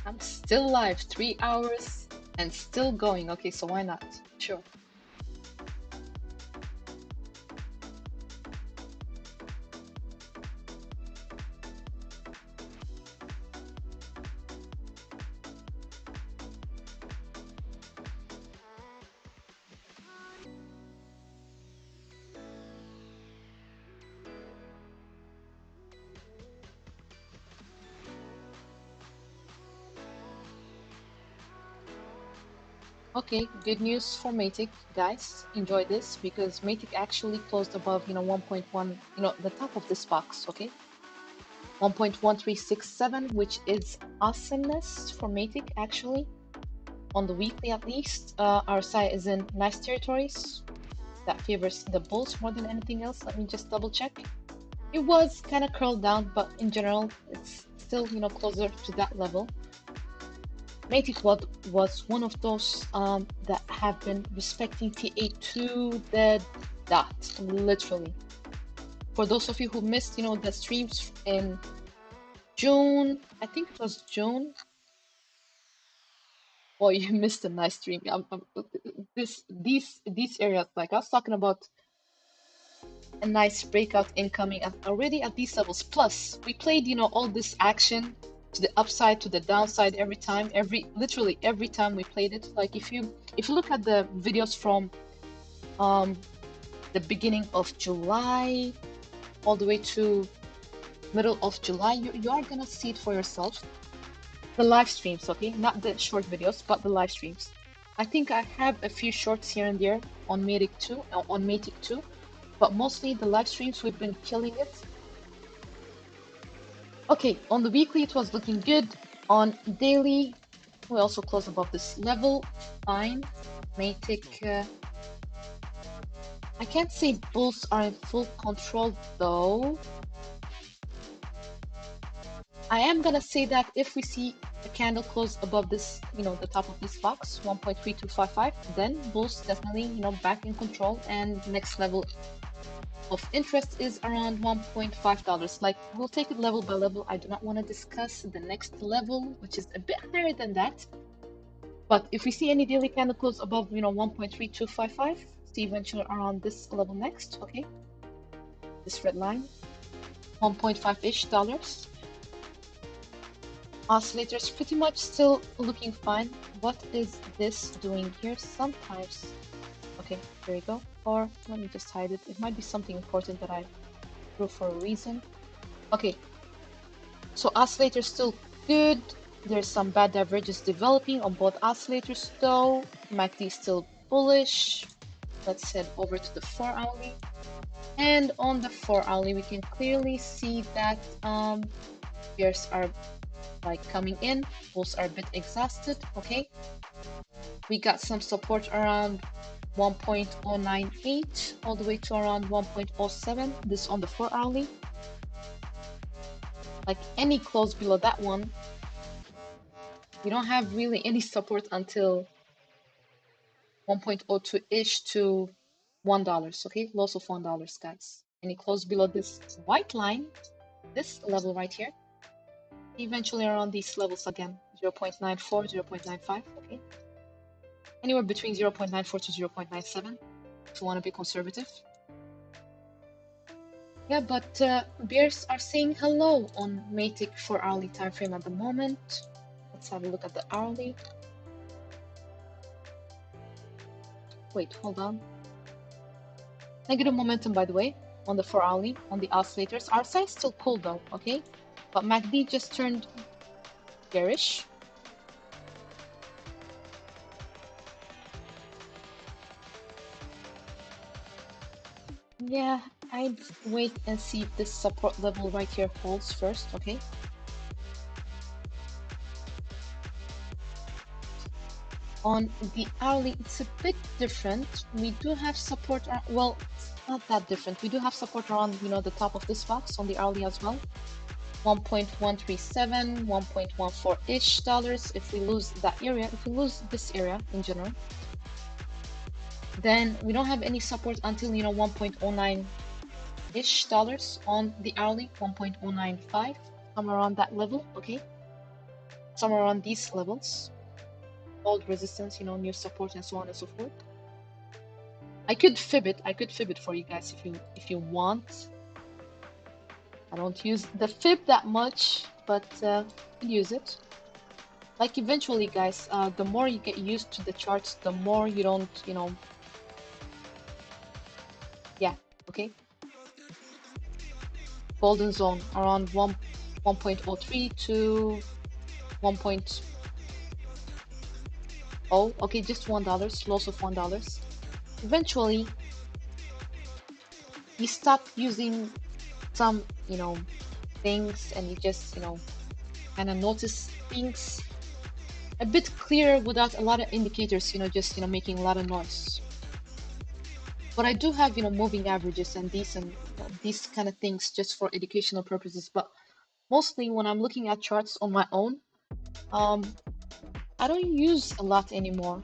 I'm still live, 3 hours and still going. Okay, so why not? Sure. Okay, good news for Matic, guys. Enjoy this because Matic actually closed above, 1.1, the top of this box, okay? 1.1367, which is awesomeness for Matic, actually. On the weekly, at least, our side is in nice territories. That favors the bulls more than anything else. Let me just double check. It was kind of curled down, but in general, it's still, closer to that level. Matic was one of those that have been respecting TA to the dot, literally. For those of you who missed, the streams in June, I think it was June. Oh, you missed a nice stream. These areas, like I was talking about, a nice breakout incoming already at these levels. Plus, we played, all this action to the upside, to the downside every time, literally every time we played it. Like if you look at the videos from the beginning of July all the way to middle of July, you are gonna see it for yourself. The live streams, okay, not the short videos, but the live streams. I think I have a few shorts here and there on Matic 2, but mostly the live streams, we've been killing it. Okay, on the weekly it was looking good. On daily, we also closed above this level. Fine. Matic. I can't say bulls are in full control though. I am gonna say that if we see a candle close above this, the top of this box, 1.3255, then bulls definitely, back in control, and next level of interest is around $1.5. Like, we'll take it level by level. I do not want to discuss the next level, which is a bit higher than that. But if we see any daily candle close above, 1.3255, see eventually around this level next, okay? This red line, 1.5-ish dollars. Oscillators pretty much still looking fine. What is this doing here? Sometimes, okay, there you go. Or let me just hide it. It might be something important that I drew for a reason. Okay, so oscillators still good. There's some bad divergence developing on both oscillators though. MACD still bullish. Let's head over to the 4-hourly. And on the 4-hourly, we can clearly see that bears are like coming in, bulls are a bit exhausted. Okay, we got some support around 1.098 all the way to around 1.07. This on the 4-hourly. Like any close below that one, we don't have really any support until 1.02-ish to $1. Okay, loss of $1, guys. Any close below this white line, this level right here, eventually around these levels again, 0.94, 0.95, okay? Anywhere between 0.94 to 0.97 if you want to be conservative. Yeah, but bears are saying hello on Matic 4-hourly time frame at the moment. Let's have a look at the hourly. Wait, hold on. Negative momentum, by the way, on the 4-hourly, on the oscillators. Our side's still cool though, okay? But MACD just turned bearish. Yeah, I'd wait and see if this support level right here holds first, okay? On the hourly, it's a bit different. We do have support, well, it's not that different. We do have support around, the top of this box on the hourly as well. 1.137, 1.14-ish dollars. If we lose that area, if we lose this area in general, then we don't have any support until 1.09-ish dollars on the hourly, 1.095, somewhere around that level. Okay, somewhere around these levels, old resistance, new support, and so on and so forth. I could fib it for you guys if you want. I don't use the fib that much, but use it. Like eventually, guys, the more you get used to the charts, the more you don't, yeah, okay. Golden zone around 1.03 to 1.0. Okay, just $1, loss of $1. Eventually, you stop using some, things, and you just, kind of notice things a bit clearer without a lot of indicators, just, making a lot of noise. But I do have, moving averages and these kind of things just for educational purposes. But mostly when I'm looking at charts on my own, I don't use a lot anymore.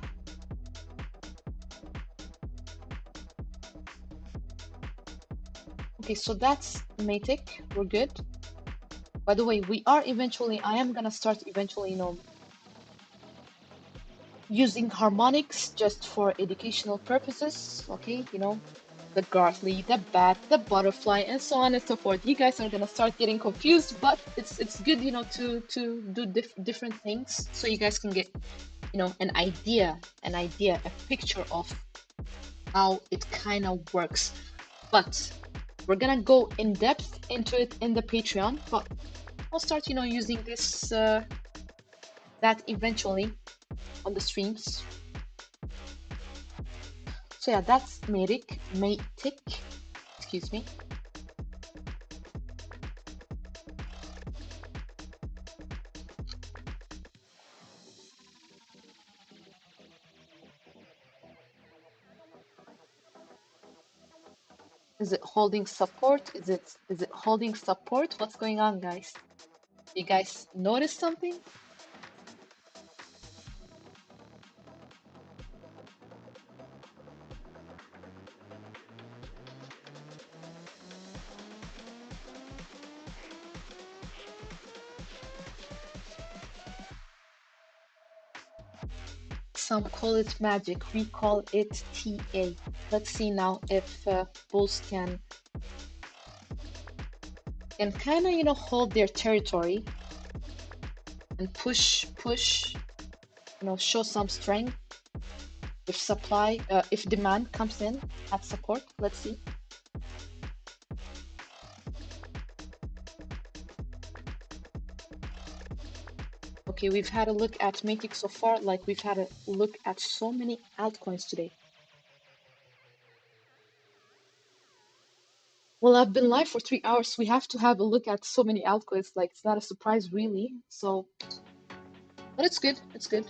Okay, so that's Matic. We're good. By the way, I am gonna start eventually, using harmonics just for educational purposes. Okay, the Gartley, the bat, the butterfly, and so on and so forth. You guys are gonna start getting confused, but it's good, to do different things so you guys can get, an idea, a picture of how it kind of works. But we're gonna go in depth into it in the Patreon. But I'll start, using this that eventually on the streams. So yeah, that's Matic, excuse me. Is it holding support? Is it holding support? What's going on, guys? You guys notice something? Some call it magic, we call it TA. Let's see now if bulls can kind of, hold their territory and push, show some strength. If demand comes in at support, let's see. Okay, we've had a look at Matic so far, like we've had a look at so many altcoins today. Well, I've been live for 3 hours. We have to have a look at so many altcoins. Like, it's not a surprise, really. So, but it's good. It's good.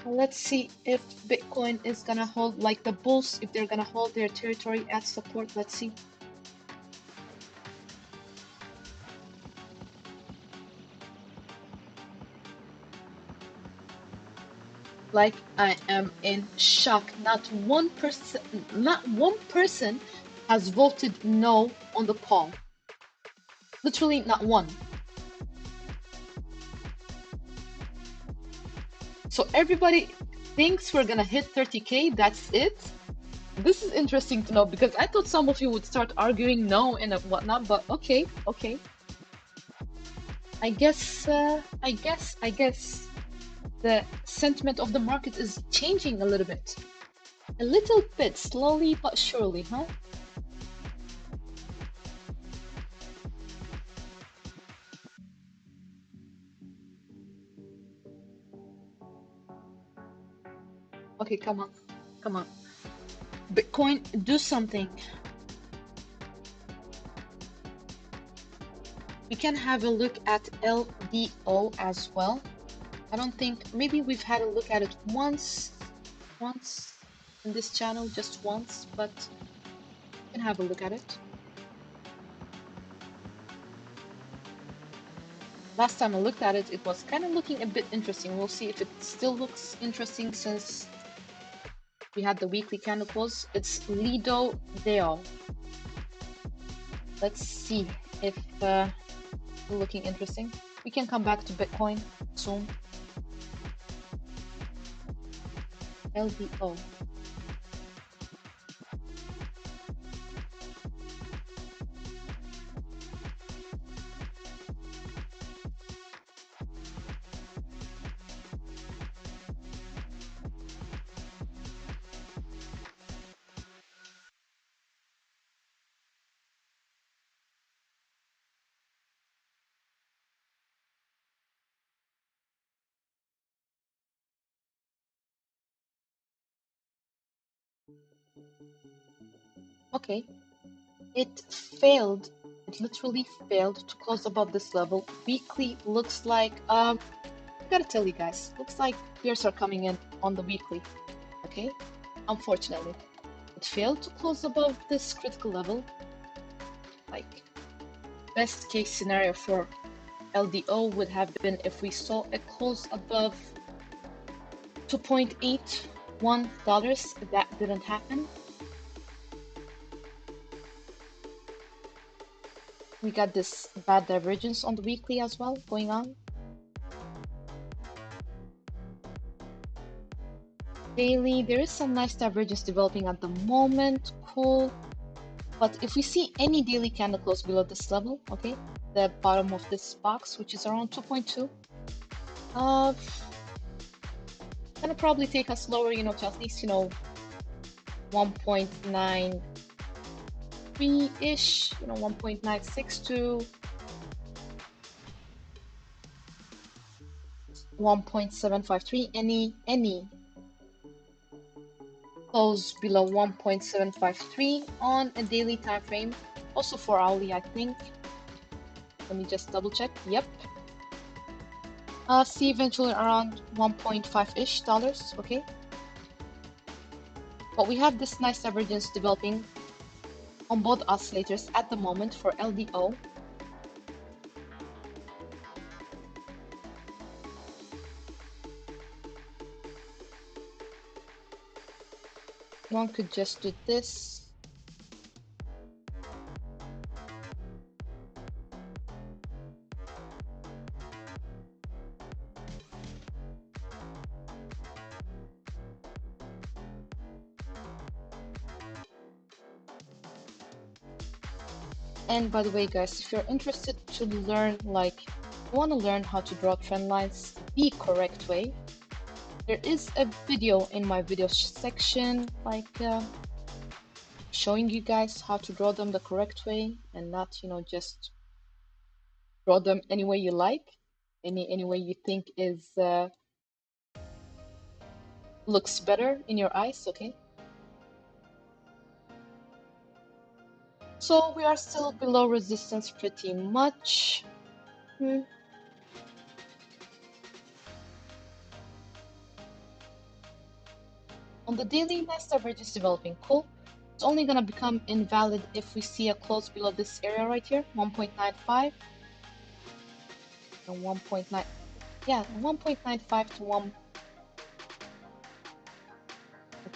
Well, let's see if Bitcoin is gonna hold, like the bulls, if they're gonna hold their territory at support. Let's see. Like, I am in shock. Not one person has voted no on the poll. Literally not one. So everybody thinks we're gonna hit 30K, that's it. This is interesting to know, because I thought some of you would start arguing no and whatnot, but okay. I guess the sentiment of the market is changing a little bit. A little bit, slowly but surely, huh? Okay, come on. Bitcoin, do something. We can have a look at LDO as well. I don't think, maybe we've had a look at it once in this channel, just once, but we can have a look at it. Last time I looked at it, it was kind of looking a bit interesting. We'll see if it still looks interesting since we had the weekly candle close. It's Lido Deo. Let's see if it's looking interesting. We can come back to Bitcoin soon. LDO. Okay, it failed. It literally failed to close above this level. Weekly looks like I gotta tell you guys, looks like fears are coming in on the weekly. Okay, unfortunately, it failed to close above this critical level. Like, best case scenario for LDO would have been if we saw a close above $2.81. That didn't happen. We got this bad divergence on the weekly as well going on. Daily, there is some nice divergence developing at the moment. Cool. But if we see any daily candle close below this level, okay, the bottom of this box, which is around 2.2, gonna probably take us lower, you know, to at least, you know, 1.93-ish, you know, 1.96 to 1.753. Any close below 1.753 on a daily time frame, also for hourly, I think. Let me just double check. Yep. See eventually around 1.5-ish dollars. Okay. But we have this nice divergence developing on both oscillators at the moment for LDO. One could just do this. And by the way, guys, if you're interested to learn, like, you want to learn how to draw trend lines the correct way, there is a video in my video section, like, showing you guys how to draw them the correct way and not, you know, just draw them any way you like, any way you think is looks better in your eyes. Okay. So we are still below resistance pretty much. On the daily, nice divergence developing. Cool. It's only gonna become invalid if we see a close below this area right here, 1.95 and 1.9. Yeah, 1.95 to 1.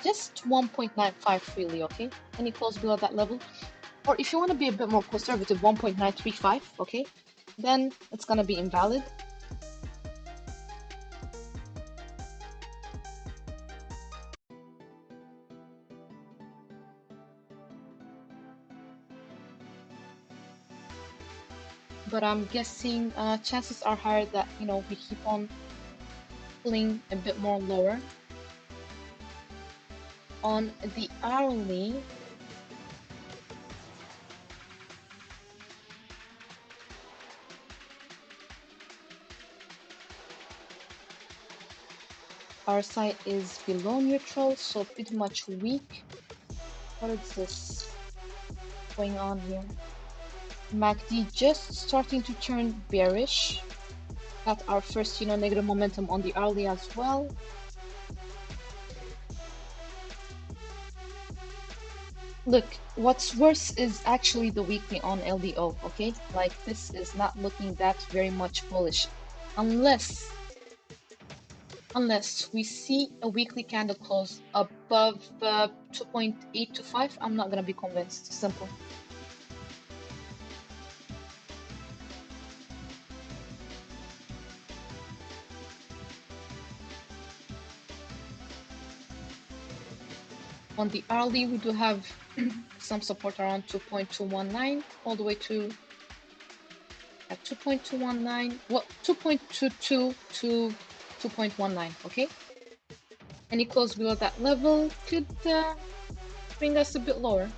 Just 1.95 really, okay? Any close below that level. Or if you want to be a bit more conservative, 1.935, okay? Then it's gonna be invalid. But I'm guessing chances are higher that, you know, we keep on pulling a bit more lower. On the hourly, our side is below neutral, so pretty much weak. What is this going on here? MACD just starting to turn bearish. Got our first, you know, negative momentum on the hourly as well. Look, what's worse is actually the weekly on LDO, okay? Like, this is not looking that very much bullish. Unless we see a weekly candle close above 2.825, I'm not gonna be convinced. Simple. On the hourly, we do have some support around 2.219 all the way to at 2.219, well, 2.22 to 2.19, okay? Any close below that level could bring us a bit lower.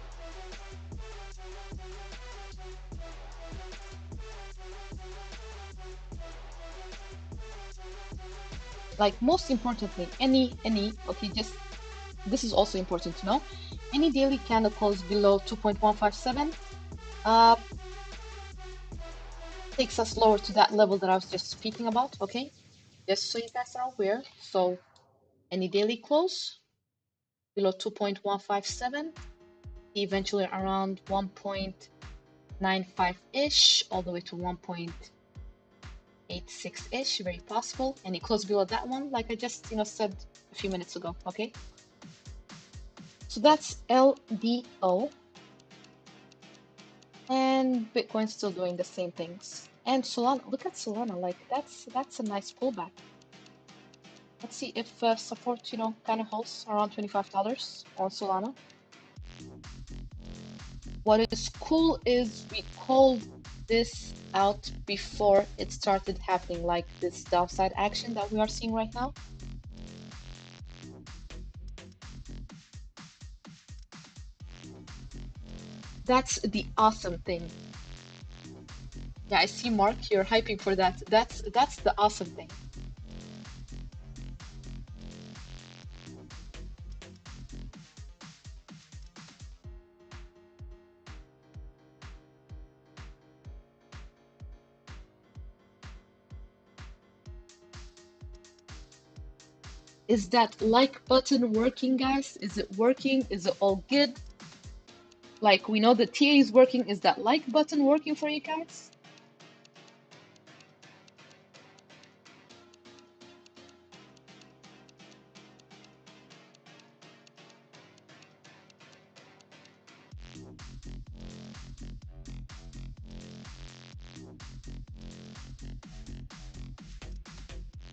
Like, most importantly, okay, just this is also important to know. Any daily candle close below 2.157 takes us lower to that level that I was just speaking about, okay? Just so you guys are aware. So any daily close below 2.157, eventually around 1.95-ish, all the way to 1.86-ish, very possible. Any close below that one, like I just said a few minutes ago, okay? So that's LDO. And Bitcoin's still doing the same things. And Solana, look at Solana, like that's a nice pullback. Let's see if support, kind of holds around $25 on Solana. What is cool is we called this out before it started happening, like this downside action that we are seeing right now. That's the awesome thing. Yeah, I see Mark, you're hyping for that. That's the awesome thing. Is that like button working, guys? Is it working? Is it all good? Like, we know the TA is working. Is that like button working for you guys?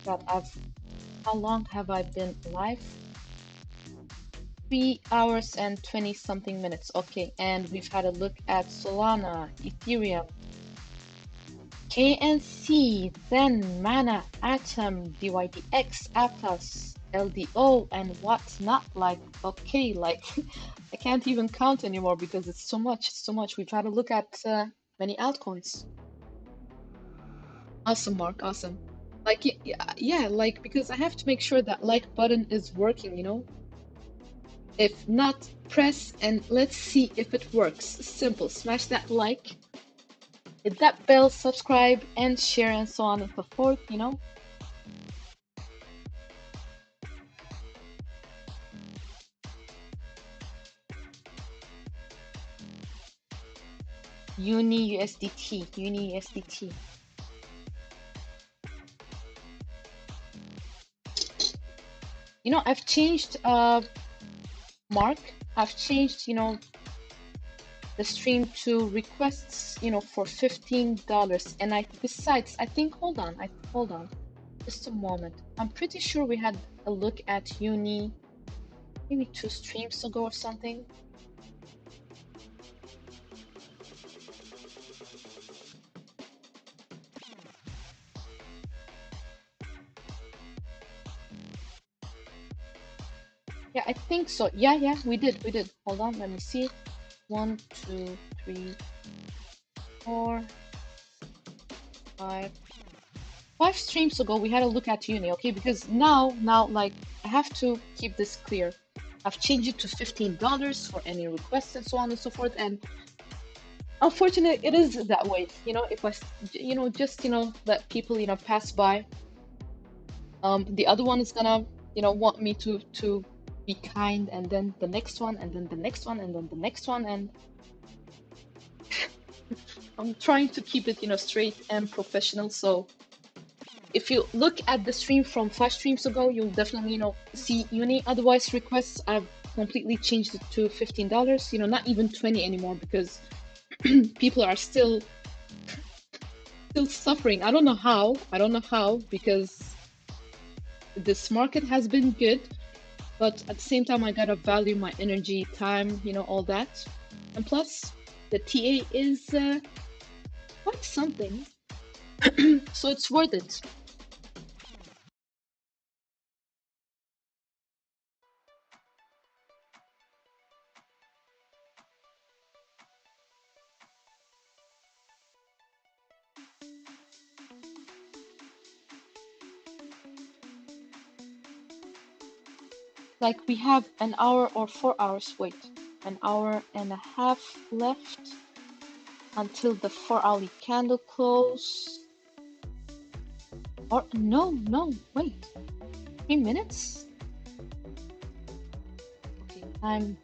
God, how long have I been live? 3 hours and 20 something minutes. Okay, and we've had a look at Solana, Ethereum, KNC, then Mana, Atom, DYDX, Aptos, LDO, and what's not. Like, okay, like I can't even count anymore because it's so much. It's so much. We've had a look at many altcoins. Awesome, Mark. Awesome. Like, yeah, like, because I have to make sure that like button is working. If not, press and let's see if it works. Simple. Smash that like, hit that bell, subscribe, and share, and so on and so forth. Uni USDT. I've changed, Mark, I've changed, the stream to requests, for $15. And besides, I think, hold on, just a moment. I'm pretty sure we had a look at Uni maybe 2 streams ago or something. Yeah, I think so. Yeah, we did. Hold on, let me see. 1, 2, 3, 4, 5. 5 streams ago, we had a look at Uni, okay? Because now, like, I have to keep this clear. I've changed it to $15 for any requests and so on and so forth. And unfortunately, it is that way. If I, just, let people, pass by. The other one is gonna, want me to be kind, and then the next one, and then the next one, and then the next one, and I'm trying to keep it, straight and professional. So if you look at the stream from 5 streams ago, you'll definitely, see uni. Otherwise, requests, I've completely changed it to $15. Not even 20 anymore, because people are still suffering. I don't know how, because this market has been good, but at the same time, I gotta value my energy, time, all that. And plus, the TA is quite something, so it's worth it. Like, we have an hour or 4 hours, wait, an hour and a half left until the 4-hourly candle close. Or no, wait, 3 minutes? Okay, time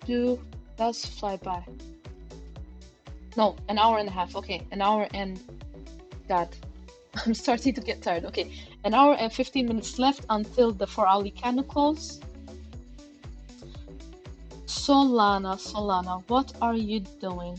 does fly by. No, an hour and a half. Okay, an hour and... God, I'm starting to get tired. Okay, an hour and 15 minutes left until the 4-hourly candle close. Solana, what are you doing?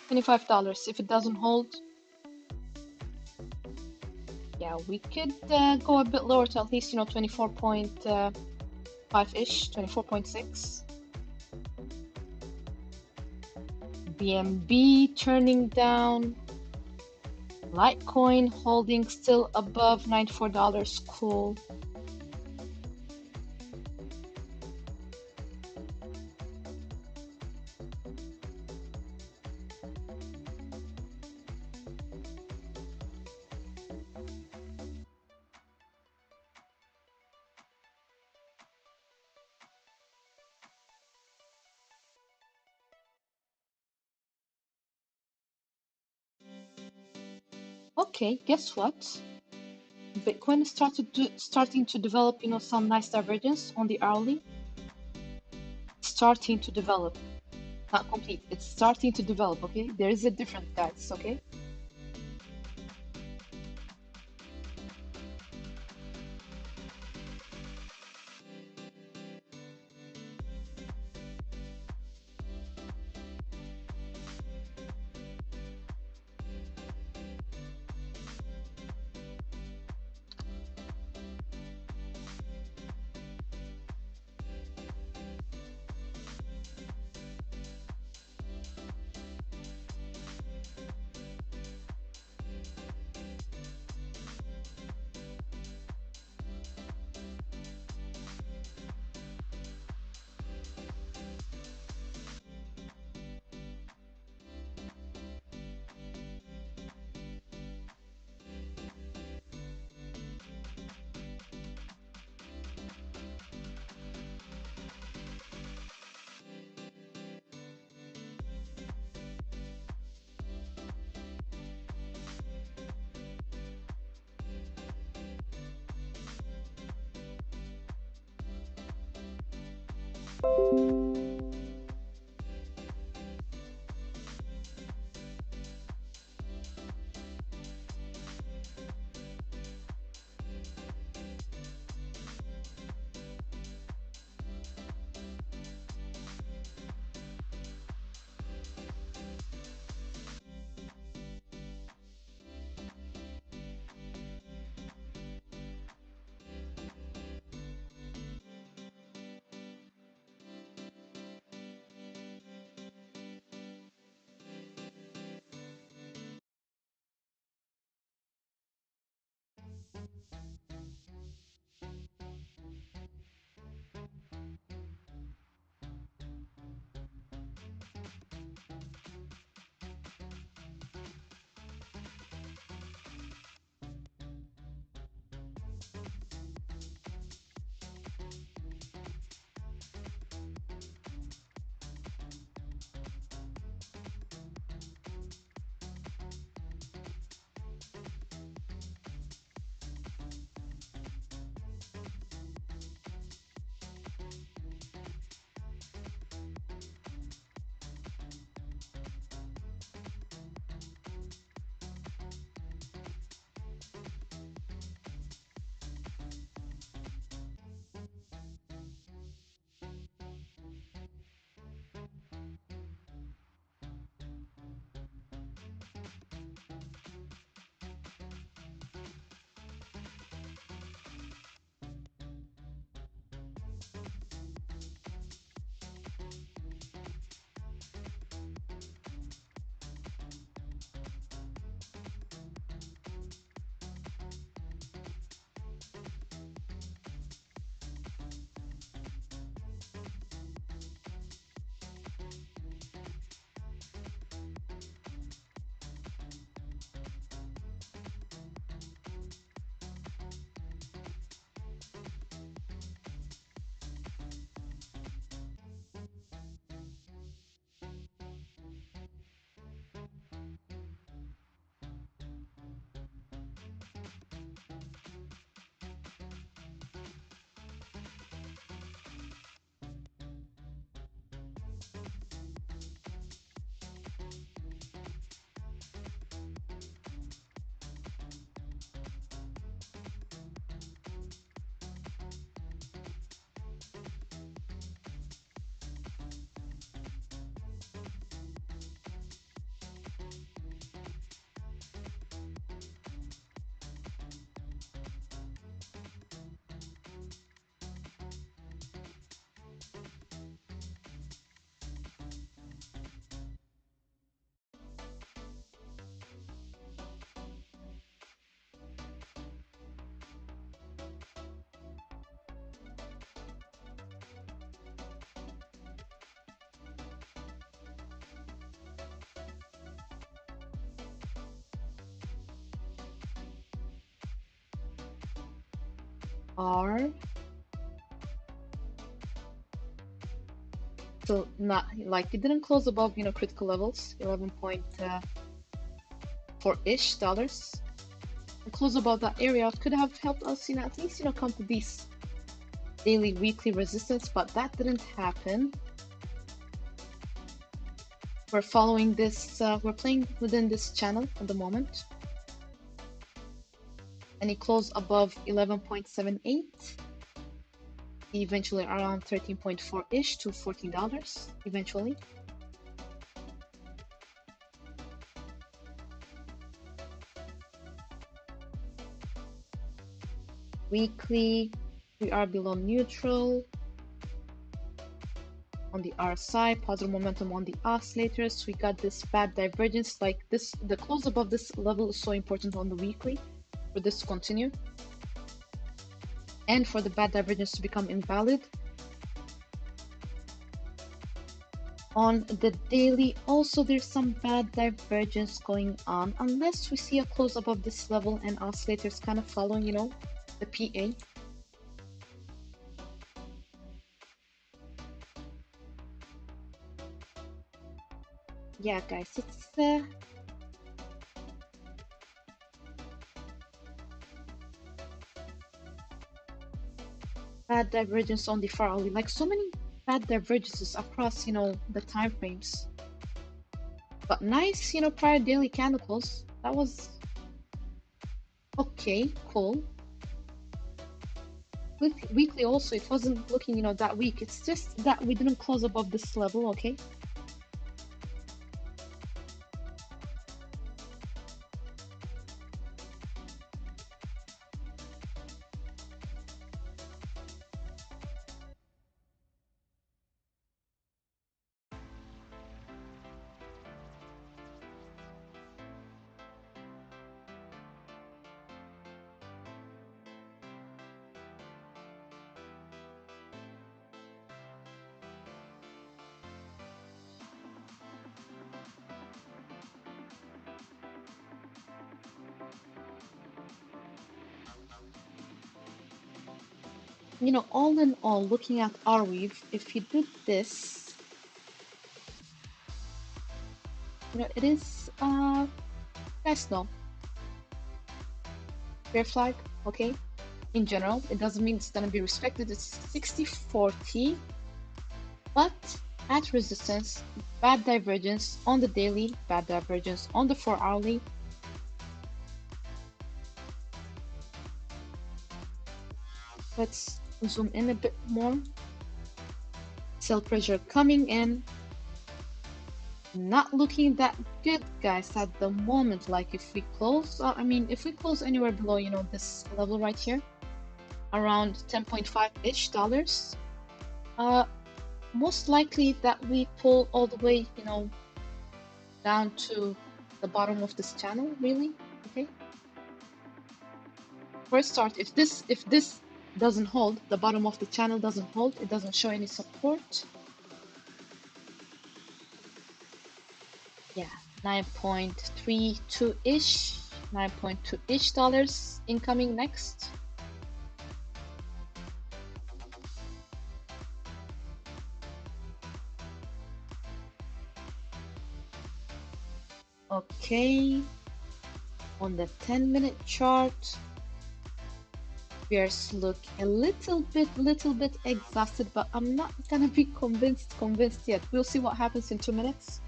$25. If it doesn't hold, yeah, we could go a bit lower to at least, 24.5-ish, 24.6. BNB turning down. Litecoin holding still above $94. Cool. Okay, guess what? Bitcoin starting to develop, some nice divergence on the hourly. Starting to develop, not complete. It's starting to develop. Okay, there is a difference, guys. Okay. R. So not like it didn't close above, critical levels, 11.4-ish dollars. Close above that area could have helped us, at least, come to these daily, weekly resistance, but that didn't happen. We're following this, we're playing within this channel at the moment. And it closed above 11.78, eventually around 13.4-ish to $14 eventually. Weekly, we are below neutral on the RSI, positive momentum on the oscillators. We got this bad divergence like this. The close above this level is so important on the weekly for this to continue and for the bad divergence to become invalid. On the daily, also there's some bad divergence going on unless we see a close above this level and oscillators kind of following, the PA. Yeah, guys, it's bad divergence on the far hourly, like so many bad divergences across, the time frames. But nice, prior daily candles. That was okay, cool. Weekly also, it wasn't looking, that weak. It's just that we didn't close above this level, okay? All in all, looking at our weave, if you did this, it is, guys know, bear flag, okay? In general, it doesn't mean it's gonna be respected. It's 60-40, but at resistance, bad divergence on the daily, bad divergence on the 4 hourly. Let's zoom in a bit more. Sell pressure coming in. Not looking that good, guys, at the moment. Like if we close, if we close anywhere below, this level right here, around 10.5-ish dollars, most likely that we pull all the way, down to the bottom of this channel, really, okay? First start, if this doesn't hold, the bottom of the channel doesn't hold, it doesn't show any support. Yeah, 9.32-ish, 9.2-ish dollars incoming next. Okay, on the 10-minute chart, bears look a little bit exhausted, but I'm not gonna be convinced yet. We'll see what happens in 2 minutes.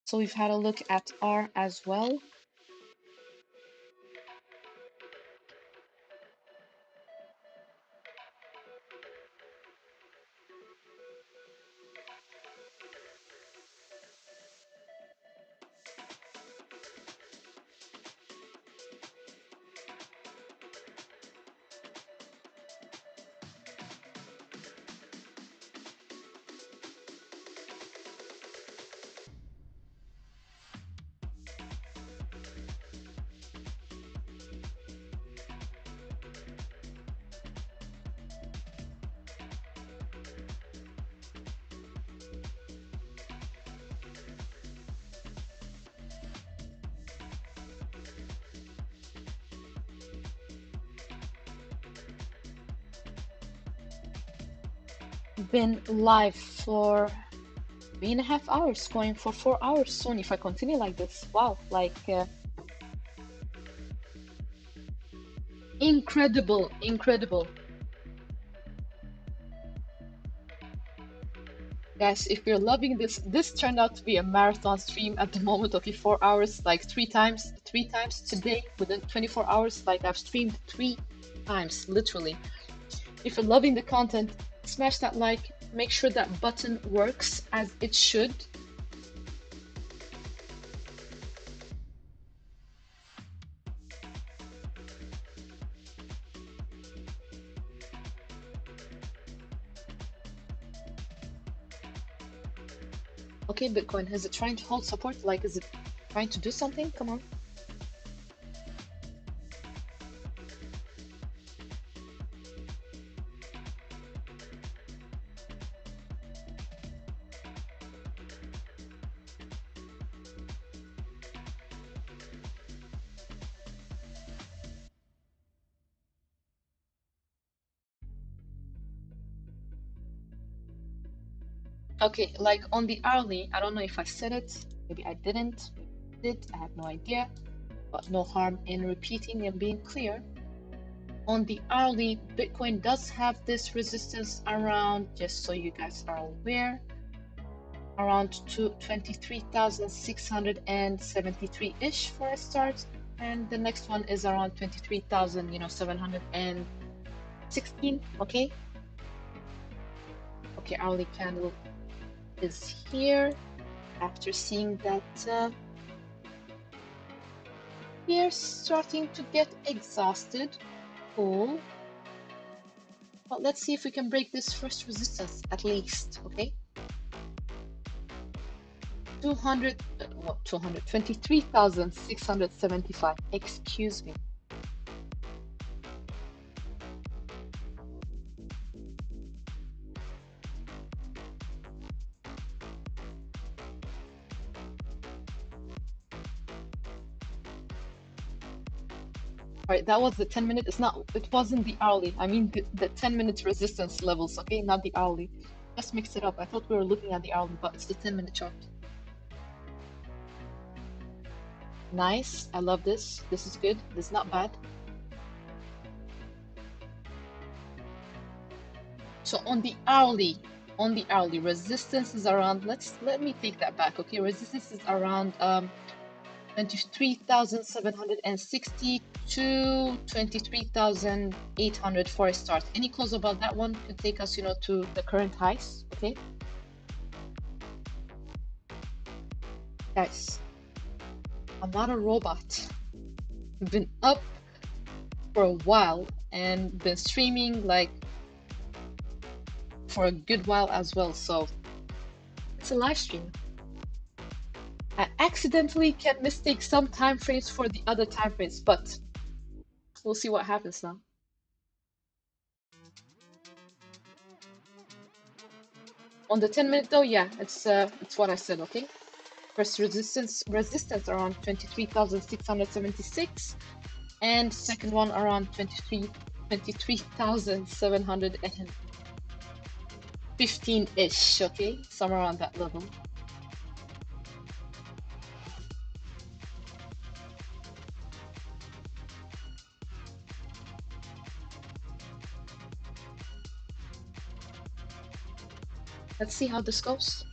So we've had a look at R as well. been live for 3.5 hours, going for 4 hours soon if I continue like this. Wow, like incredible, incredible. Guys, if you're loving this turned out to be a marathon stream at the moment. Okay, 4 hours, like three times today within 24 hours. Like I've streamed 3 times, literally. If you're loving the content, smash that like, make sure that button works as it should. Okay, Bitcoin, is it trying to hold support? Like, is it trying to do something? Come on. Okay, like on the hourly, I don't know if I said it, maybe I didn't, I have no idea, but no harm in repeating and being clear. On the hourly, Bitcoin does have this resistance around, just so you guys are aware, around 23,673-ish for a start, and the next one is around 23,716. Okay, hourly candle is here. After seeing that we're starting to get exhausted. Cool. But let's see if we can break this first resistance at least. Okay, 23,675. Excuse me. All right, that was the 10-minute. It wasn't the hourly. I mean the 10-minute resistance levels, okay? Not the hourly. Just mix it up. I thought we were looking at the hourly, but it's the 10-minute chart. Nice. I love this. This is good. This is not bad. So on the hourly, resistance is around, let me take that back, okay? Resistance is around 23,760 to 23,800 for a start. Any close above that one could take us, to the current highs, okay? Guys, I'm not a robot. I've been up for a while and been streaming like for a good while as well, so it's a live stream. I accidentally can mistake some time frames for the other time frames, but we'll see what happens now. On the 10-minute though, yeah, it's what I said, okay? First resistance around 23,676, and second one around 23,715-ish, okay? Somewhere around that level. Let's see how this goes.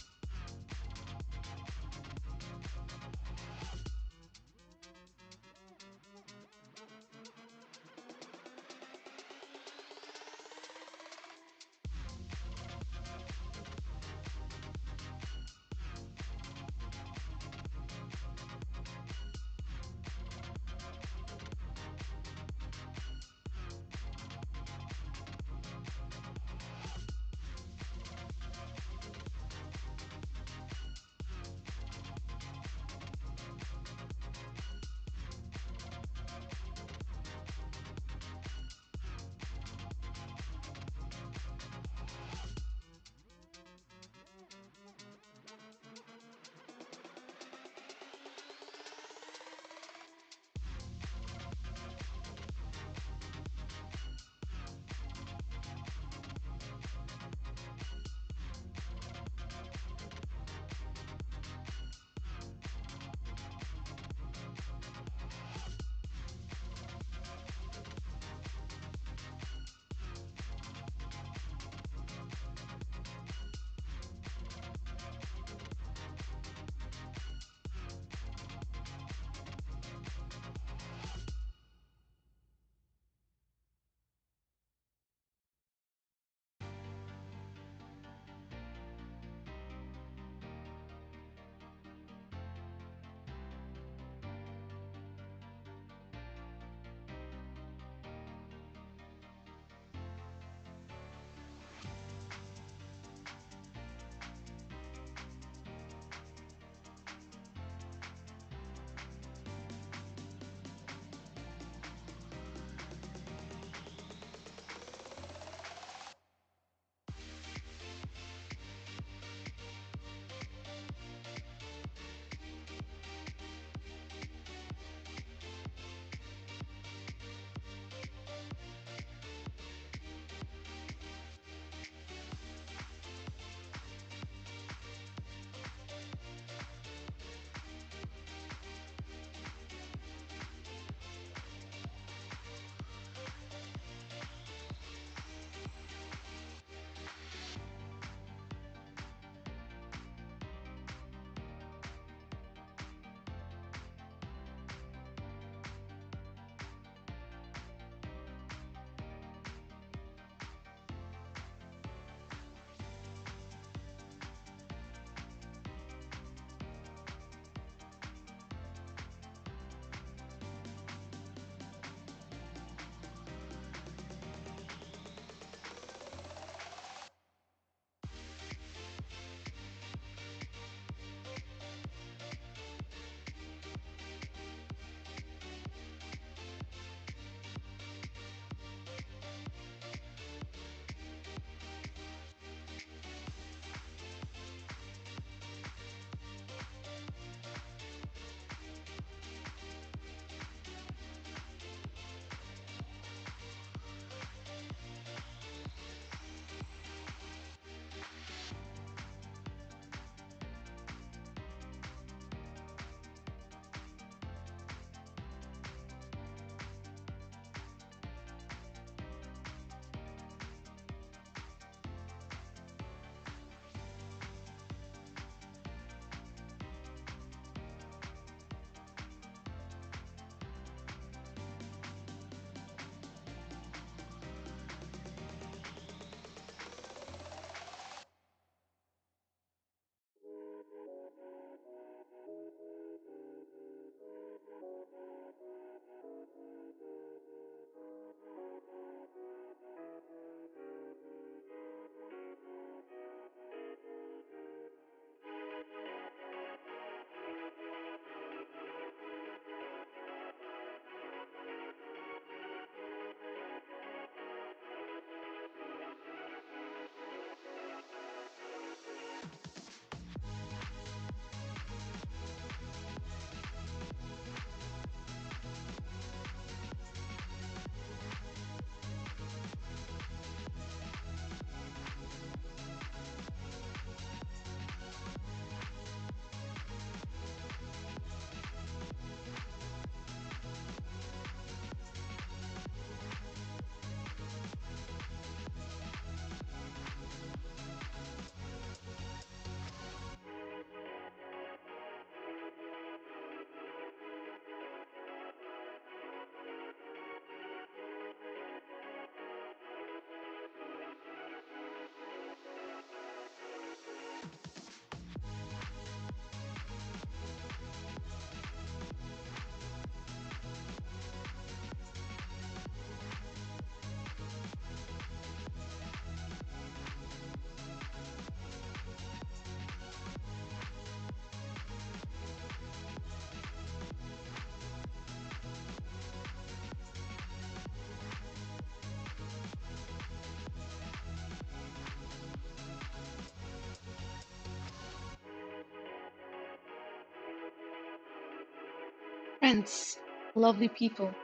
Friends, lovely people,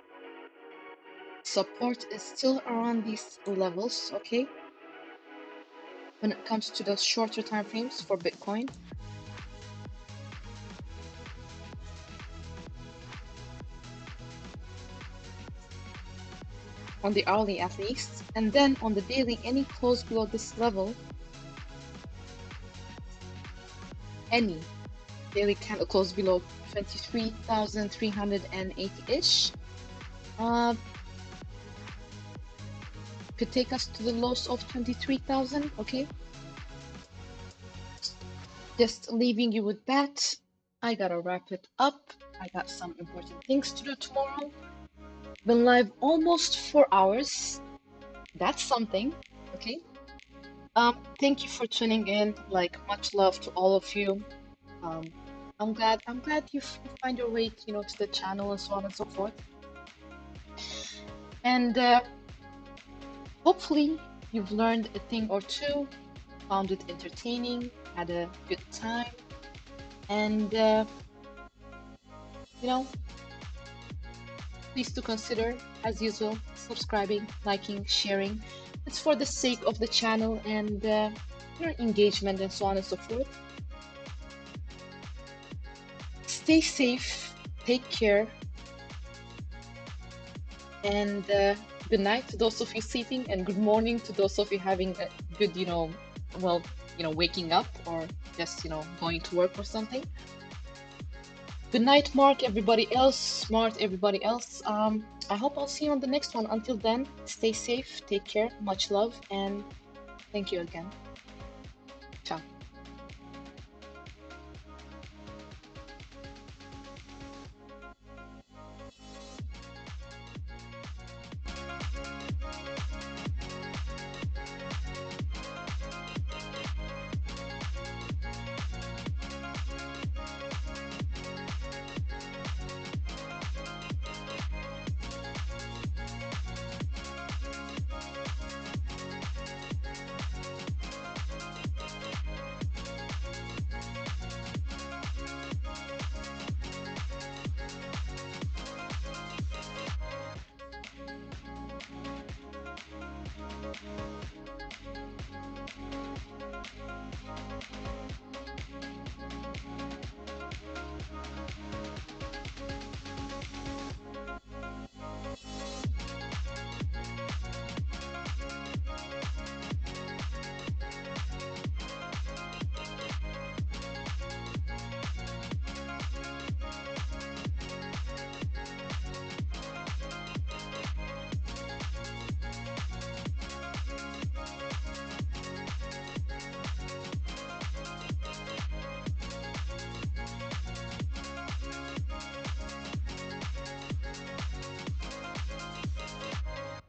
support is still around these levels, okay? When it comes to the shorter time frames for Bitcoin. On the hourly at least, and then on the daily, any close below this level, any daily candle close below 23,380-ish, could take us to the lows of 23,000, okay? Just leaving you with that. I gotta wrap it up. I got some important things to do tomorrow. Been live almost 4 hours. That's something, okay? Thank you for tuning in. Like, much love to all of you. I'm glad you find your way, to the channel and so on and so forth. And hopefully you've learned a thing or two, found it entertaining, had a good time, and please do consider, as usual, subscribing, liking, sharing. It's for the sake of the channel and your engagement and so on and so forth. Stay safe, take care, and good night to those of you sleeping, and good morning to those of you having a good, waking up or just, going to work or something. Good night, Mark, everybody else, Smart, everybody else. I hope I'll see you on the next one. Until then, stay safe, take care, much love, and thank you again. Ciao.